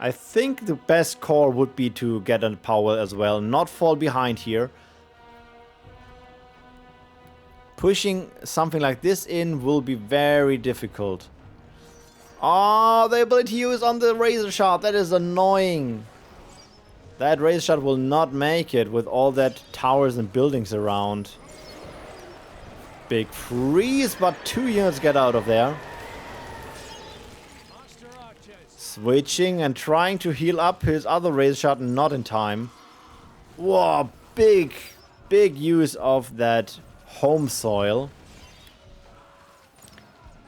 I think the best call would be to get a power well as well, not fall behind here. Pushing something like this in will be very difficult. Oh, the ability use on the Razor Shard, that is annoying. That Razor Shard will not make it with all that towers and buildings around. Big freeze, but 2 units get out of there. Switching and trying to heal up his other Razor Shard, not in time. Whoa, big use of that home soil.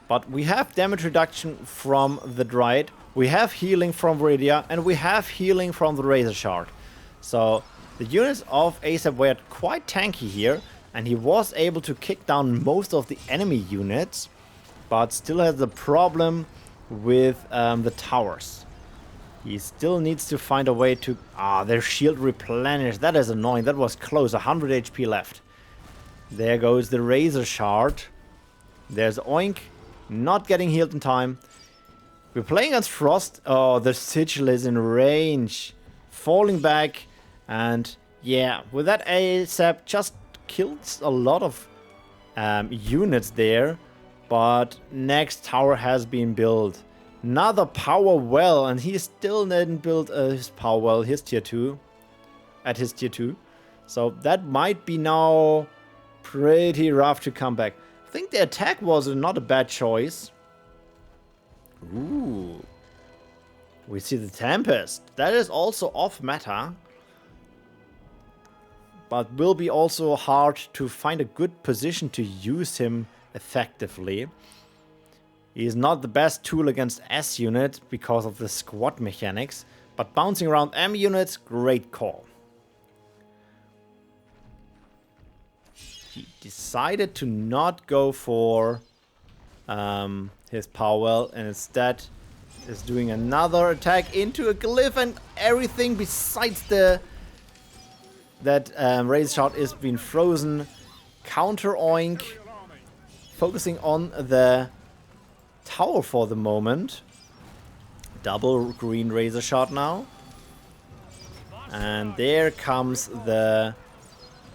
But we have damage reduction from the Dryad. We have healing from Viridia, and we have healing from the Razor Shard. So the units of ASAP were quite tanky here, and he was able to kick down most of the enemy units, but still has the problem with the towers. He still needs to find a way to... their shield replenished. That is annoying. That was close. 100 HP left. There goes the Razor Shard. There's Oink. Not getting healed in time. We're playing against Frost. Oh, the sigil is in range. Falling back. And yeah, with that ASAP just kills a lot of units there. But next tower has been built. Another power well. And he still didn't build his power well. His tier 2. At his tier 2. So that might be now pretty rough to come back. I think the attack was not a bad choice. Ooh. We see the Tempest. That is also off meta. But will be also hard to find a good position to use him effectively. He is not the best tool against S units because of the squad mechanics. But bouncing around M units, great call. decided to not go for his power well, and instead is doing another attack into a glyph, and everything besides that razor shot is being frozen. Counter oink, focusing on the tower for the moment. Double green razor shot now. And there comes the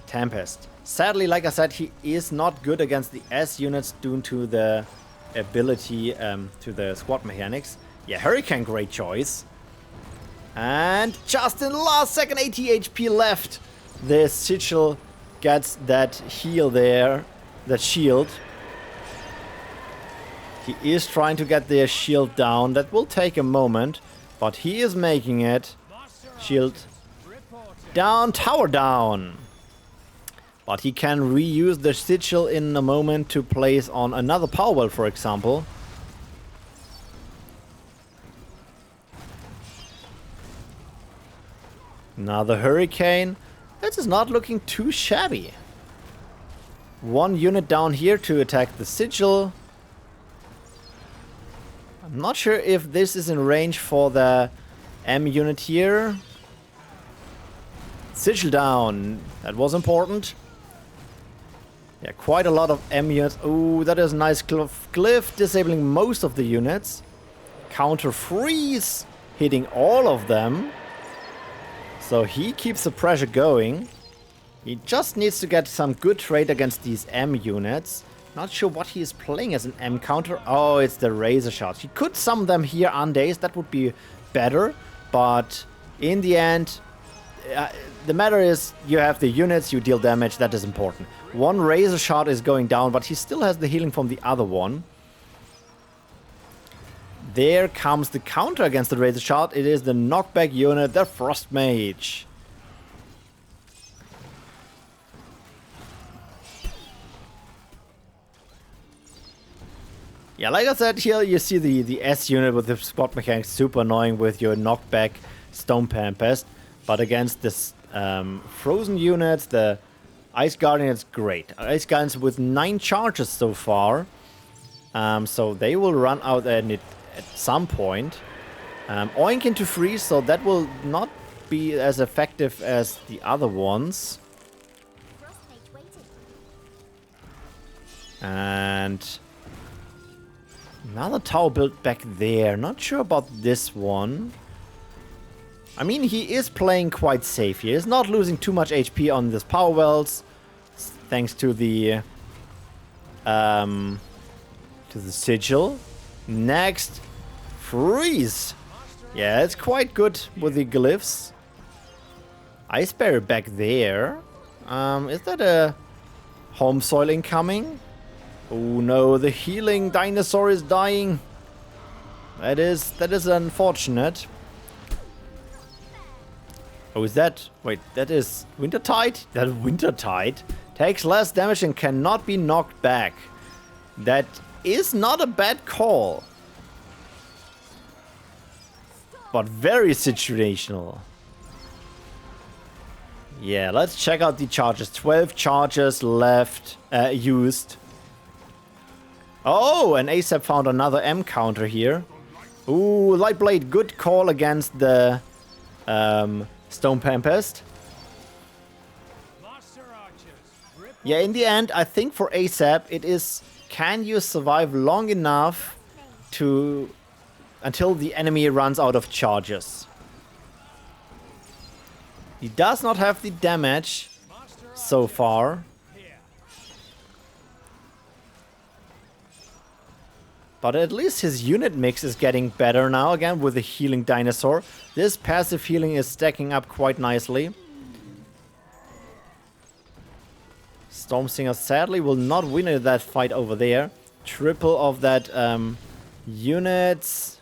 Tempest. Sadly, like I said, he is not good against the S units due to the ability, to the squad mechanics. Yeah, Hurricane, great choice. And just in the last second, 80 HP left. The Sigil gets that heal there, that shield. He is trying to get their shield down. That will take a moment, but he is making it. Shield down, tower down. But he can reuse the Sigil in a moment to place on another power well, for example. Another Hurricane. This is not looking too shabby. One unit down here to attack the Sigil. I'm not sure if this is in range for the M unit here. Sigil down. That was important. Yeah, quite a lot of M units. Ooh, that is a nice glyph, disabling most of the units. Counter freeze, hitting all of them. So he keeps the pressure going. He just needs to get some good trade against these M units. Not sure what he is playing as an M counter. Oh, it's the razor shots. He could summon them here undazed. That would be better. But in the end, the matter is you have the units, you deal damage. That is important. One razor shot is going down, but he still has the healing from the other one. There comes the counter against the razor shot. It is the knockback unit, the Frost Mage. Yeah, like I said, here you see the S unit with the spot mechanics, super annoying with your knockback Stone Tempest. But against this frozen units, the Ice Guardian is great. Ice Guardians with 9 charges so far. So they will run out at some point. Oink into freeze, so that will not be as effective as the other ones. And another tower built back there. Not sure about this one. I mean, he is playing quite safe. He is not losing too much HP on this power wells, thanks to the Sigil. Next, freeze. Yeah, it's quite good with the glyphs. Ice Barrier back there. Is that a home soil incoming? Oh no, the healing dinosaur is dying. That is unfortunate. Oh, is that... Wait, that is Wintertide? That Wintertide takes less damage and cannot be knocked back. That is not a bad call. But very situational. Yeah, let's check out the charges. 12 charges left, used. Oh, and ASAP found another M counter here. Ooh, Lightblade, good call against the... Stone Tempest. Yeah, in the end, I think for ASAP, it is, can you survive long enough to until the enemy runs out of charges? He does not have the damage so far. But at least his unit mix is getting better now, again with the healing dinosaur. This passive healing is stacking up quite nicely. Stormsinger sadly will not win that fight over there. Triple of that units.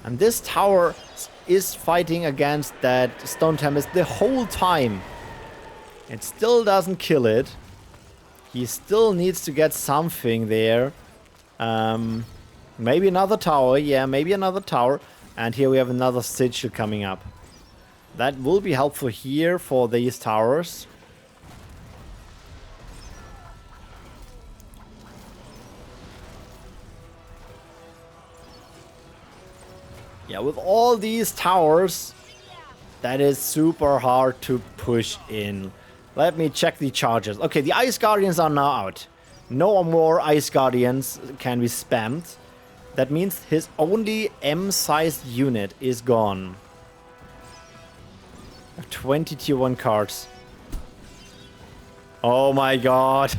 And this tower is fighting against that Stone Tempest the whole time. It still doesn't kill it. He still needs to get something there. Maybe another tower. Yeah, maybe another tower. And here we have another Sigil coming up. That will be helpful here for these towers. Yeah, with all these towers, that is super hard to push in. Let me check the charges. Okay, the Ice Guardians are now out. No more Ice Guardians can be spammed. That means his only M-sized unit is gone. 20 tier 1 cards. Oh my god.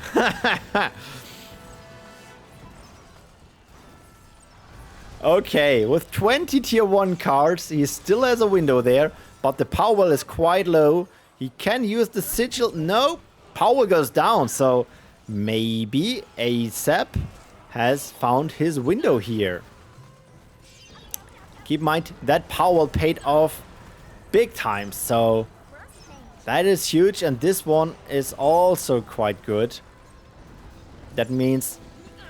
Okay, with 20 tier 1 cards, he still has a window there, but the power is quite low. He can use the sigil. No, power goes down, so maybe ASAP has found his window here. Keep in mind, that power paid off big time, so that is huge, and this one is also quite good. That means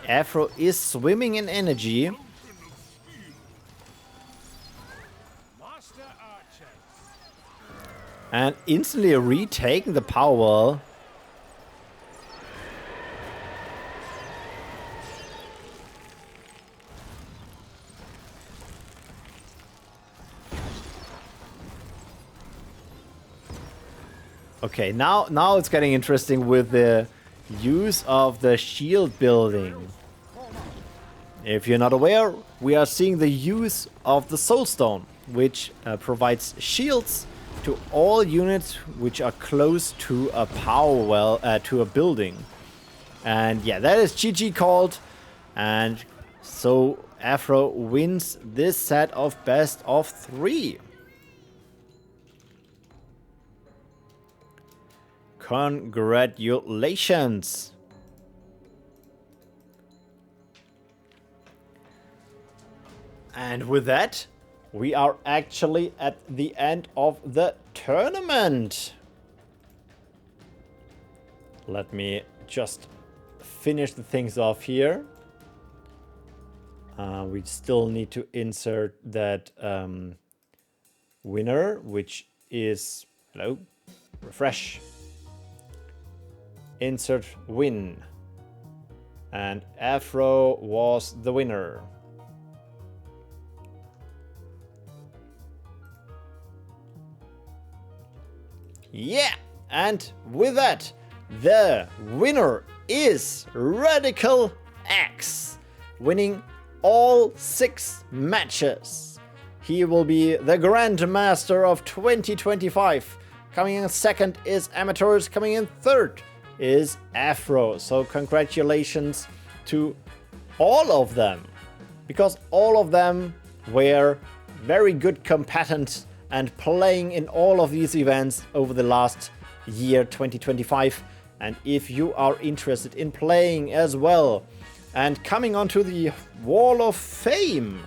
Afro is swimming in energy. Master Archers. And instantly retaking the power. Okay, now it's getting interesting with the use of the shield building. If you're not aware, we are seeing the use of the Soulstone, which provides shields to all units which are close to a power well, to a building. And yeah, that is GG called. And so Afro wins this set of best of 3. Congratulations. And with that, we are actually at the end of the tournament. Let me just finish the things off here. We still need to insert that winner, which is, hello, refresh. Insert win. And Afro was the winner. Yeah, and with that, the winner is RadicalX, winning all 6 matches. He will be the Grandmaster of 2025. Coming in second is Armatores, coming in third is Afro. So congratulations to all of them, because all of them were very good combatants and playing in all of these events over the last year 2025. And if you are interested in playing as well and coming onto the Wall of Fame,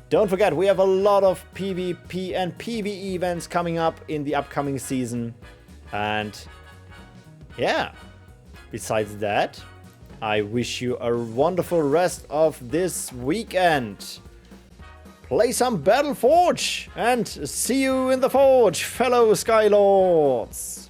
don't forget we have a lot of PvP and PvE events coming up in the upcoming season. And yeah, besides that, I wish you a wonderful rest of this weekend. Play some Battleforge and see you in the Forge, fellow Skylords!